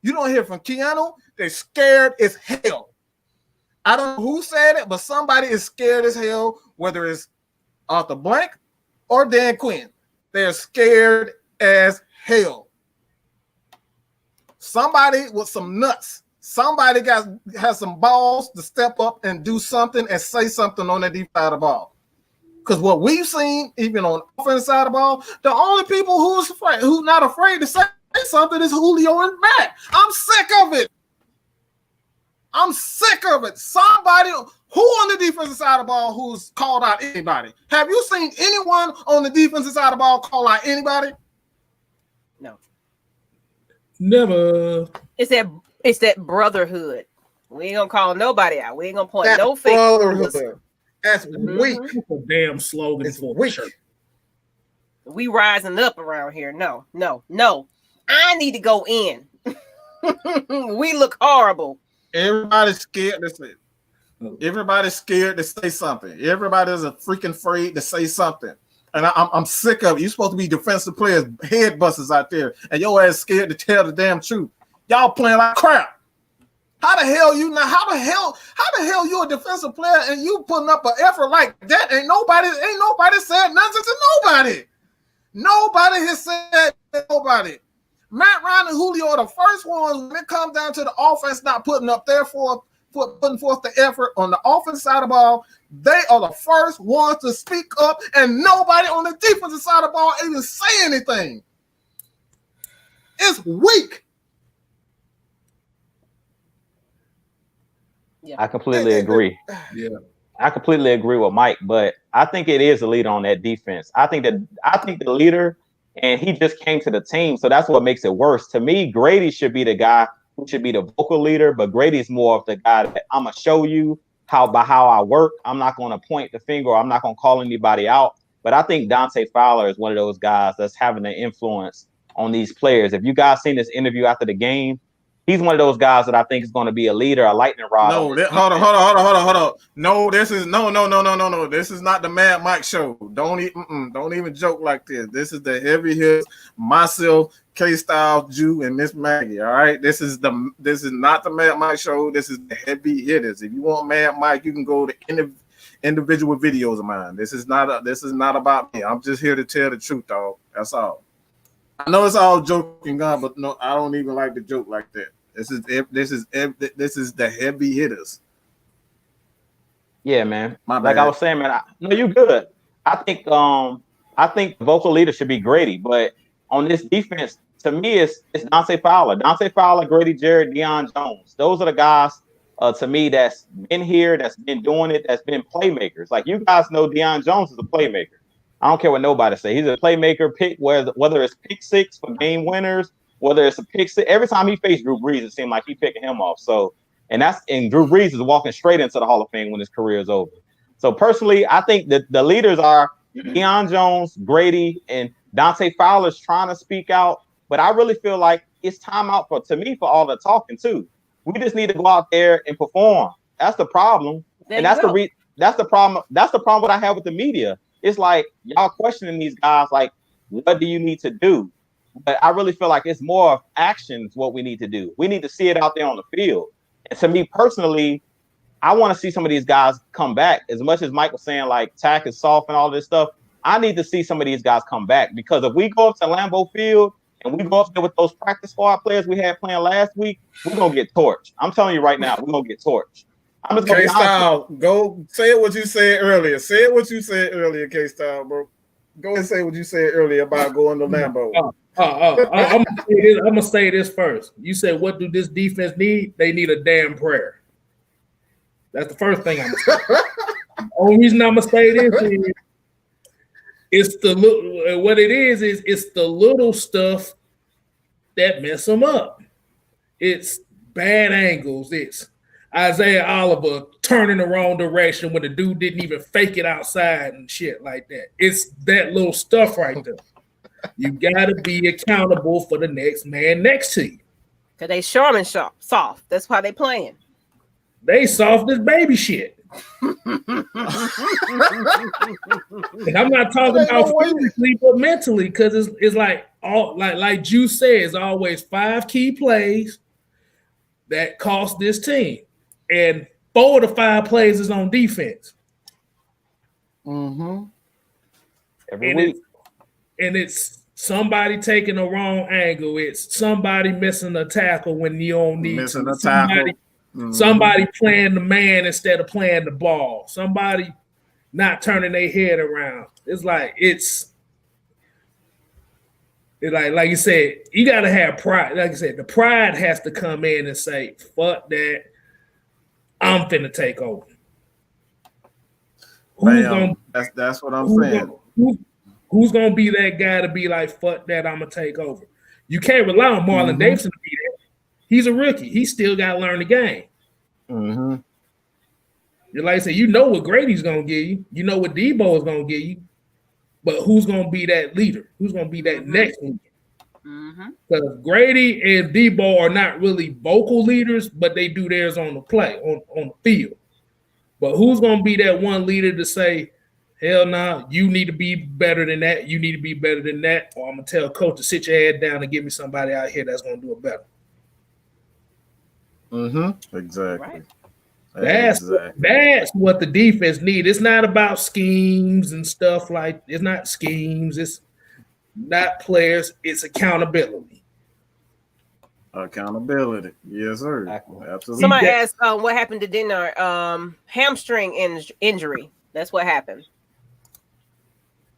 S4: You don't hear from Keanu. They're scared as hell. I don't know who said it, but somebody is scared as hell, whether it's Arthur Blank or Dan Quinn. They're scared as hell. Somebody with some nuts. Somebody has some balls to step up and do something and say something on the deep side of the ball. Because what we've seen, even on the offensive side of the ball, the only people who's not afraid to say something is Julio and Matt. I'm sick of it. Somebody who on the defensive side of the ball who's called out anybody? Have you seen anyone on the defensive side of the ball call out anybody?
S1: No.
S5: Never.
S1: It's that brotherhood. We ain't gonna call nobody out. We ain't gonna point no fingers.
S4: That's weak.
S5: That's a damn slogan.
S4: It's weak.
S1: We rising up around here. No. I need to go in. We look horrible.
S4: Everybody's scared to say. Everybody's scared to say something. Everybody's freaking afraid to say something. And I'm sick of it. You're supposed to be defensive players, head busters out there, and your ass scared to tell the damn truth. Y'all playing like crap. How the hell you you a defensive player and you putting up an effort like that? Ain't nobody said nothing to nobody. Nobody has said nobody. Matt Ryan and Julio are the first ones when it comes down to the offense not putting up putting forth the effort on the offense side of the ball. They are the first ones to speak up, and nobody on the defensive side of the ball even say anything. It's weak.
S6: Yeah. I completely agree.
S5: Yeah.
S6: I completely agree with Mike, but I think it is a leader on that defense. I think the leader, and he just came to the team, so that's what makes it worse. To me, Grady should be the guy who should be the vocal leader, but Grady's more of the guy that I'm gonna show you how I work. I'm not gonna point the finger, or I'm not gonna call anybody out. But I think Dante Fowler is one of those guys that's having an influence on these players. If you guys seen this interview after the game, he's one of those guys that I think is going to be a leader, a lightning rod.
S4: No, hold on. No, this is no. This is not the Mad Mike show. Don't even joke like this. This is the heavy hitters, myself, K-Style, Jew, and Miss Maggie. All right, this is not the Mad Mike show. This is the heavy hitters. If you want Mad Mike, you can go to individual videos of mine. This is not about me. I'm just here to tell the truth, dog. That's all. I know it's all joking, God, but no, I don't even like to joke like that. This is the heavy hitters.
S6: Yeah, man. Like I was saying, man. No, you good. I think the vocal leader should be Grady, but on this defense, to me, it's Dante Fowler. Dante Fowler, Grady Jarrett, Deion Jones. Those are the guys to me that's been here, that's been doing it, that's been playmakers. Like you guys know, Deion Jones is a playmaker. I don't care what nobody say. He's a playmaker. Whether it's pick six for game winners, whether it's a pick six. Every time he faced Drew Brees, it seemed like he picking him off. So, and Drew Brees is walking straight into the Hall of Fame when his career is over. So personally, I think that the leaders are Deion Jones, Grady, and Dante Fowler's trying to speak out. But I really feel like it's time out for all the talking too. We just need to go out there and perform. That's the problem, that's the problem. That's the problem what I have with the media. It's like y'all questioning these guys like, what do you need to do? But I really feel like it's more of actions what we need to do. We need to see it out there on the field. And to me personally, I want to see some of these guys come back. As much as Mike was saying, like, tack is soft and all this stuff, I need to see some of these guys come back. Because if we go up to Lambeau Field and we go up there with those practice squad players we had playing last week, we're going to get torched. I'm telling you right now, we're going to get torched. I'm just
S4: K-Style, go say what you said earlier. Say it what you said earlier, K-Style, bro. Go and say what you said earlier about going to Lambeau.
S5: I'm gonna say this first. You said, what do this defense need? They need a damn prayer. That's the first thing I'm gonna say. The only reason I'm gonna say this is it's the little, what it is it's the little stuff that mess them up. It's bad angles. It's Isaiah Oliver turning the wrong direction when the dude didn't even fake it outside and shit like that. It's that little stuff right there. You got to be accountable for the next man next to you.
S1: Because they Charmin soft. That's why they playing.
S5: They soft as baby shit. And I'm not talking about physically, but mentally, because it's like like Juice says, always 5 key plays that cost this team. And 4 of the 5 plays is on defense.
S6: Mm-hmm. Every week.
S5: It's somebody taking a wrong angle. It's somebody missing a tackle when you don't need
S4: missing
S5: to.
S4: a tackle.
S5: Somebody playing the man instead of playing the ball. Somebody not turning their head around. It's like like you said, you got to have pride. Like I said, the pride has to come in and say, fuck that. I'm finna take over.
S4: That's what I'm saying.
S5: Who's gonna be that guy to be like, fuck that, I'm gonna take over? You can't rely on Marlon Davidson to be there. He's a rookie. He still got to learn the game.
S6: Mm-hmm.
S5: Like I said, you know what Grady's gonna give you. You know what Debo is gonna give you. But who's gonna be that leader? Who's gonna be that next leader? Because Grady and Debo are not really vocal leaders, but they do theirs on the play, on the field. But who's gonna be that one leader to say, hell no, you need to be better than that. You need to be better than that. Or I'm going to tell coach to sit your head down and give me somebody out here that's going to do it better.
S4: Mm-hmm. Exactly.
S5: Right. That's what the defense needs. It's not about schemes and stuff like – it's not schemes. It's not players. It's accountability.
S4: Accountability. Yes, sir. Absolutely.
S1: Somebody asked what happened to Denard. Hamstring injury. That's what happened.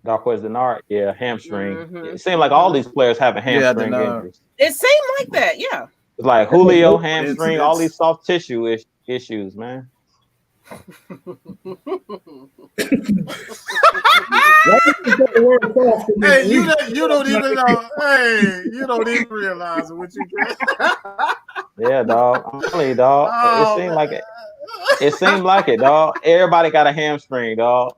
S6: Darquez Denard, hamstring. It seemed like all these players have a hamstring injuries.
S1: It seemed like that, yeah.
S6: It's like Julio hamstring, all these soft tissue issues, man.
S4: Hey, you don't even know. Hey, you don't even realize what you get.
S6: Yeah, dog. I'm telling you, dog. It seemed like it. It seemed like it, dog. Everybody got a hamstring, dog.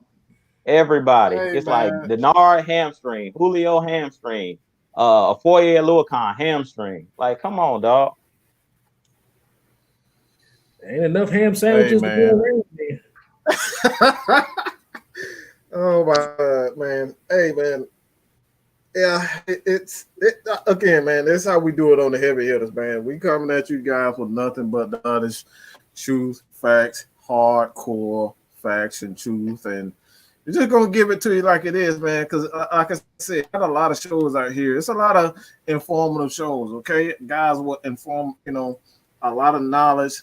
S6: Everybody. It's like Denard hamstring, Julio hamstring, Foye Luakon hamstring. Like, come on, dog.
S5: Ain't enough ham sandwiches to go around there.
S4: Oh my God, man. Hey, man. Yeah, it's again, man. That's how we do it on the heavy hitters, man. We coming at you guys with nothing but the honest truth, facts, hardcore facts and truth, and we're just gonna give it to you like it is, man. Because like I said, got a lot of shows out here. It's a lot of informative shows. Okay, guys will inform, a lot of knowledge.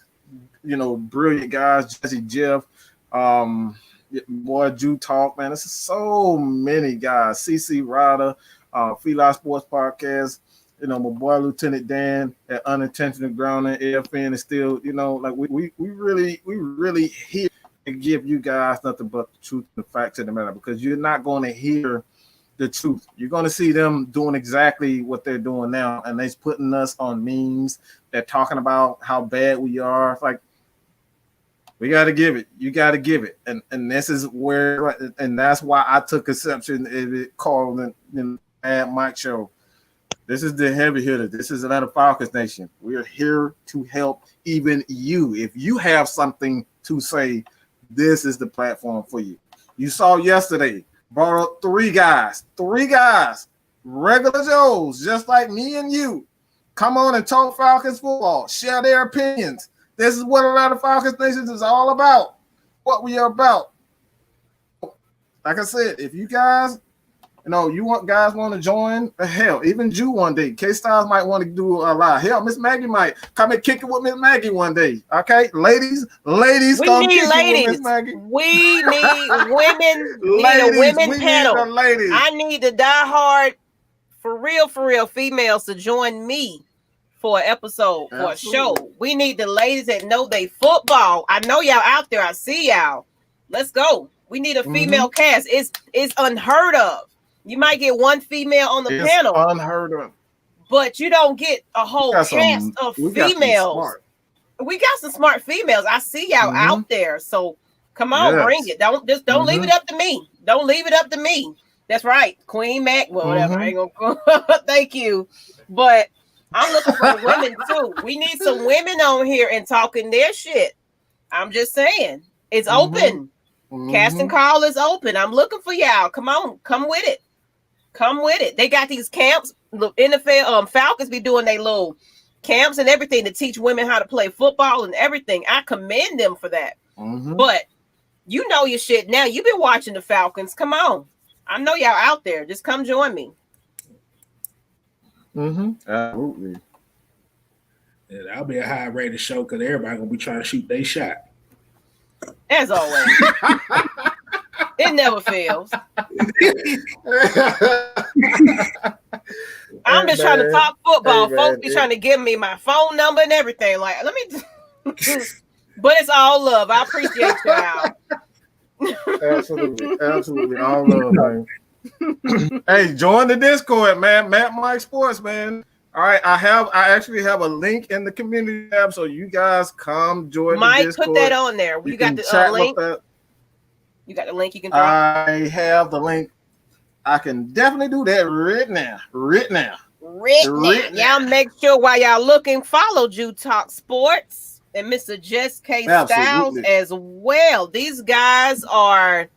S4: Brilliant guys, Jesse Jeff, boy, Jew Talk, man. This is so many guys. CC Ryder, Feli Sports Podcast. My boy Lieutenant Dan at Unintentional Grounding. AFN is still, like we really here to give you guys nothing but the truth and the facts of the matter, because you're not going to hear the truth. You're going to see them doing exactly what they're doing now, and they're putting us on memes. They're talking about how bad we are. It's like, we got to give it. You got to give it. And this is where, and that's why I took exception if it called the Mad Mike show. This is the heavy hitter. This is Atlanta Falcons Nation. We are here to help even you. If you have something to say, this is the platform for you. You saw yesterday, brought up three guys regular Joes, just like me and you, come on and talk Falcons football, share their opinions. This is what a lot of Falcons Nation is all about. What we are about. Like I said, if you guys, you want to join, hell, even Jew one day. K-Styles might want to do a lot. Hell, Miss Maggie might come and kick it with Miss Maggie one day. Okay, ladies,
S1: we need ladies. We need women. We need a women panel. I need the diehard, for real, females to join me for an episode, for a show. We need the ladies that know they football. I know y'all out there. I see y'all. Let's go. We need a female cast. It's unheard of. You might get one female on the panel.
S4: Unheard of.
S1: But you don't get a whole cast of females. We got some smart females. I see y'all out there. So come on, bring it. Don't leave it up to me. Don't leave it up to me. That's right. Queen Mac. Well, whatever. I ain't gonna thank you. But I'm looking for the women too. We need some women on here and talking their shit. I'm just saying. It's open. Casting call is open. I'm looking for y'all. Come on, come with it. Come with it. They got these camps. The NFL Falcons be doing their little camps and everything to teach women how to play football and everything. I commend them for that. But you know your shit now. You've been watching the Falcons. Come on. I know y'all out there. Just come join me.
S4: Absolutely.
S5: Yeah, that'll be a high rated show because everybody gonna be trying to shoot their shot.
S1: As always. It never fails. I'm just trying to talk football. Folks be trying to give me my phone number and everything. Like, let me but it's all love. I appreciate y'all.
S4: Absolutely. All love, man. Hey, join the Discord, man. Matt Mike Sports, man. All right, I actually have a link in the community tab, so you guys come join the Discord.
S1: Put that on there. You got the link. You got the link you can drop?
S4: I have the link. I can definitely do that right now.
S1: Y'all make sure while y'all looking, follow Jew Talk Sports and Mr. Jess K. Styles as well. These guys are,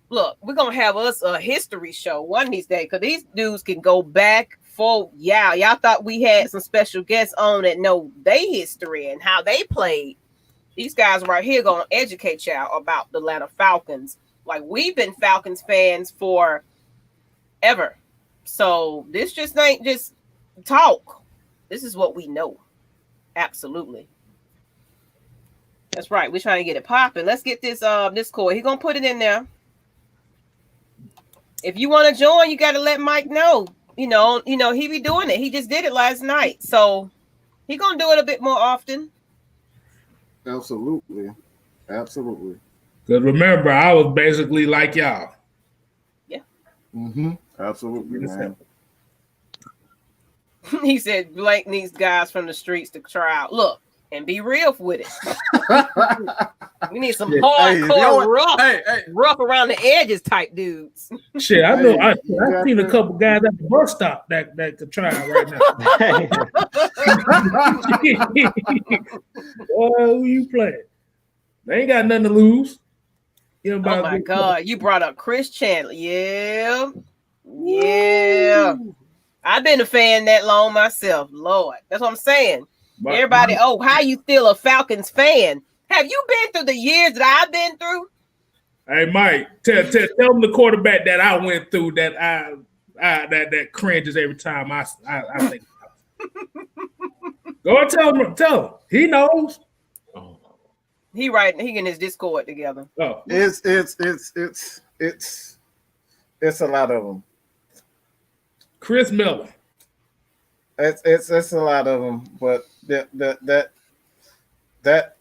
S1: look, we're going to have us a history show one of these days because these dudes can go back for, y'all thought we had some special guests on that know their history and how they played. These guys right here going to educate y'all about the Atlanta Falcons. Like, we've been Falcons fans for ever. So this just ain't just talk. This is what we know. Absolutely. That's right. We're trying to get it popping. Let's get this Discord. He's going to put it in there. If you want to join, you got to let Mike know. You know, he be doing it. He just did it last night. So he going to do it a bit more often.
S4: Absolutely.
S5: Because remember, I was basically like y'all.
S1: Yeah.
S4: Absolutely, man.
S1: He said Blake needs guys from the streets to try out. Look, and be real with it. We need some hardcore, rough around the edges type dudes.
S5: Shit, I know. I've seen a couple guys at the bus stop that could try it right now. Who you playing? They ain't got nothing to lose.
S1: Oh my God, you brought up Chris Chandler. Yeah. I've been a fan that long myself. Lord, that's what I'm saying. Everybody, how you still a Falcons fan? Have you been through the years that I've been through?
S5: Hey, Mike, tell them the quarterback that I went through that that cringes every time I think. Go and tell him. He knows.
S1: He getting his Discord together.
S4: Oh, it's a lot of them.
S5: Chris Miller.
S4: It's a lot of them, but that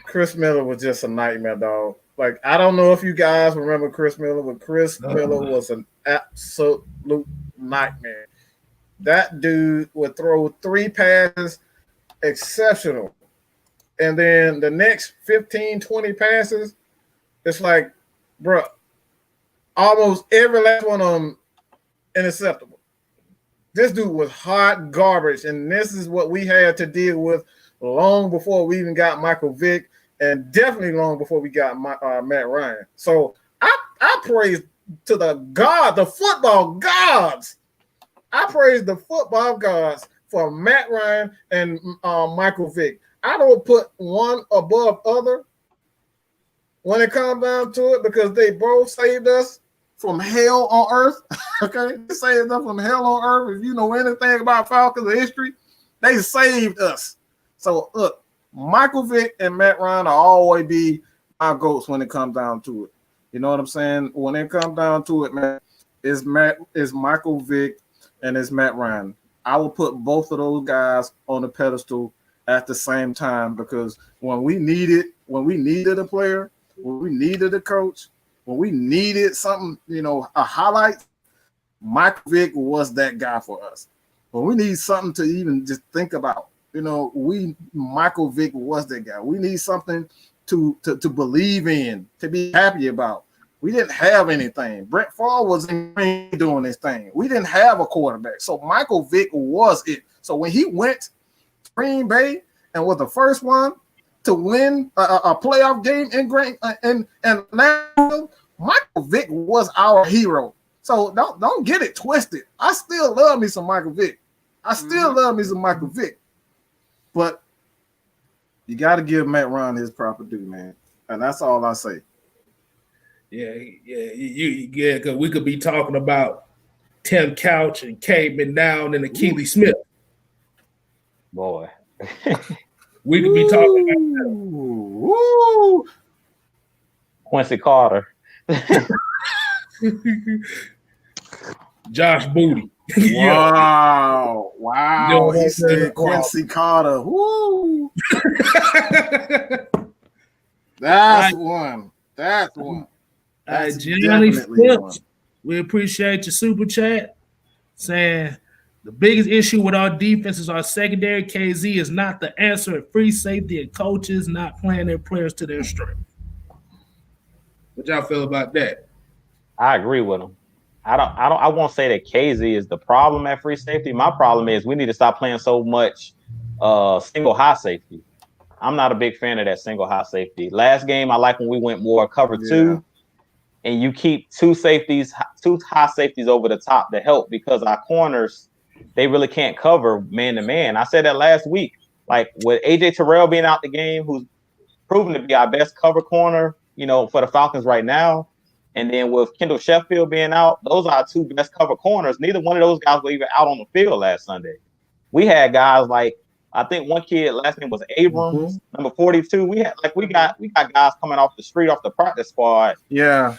S4: Chris Miller was just a nightmare, dog. Like, I don't know if you guys remember Chris Miller, but Chris Miller was an absolute nightmare. That dude would throw 3 passes, exceptional. And then the next 15, 20 passes, it's like, bro, almost every last one of them interceptable. This dude was hot garbage, and this is what we had to deal with long before we even got Michael Vick, and definitely long before we got Matt Ryan. So I praise to the football gods. I praise the football gods for Matt Ryan and Michael Vick. I don't put one above other when it comes down to it because they both saved us from hell on earth. Okay, they saved us from hell on earth. If you know anything about Falcons history, they saved us. So look, Michael Vick and Matt Ryan will always be my goats when it comes down to it. You know what I'm saying? When it comes down to it, man, it's Michael Vick and it's Matt Ryan. I will put both of those guys on the pedestal at the same time because when we needed a player, when we needed a coach, when we needed something, a highlight, Michael Vick was that guy for us. When we need something to even just think about, Michael Vick was that guy. We need something to believe in, to be happy about. We didn't have anything. Brett Favre was doing this thing. We didn't have a quarterback. So Michael Vick was it. So when he went to Green Bay and was the first one to win a playoff game in Nashville, Michael Vick was our hero. So don't get it twisted. I still love me some Michael Vick. But you got to give Matt Ryan his proper due, man. And that's all I say.
S5: Yeah, because we could be talking about Tim Couch and Cade McDowell and Akili Smith.
S6: Boy.
S5: We could be talking about
S6: Quincy Carter.
S5: Josh Booty.
S4: Wow. He said Quincy Carter. Woo. That's one. That's
S5: Johnny Phillips, we appreciate your super chat saying the biggest issue with our defense is our secondary. KZ is not the answer at free safety and coaches not playing their players to their strength. What y'all feel about that?
S6: I agree with him. I won't say that KZ is the problem at free safety. My problem is we need to stop playing so much single high safety. I'm not a big fan of that single high safety. Last game, I like when we went more cover two. And you keep two high safeties over the top to help because our corners, they really can't cover man to man. I said that last week. Like with AJ Terrell being out the game, who's proven to be our best cover corner, for the Falcons right now. And then with Kendall Sheffield being out, those are our two best cover corners. Neither one of those guys were even out on the field last Sunday. We had guys like, I think one kid, last name was Abrams, number 42. We got guys coming off the street, off the practice squad.
S4: Yeah.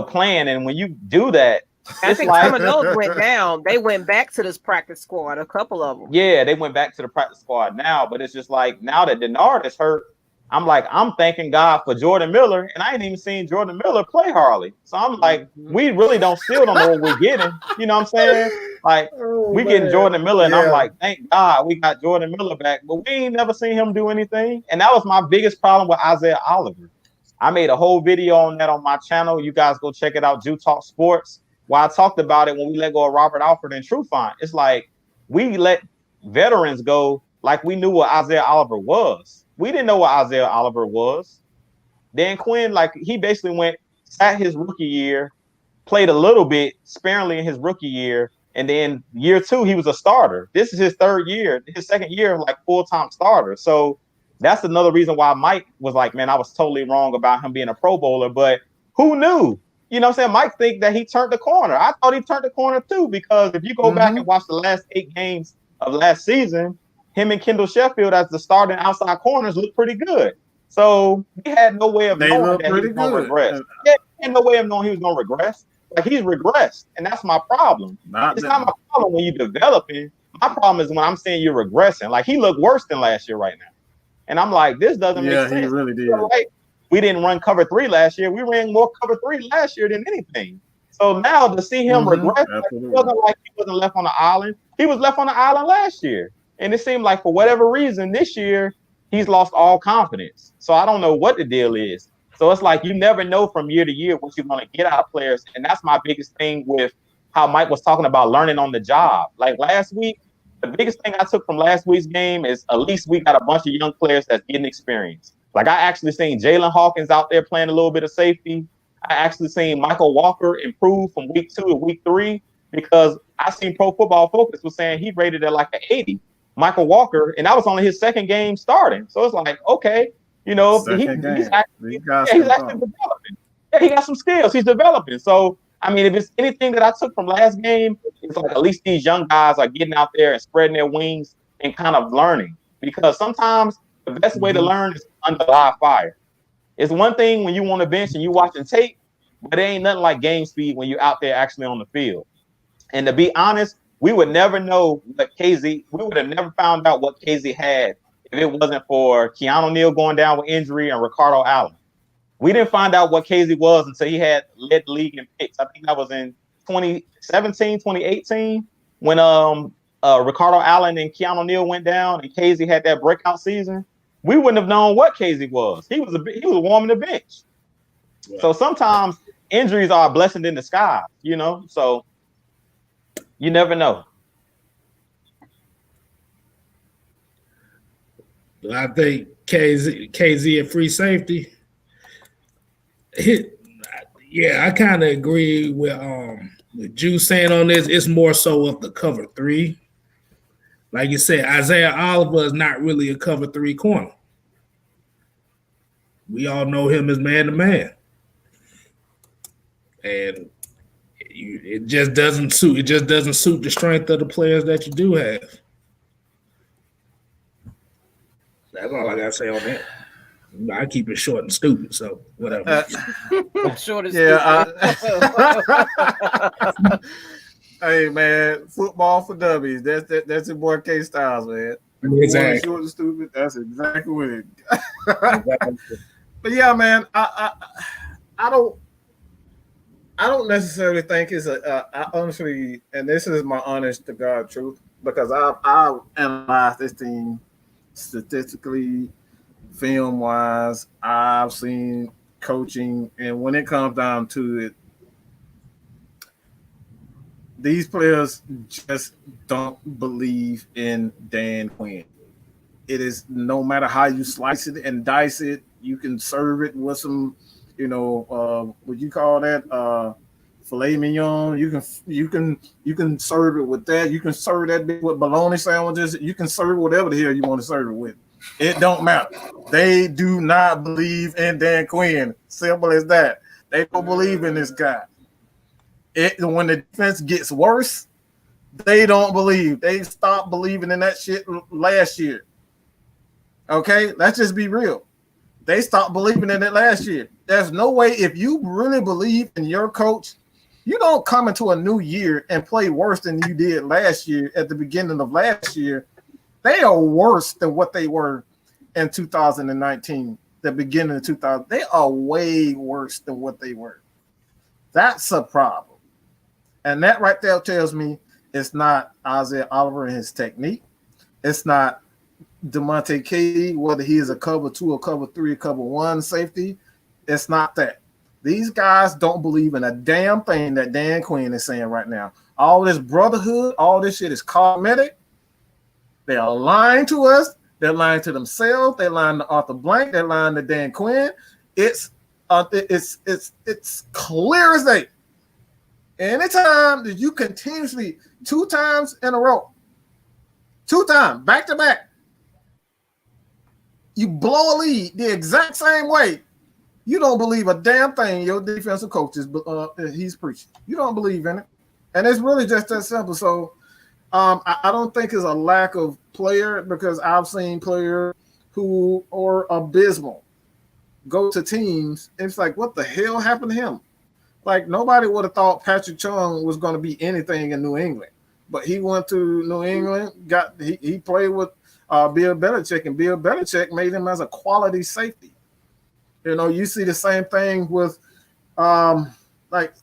S6: Playing. And when you do that,
S1: I think some of those went down. They went back to this practice squad, a couple of them.
S6: Yeah, they went back to the practice squad now, but it's just like now that Denard is hurt, I'm thanking God for Jordan Miller, and I ain't even seen Jordan Miller play hardly. So I'm like, we really don't know what we're getting. You know what I'm saying? Like, getting Jordan Miller, and I'm like, thank God we got Jordan Miller back, but we ain't never seen him do anything. And that was my biggest problem with Isaiah Oliver. I made a whole video on that on my channel. You guys go check it out, Jew Talk Sports, where I talked about it when we let go of Robert Alford and Trufant. It's like we let veterans go like we knew what Isaiah Oliver was. We didn't know what Isaiah Oliver was. Dan Quinn, he basically sat his rookie year, played a little bit sparingly in his rookie year, and then year 2, he was a starter. This is his third year, his second year, full-time starter. So that's another reason why Mike was like, man, I was totally wrong about him being a Pro Bowler, but who knew? You know what I'm saying? Mike think that he turned the corner. I thought he turned the corner too, because if you go back and watch the last 8 games of last season, him and Kendall Sheffield as the starting outside corners look pretty good. So we had no way of knowing that he was going to regress. Yeah, we had no way of knowing he was going to regress. He's regressed, and that's my problem. It's not my problem when you're developing. My problem is when I'm seeing you're regressing. He looked worse than last year right now. And I'm like, this doesn't make sense. Yeah, he really did. We didn't run cover 3 last year. We ran more cover 3 last year than anything. So now to see him regress, it wasn't like he wasn't left on the island. He was left on the island last year. And it seemed like for whatever reason this year, he's lost all confidence. So I don't know what the deal is. So it's like you never know from year to year what you're going to get out of players. And that's my biggest thing with how Mike was talking about learning on the job. Like last week, the biggest thing I took from last week's game is at least we got a bunch of young players that's getting experience. I actually seen Jalen Hawkins out there playing a little bit of safety. I actually seen Michael Walker improve from week 2 to week 3 because I seen Pro Football Focus was saying he rated it like an 80. Michael Walker, and that was only his second game starting. So it's like, okay, you know, he's actually developing. Yeah, he got some skills. He's developing. So, I mean, if it's anything that I took from last game, it's like at least these young guys are getting out there and spreading their wings and kind of learning. Because sometimes the best way to learn is under live fire. It's one thing when you on the bench and you watching tape, but it ain't nothing like game speed when you're out there actually on the field. And to be honest, we would never know what KZ, we would have never found out what KZ had if it wasn't for Keanu Neal going down with injury and Ricardo Allen. We didn't find out what KZ was until he had led the league in picks. I think that was in 2017, 2018, when Ricardo Allen and Keanu Neal went down and KZ had that breakout season. We wouldn't have known what KZ was. He was warming the bench. Yeah. So sometimes injuries are a blessing in disguise, you know. So you never know.
S5: I think KZ at free safety. Yeah, I kind of agree with Juice saying on this. It's more so of the cover 3. Like you said, Isaiah Oliver is not really a cover 3 corner. We all know him as man to man, and it just doesn't suit. It just doesn't suit the strength of the players that you do have. That's all I gotta say on that. I keep it short and stupid, so whatever.
S1: Short and stupid.
S4: Hey man, football for dummies. That's your boy K Styles, man.
S5: Exactly.
S4: Short and stupid. That's exactly what it is. But yeah, man, I don't necessarily think it's I honestly, and this is my honest to God truth, because I've analyzed this team statistically, film wise. I've seen coaching, and when it comes down to it, these players just don't believe in Dan Quinn. It is, no matter how you slice it and dice it, you can serve it with some, what you call that, filet mignon. You can serve it with that. You can serve that with bologna sandwiches. You can serve whatever the hell you want to serve it with. It don't matter. They do not believe in Dan Quinn. Simple as that. They don't believe in this guy. When the defense gets worse, they don't believe. They stopped believing in that shit last year. Okay, let's just be real. They stopped believing in it last year. There's no way, if you really believe in your coach, you don't come into a new year and play worse than you did last year at the beginning of last year. They are worse than what they were in 2019, the beginning of 2000. They are way worse than what they were. That's a problem. And that right there tells me it's not Isaiah Oliver and his technique. It's not DeMonte Key, whether he is a cover 2 or cover 3 or cover 1 safety. It's not that. These guys don't believe in a damn thing that Dan Quinn is saying right now. All this brotherhood, all this shit is cosmetic. They are lying to us. They're lying to themselves. They're lying to Arthur Blank. They're lying to Dan Quinn. It's clear as day. Anytime that you continuously 2 times in a row, 2 times back to back, you blow a lead the exact same way, you don't believe a damn thing your defensive coach is he's preaching. You don't believe in it, and it's really just that simple. So I don't think it's a lack of player, because I've seen players who are abysmal go to teams, and it's like, what the hell happened to him? Like, nobody would have thought Patrick Chung was going to be anything in New England, but he went to New England. He played with Bill Belichick, and Bill Belichick made him as a quality safety. You see the same thing with like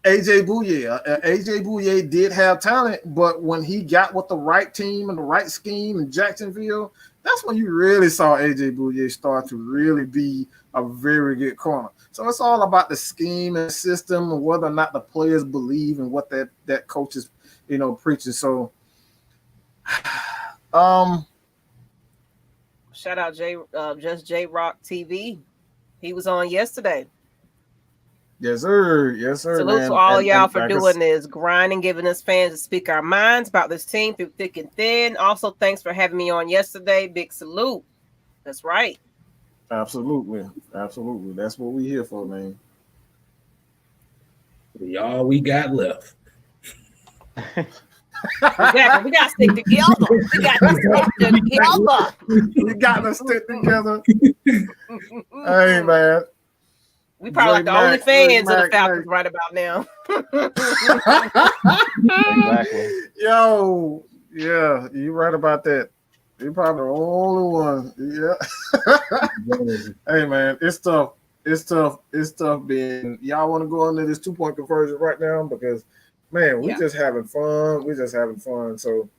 S4: AJ Bouye. AJ Bouye did have talent, but when he got with the right team and the right scheme in Jacksonville, that's when you really saw AJ Bouye start to really be a very good corner. So it's all about the scheme and system, and whether or not the players believe in what that coach is, preaching. So,
S1: shout out Just J Rock TV. He was on yesterday.
S4: Yes, sir. Yes, sir.
S1: Salute
S4: man.
S1: to all
S4: And
S1: y'all for
S4: like
S1: doing this, grinding, giving us fans to speak our minds about this team through thick and thin. Also, thanks for having me on yesterday. Big salute. That's right.
S4: Absolutely. Absolutely. That's what we here for, man.
S5: All we got left.
S1: Exactly. We got to stick together. We got to stick together.
S4: We got to stick together. Hey, man.
S1: We probably like the only fans of the Falcons right about now.
S6: Exactly.
S4: Yo, yeah, you're right about that. You're probably the only one. Yeah. Hey, man, it's tough. It's tough. It's tough being. Y'all want to go into this 2-point conversion right now because, man, we just having fun. We're just having fun. So,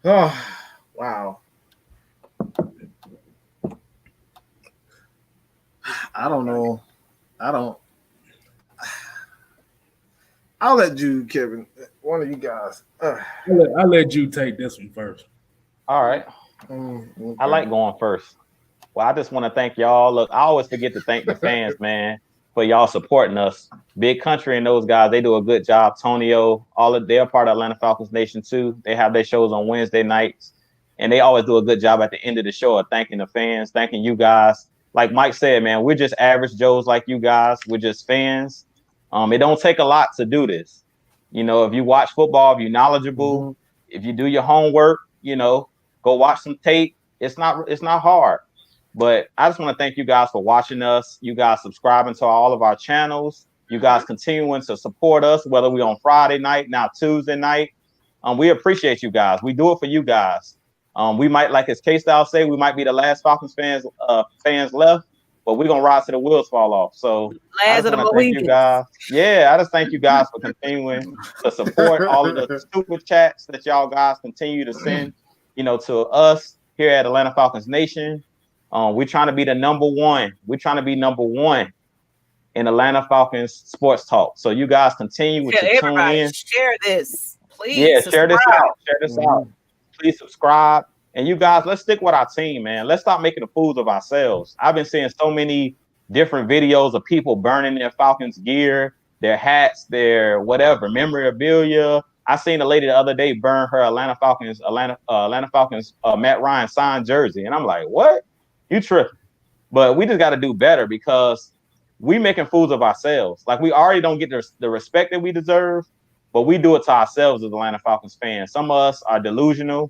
S4: oh, wow. I don't know. I'll let you, Kevin. One of you guys.
S5: I'll let you take this one first.
S6: All right.
S4: Okay.
S6: I like going first. Well, I just want to thank y'all. Look, I always forget to thank the fans, man, for y'all supporting us. Big Country and those guys, they do a good job. Tonio, they're part of Atlanta Falcons Nation too. They have their shows on Wednesday nights, and they always do a good job at the end of the show of thanking the fans, thanking you guys. Like Mike said, man, we're just average Joes like you guys. We're just fans. It don't take a lot to do this. You know, if you watch football, if you're knowledgeable, if you do your homework, you know, go watch some tape. It's not hard. But I just want to thank you guys for watching us. You guys subscribing to all of our channels. You guys continuing to support us, whether we're on Friday night, now Tuesday night. We appreciate you guys. We do it for you guys. We might, like as K-Style say, we might be the last Falcons fans left, but we're gonna ride to the wheels fall off. So I just want to thank you guys. Yeah, I just thank you guys for continuing to support all of the super chats that y'all guys continue to send, you know, to us here at Atlanta Falcons Nation. We're trying to be the number one. We're trying to be number one in Atlanta Falcons sports talk. So you guys continue with your tune in.
S1: Share this, please.
S6: Yeah, share this out. Share this out. Please subscribe. And you guys, let's stick with our team, man. Let's stop making the fools of ourselves. I've been seeing so many different videos of people burning their Falcons gear, their hats, their whatever, memorabilia. I seen a lady the other day burn her Atlanta Falcons Matt Ryan signed jersey. And I'm like, what? You tripping. But we just got to do better because we making fools of ourselves. Like, we already don't get the respect that we deserve, but we do it to ourselves as Atlanta Falcons fans. Some of us are delusional.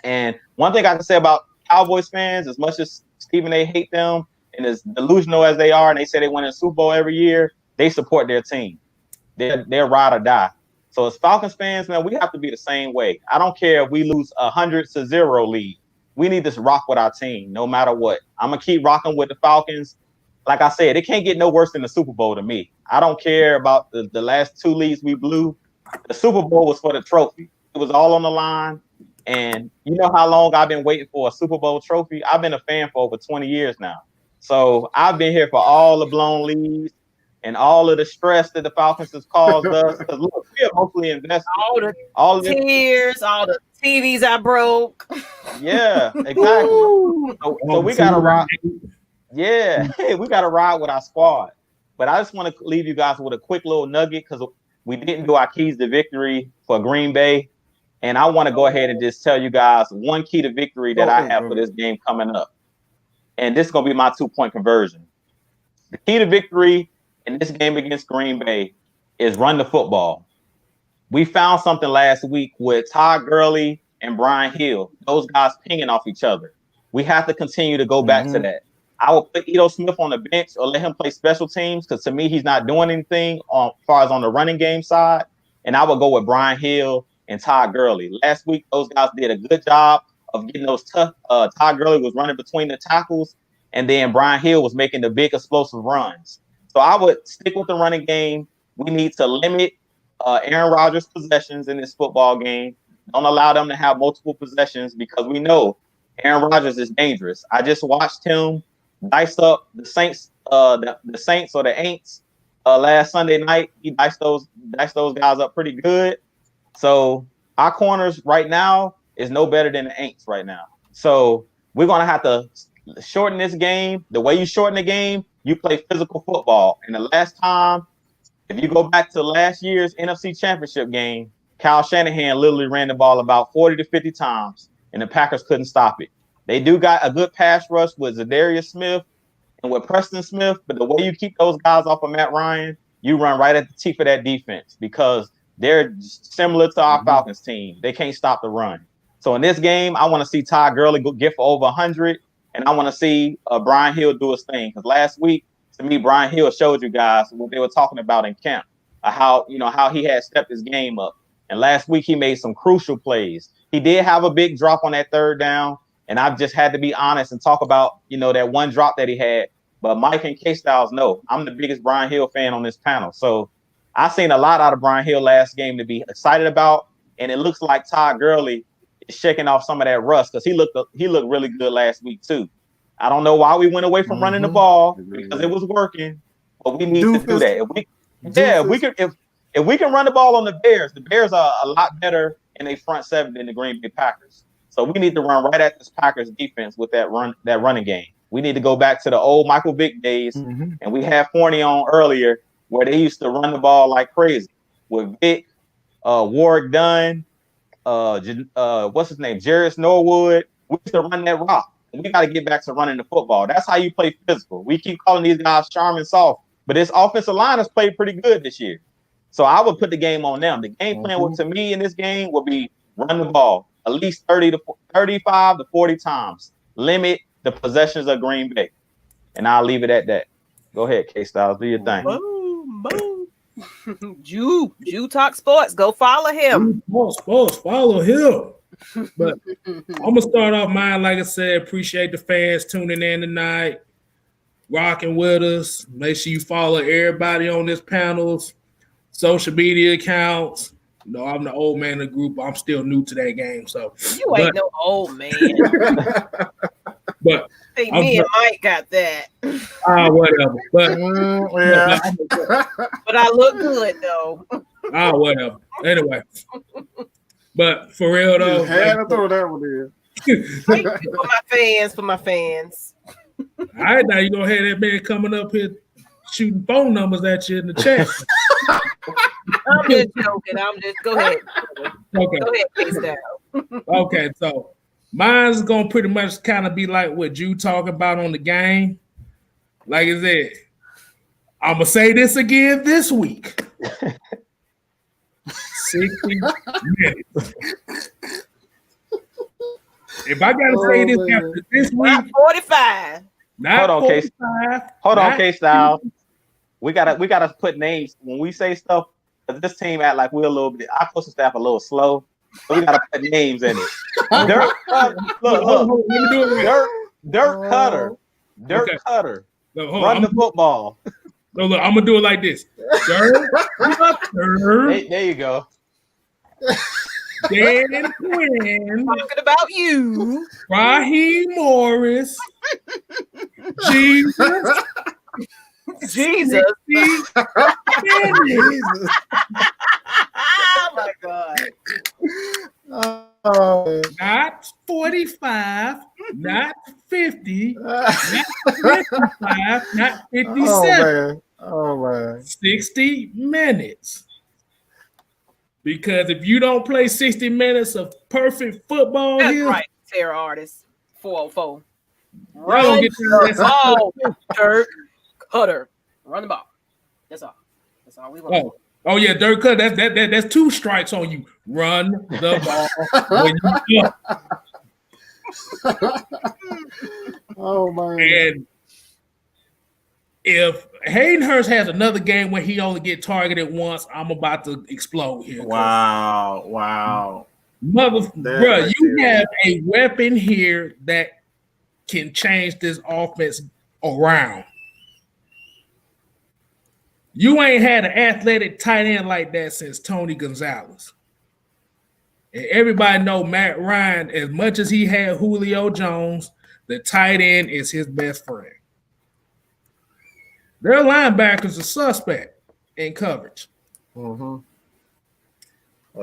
S6: And one thing I can say about Cowboys fans, as much as Stephen A. hate them and as delusional as they are, and they say they win a Super Bowl every year, they support their team. They're ride or die. So as Falcons fans, man, we have to be the same way. I don't care if we lose 100-0 lead. We need to rock with our team no matter what. I'm going to keep rocking with the Falcons. Like I said, it can't get no worse than the Super Bowl to me. I don't care about the last 2 leads we blew. The Super Bowl was for the trophy. It was all on the line. And you know how long I've been waiting for a Super Bowl trophy? I've been a fan for over 20 years now. So I've been here for all the blown leads and all of the stress that the Falcons has caused us. Because look, we are mostly invested.
S1: All the tears, all the TVs I broke.
S6: Yeah, exactly. So we got to ride. Yeah, we got to ride with our squad. But I just want to leave you guys with a quick little nugget because we didn't do our keys to victory for Green Bay. And I want to go ahead and just tell you guys one key to victory that I have for this game coming up. And this is going to be my 2-point conversion. The key to victory in this game against Green Bay is run the football. We found something last week with Todd Gurley and Brian Hill. Those guys pinging off each other. We have to continue to go back to that. I will put Ito Smith on the bench or let him play special teams because to me, he's not doing anything as far as on the running game side. And I will go with Brian Hill and Todd Gurley. Last week, those guys did a good job of getting those tough. Todd Gurley was running between the tackles, and then Brian Hill was making the big explosive runs. So I would stick with the running game. We need to limit Aaron Rodgers' possessions in this football game. Don't allow them to have multiple possessions because we know Aaron Rodgers is dangerous. I just watched him dice up the Saints, the Saints or the Aints last Sunday night. He diced those guys up pretty good. So our corners right now is no better than the Aints right now. So we're going to have to shorten this game. The way you shorten the game, you play physical football. And the last time, if you go back to last year's NFC Championship game, Kyle Shanahan literally ran the ball about 40 to 50 times, and the Packers couldn't stop it. They do got a good pass rush with Zadarius Smith and with Preston Smith, but the way you keep those guys off of Matt Ryan, you run right at the teeth of that defense because they're similar to our Falcons team. They can't stop the run. So in this game, I want to see Todd Gurley get for over 100, and I want to see Brian Hill do his thing. Because last week, to me, Brian Hill showed you guys what they were talking about in camp, how he had stepped his game up. And last week, he made some crucial plays. He did have a big drop on that third down, and I've just had to be honest and talk about, that one drop that he had. But Mike and K-Styles know I'm the biggest Brian Hill fan on this panel. So I seen a lot out of Brian Hill last game to be excited about, and it looks like Todd Gurley is shaking off some of that rust because he looked really good last week too. I don't know why we went away from running the ball because it was working, but we need to do that. If we can run the ball on the Bears are a lot better in a front seven than the Green Bay Packers. So we need to run right at this Packers defense with that running game. We need to go back to the old Michael Vick days, and we had Forney on earlier where they used to run the ball like crazy with Vick, Warwick Dunn, what's his name, Jarris Norwood. We used to run that rock. We got to get back to running the football. That's how you play physical. We keep calling these guys charm and soft, but this offensive line has played pretty good this year. So I would put the game on them. The game plan to me in this game would be run the ball at least 35 to 40 times. Limit the possessions of Green Bay. And I'll leave it at that. Go ahead, K-Styles. Do your thing.
S1: Boom. Jew Talk Sports. Go follow him.
S5: Sports, follow him. But I'm going to start off mine. Like I said, appreciate the fans tuning in tonight, rocking with us. Make sure you follow everybody on this panel's social media accounts. I'm the old man of the group. I'm still new to that game. So
S1: you ain't no old man.
S5: But
S1: hey, me and Mike got that.
S5: Whatever. But
S1: but I look good though.
S5: Whatever. Anyway. But for real though,
S4: had to throw that one in.
S1: For my fans.
S5: All right, now you gonna have that man coming up here shooting phone numbers at you in the chat.
S1: I'm just joking. Go ahead.
S5: Okay.
S1: Go ahead, please down.
S5: Okay, so mine's gonna pretty much kind of be like what you talk about on the game. Like I said, I'm gonna say this again this week. 60 minutes. If I gotta say this after this week,
S1: not 45.
S5: Not
S6: Hold on, K-Styles. We gotta put names when we say stuff. This team act like we're a little bit. Our coaching staff a little slow, so we gotta put names in it. Dirk Cutter. Run the football.
S5: No, look, I'm gonna do it like this. Dirk Cutter.
S6: There you go.
S5: Dan Quinn.
S1: Talking about you.
S5: Raheem Morris. Jesus.
S1: Oh my God.
S5: Not 45, not 50, not 55, not 57.
S4: Oh man.
S5: 60 minutes. Because if you don't play 60 minutes of perfect football,
S1: that's
S5: here,
S1: right, Terror Artist 404.
S5: Run the
S1: ball, Dirk Cutter. Run the ball. That's all. That's all we want.
S5: Oh yeah, Dirk Cutter. That's 2 strikes on you. Run the ball when you up.
S4: Oh man.
S5: And if Hayden Hurst has another game where he only get targeted once, I'm about to explode here.
S4: Wow.
S5: Bro, you have a weapon here that can change this offense around. You ain't had an athletic tight end like that since Tony Gonzalez. And everybody know Matt Ryan, as much as he had Julio Jones, the tight end is his best friend. Their linebackers are suspect in coverage.
S4: Mm-hmm.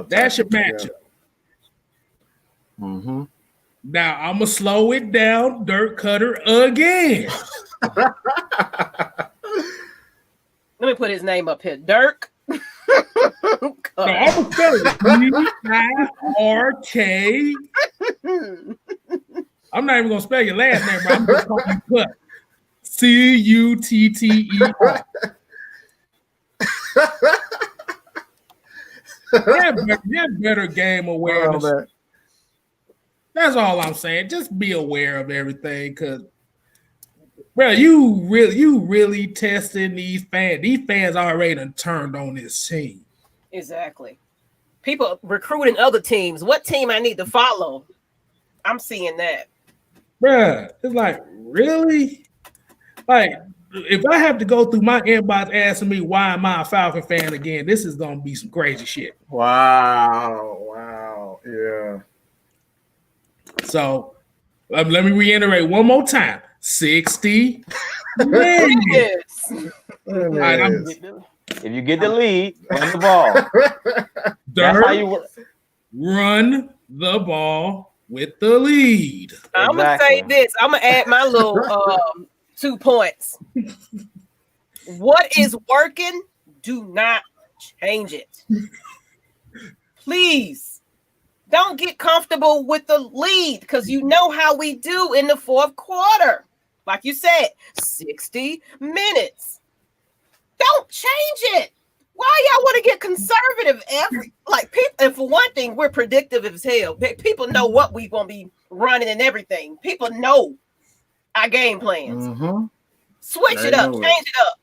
S5: That's your matchup.
S4: Mm-hmm.
S5: Now I'm gonna slow it down, Dirk Cutter again.
S1: Let me put his name up here. Dirk.
S5: No, I'm gonna spell it. D-I-R-K. I'm not even gonna spell your last name, bro. I'm just calling you Cut. C-U-T-T-E-R. Better game awareness.
S4: Oh,
S5: that's all I'm saying. Just be aware of everything, because, bro, you really testing these fans. These fans already done turned on this team.
S1: Exactly. People recruiting other teams. What team I need to follow? I'm seeing that.
S5: Bruh, it's like, really? Like, if I have to go through my inbox asking me why am I a Falcon fan again, this is gonna be some crazy shit.
S4: Wow. Yeah.
S5: So let me reiterate one more time. 60 minutes.
S6: If you get the lead, run the ball.
S5: That's how you run the ball with the lead.
S1: I'm gonna say this. I'm gonna add my little 2 points. What is working? Do not change it. Please don't get comfortable with the lead, because you know how we do in the fourth quarter. Like you said, 60 minutes. Don't change it. Why y'all want to get conservative and for one thing, we're predictive as hell. People know what we gonna be running and everything. People know our game plans.
S4: Mm-hmm.
S1: Switch it up, change it up.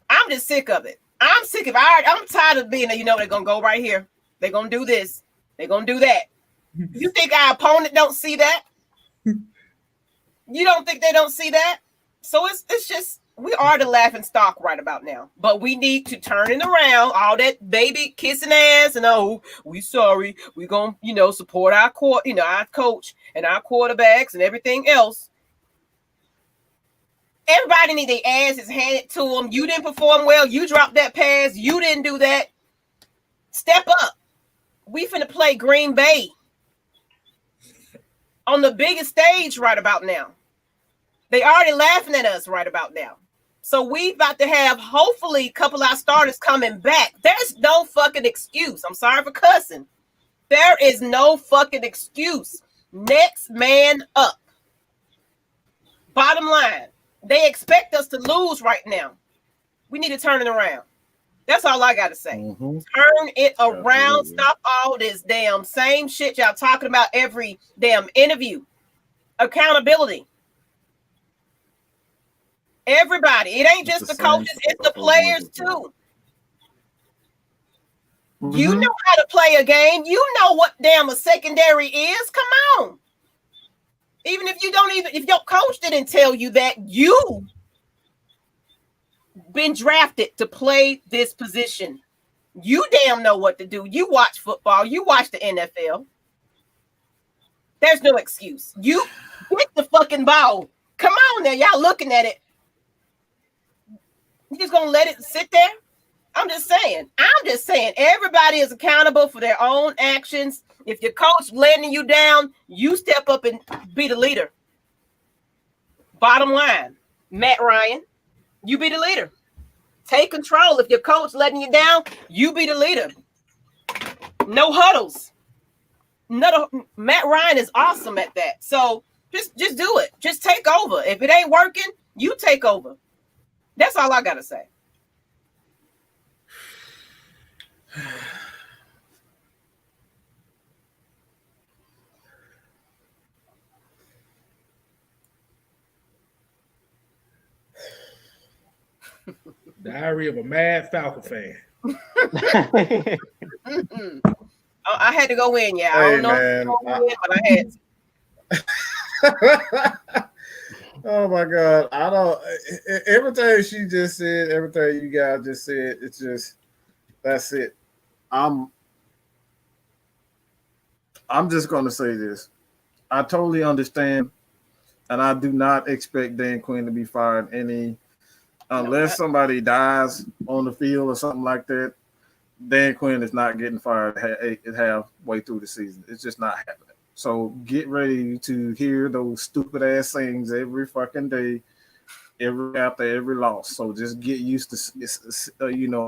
S1: I'm just sick of it. I'm sick of it. I'm tired of being there. They're gonna go right here. They're gonna do this. They're gonna do that. You think our opponent don't see that? You don't think they don't see that? So it's just, we are the laughing stock right about now. But we need to turn it around. All that baby kissing ass and we sorry. We gonna support our our coach and our quarterbacks and everything else. Everybody need their asses handed to them. You didn't perform well. You dropped that pass. You didn't do that. Step up. We finna play Green Bay on the biggest stage right about now. They already laughing at us right about now. So we about to have, hopefully, a couple of our starters coming back. There's no fucking excuse. I'm sorry for cussing. There is no fucking excuse. Next man up. Bottom line. They expect us to lose right now. We need to turn it around. That's all I got to say. Mm-hmm. Turn it around. Absolutely. Stop all this damn same shit y'all talking about every damn interview. Accountability. Everybody. It ain't just the coaches. It's the players too. Mm-hmm. You know how to play a game. You know what damn a secondary is. Come on. Even if if your coach didn't tell you that, you been drafted to play this position. You damn know what to do. You watch football. You watch the NFL. There's no excuse. You get the fucking ball. Come on now. Y'all looking at it. You just gonna let it sit there? I'm just saying. Everybody is accountable for their own actions. If your coach letting you down, you step up and be the leader. Bottom line, Matt Ryan, you be the leader. Take control. If your coach letting you down, you be the leader. No huddles. Matt Ryan is awesome at that. So just do it. Just take over. If it ain't working, you take over. That's all I gotta say.
S5: Diary of a Mad Falcon fan.
S1: I had to go in, yeah. I don't know if go in, but I had to.
S4: Oh my God. I don't, everything she just said, everything you guys just said, it's just, that's it. I'm just going to say this. I totally understand, and I do not expect Dan Quinn to be fired unless somebody dies on the field or something like that. Dan Quinn is not getting fired halfway through the season. It's just not happening. So get ready to hear those stupid ass things every fucking day after every loss. So just get used to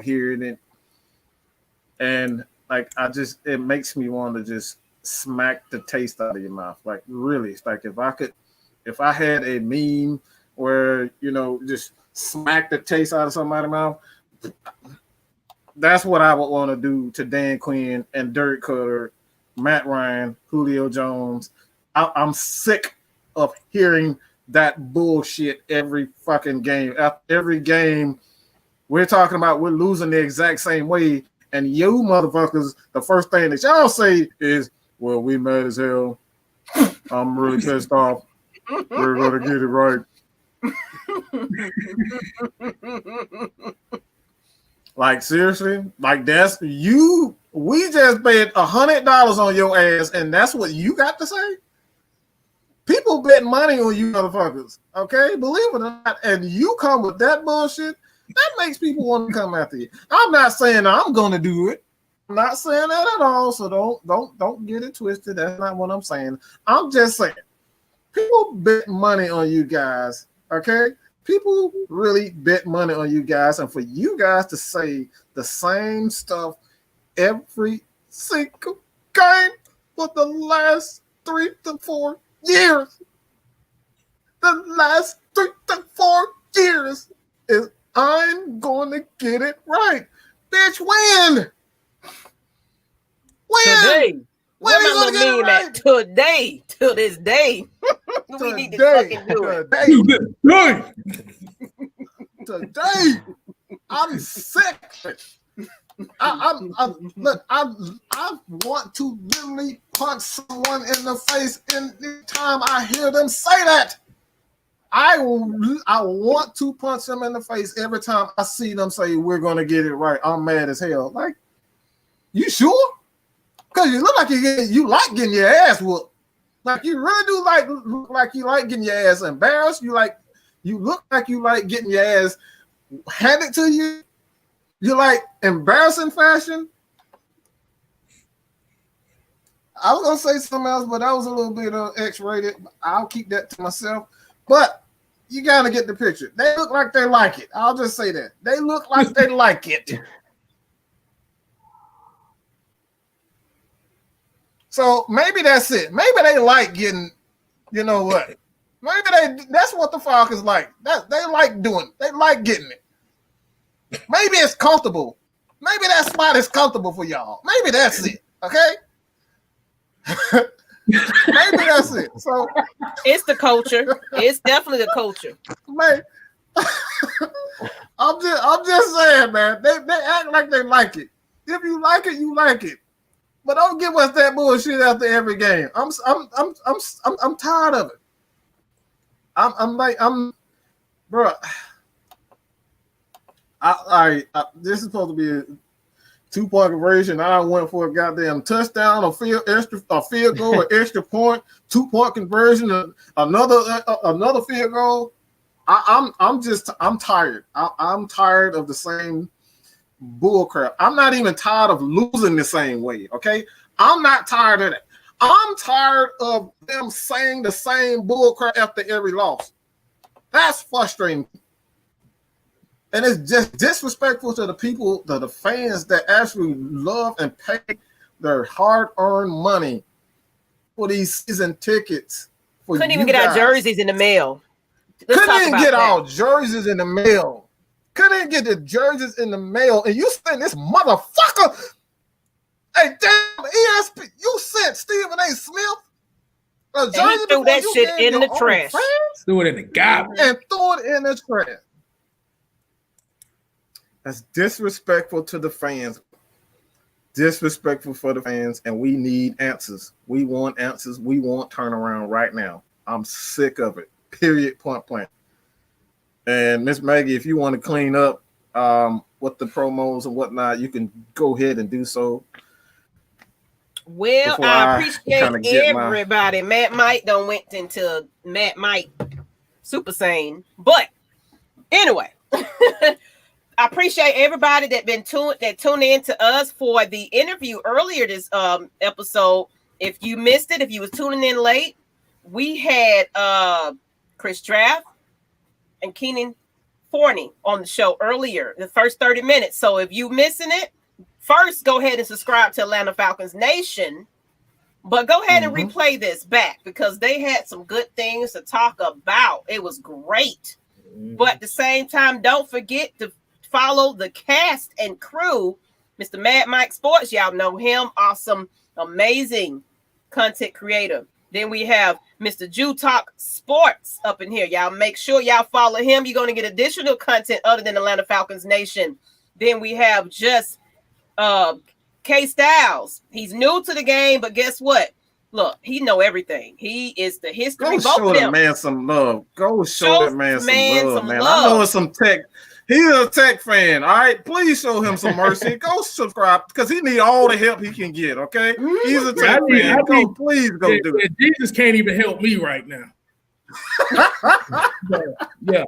S4: hearing it. And like it makes me want to just smack the taste out of your mouth. Like really, it's like if I had a meme where just smack the taste out of somebody's mouth, that's what I would want to do to Dan Quinn and Dirk Cutter, Matt Ryan, Julio Jones. I'm sick of hearing that bullshit every fucking game. After every game, we're talking about we're losing the exact same way, and you motherfuckers, the first thing that y'all say is, "Well, we mad as hell. I'm really pissed off. We're gonna get it right." Like seriously, like that's you. We just paid $100 on your ass, and that's what you got to say. People bet money on you motherfuckers, okay? Believe it or not, and you come with that bullshit. That makes people want to come after you. I'm not saying I'm gonna do it. I'm not saying that at all. So don't get it twisted. That's not what I'm saying. I'm just saying people bet money on you guys, okay? People really bet money on you guys, and for you guys to say the same stuff every single game for the last 3 to 4 years. The last 3 to 4 years is I'm going to get it right. Bitch, when?
S1: Today.
S3: When are you going to get it right?
S1: Today. To this day. We need to fucking do
S3: it. Today. I'm sick. I want to literally punch someone in the face anytime I hear them say that. I want to punch them in the face every time I see them say we're gonna get it right. I'm mad as hell. Like, you sure? Because you look like you like getting your ass whooped. Like you really do look like you like getting your ass embarrassed. You look like you like getting your ass handed to you. You like embarrassing fashion. I was gonna say something else, but that was a little bit X-rated. I'll keep that to myself. But you gotta get the picture. They look like they like it. I'll just say that. They look like they like it. So maybe that's it. Maybe they like getting, you know what? Maybe that's what the Falcons like. They like doing. They like getting it. Maybe it's comfortable. Maybe that spot is comfortable for y'all. Maybe that's it. Okay. Maybe that's it. So
S1: it's the culture. It's definitely the culture.
S3: Man, I'm just saying, man. They act like they like it. If you like it, you like it. But don't give us that bullshit after every game. I'm tired of it. I'm bro. This is supposed to be a 2-point conversion. I went for a goddamn touchdown, a field goal, an extra point, 2-point conversion, another field goal. I'm tired. I'm tired of the same bull crap. I'm not even tired of losing the same way. Okay, I'm not tired of that. I'm tired of them saying the same bull crap after every loss. That's frustrating. And it's just disrespectful to the people, to the fans that actually love and pay their hard-earned money for these season tickets.
S1: Couldn't even get our jerseys in the mail.
S3: Couldn't even get our jerseys in the mail. Couldn't even get the jerseys in the mail. And you sent this motherfucker. Hey, damn, ESP, you sent Stephen A. Smith a jersey.
S1: And he threw that shit in the trash.
S5: Threw it in the garbage.
S3: And threw it in the trash. That's disrespectful to the fans. Disrespectful for the fans, and we need answers. We want answers. We want turnaround right now. I'm sick of it. Period. Point blank. And Miss Maggie, if you want to clean up with the promos and whatnot, you can go ahead and do so.
S1: Well, I appreciate everybody. Matt Mike done went into Matt Mike Super Saiyan. But anyway. I appreciate everybody that tuned in to us for the interview earlier this episode. If you missed it, if you was tuning in late, we had Chris Draft, and Kynan Forney on the show earlier, the first 30 minutes. So if you missing it, first go ahead and subscribe to Atlanta Falcons Nation. But go ahead and replay this back because they had some good things to talk about. It was great. But at the same time, don't forget to follow the cast and crew. Mr. Mad Mike Sports, y'all know him. Awesome, amazing content creator. Then we have Mr. Jew Talk Sports up in here. Y'all make sure y'all follow him. You're going to get additional content other than Atlanta Falcons Nation. Then we have just K Styles. He's new to the game, but guess what? Look, he know everything. He is the history.
S4: Go show that man some love. Go show that man some love, man. I know it's some tech. He's a tech fan. All right, please show him some mercy. Go subscribe because he need all the help he can get. Okay, he's a tech fan. Please go do it.
S5: Jesus can't even help me right now. Yeah.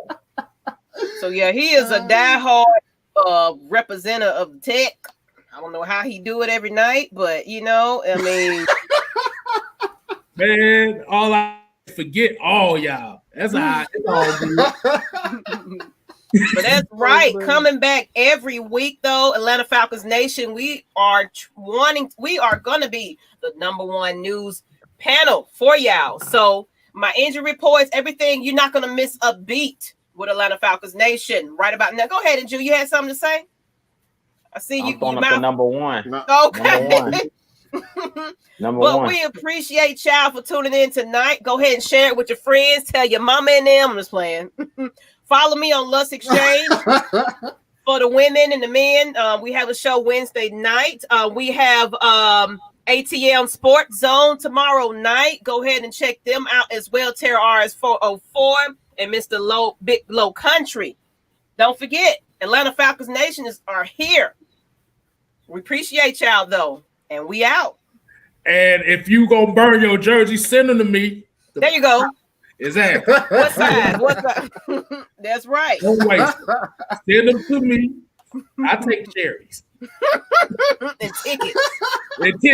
S1: So yeah, he is a diehard representative of tech. I don't know how he do it every night, but I mean,
S5: man, all I forget all y'all. That's how it's all good.
S1: But that's right. Coming back every week, though, Atlanta Falcons Nation, we are gonna be the #1 news panel for y'all. So my injury reports, everything, you're not gonna miss a beat with Atlanta Falcons Nation right about now. Go ahead, and Drew, you had something to say? I see you.
S6: I'm going up to #1.
S1: Okay.
S6: Number
S1: but
S6: one.
S1: We appreciate y'all for tuning in tonight. Go ahead and share it with your friends. Tell your mama and them. I'm just playing. Follow me on Lust Exchange for the women and the men. We have a show Wednesday night. We have ATM Sports Zone tomorrow night. Go ahead and check them out as well. Terra RS 404 and Mr. Big Low Country. Don't forget, Atlanta Falcons Nation are here. We appreciate y'all though. And we out.
S5: And if you gonna burn your jersey, send them to me.
S1: There you go.
S5: Exactly.
S1: What size? What size? That's right.
S5: Don't waste it. Send them to me. I take cherries.
S1: And tickets.
S5: And tickets.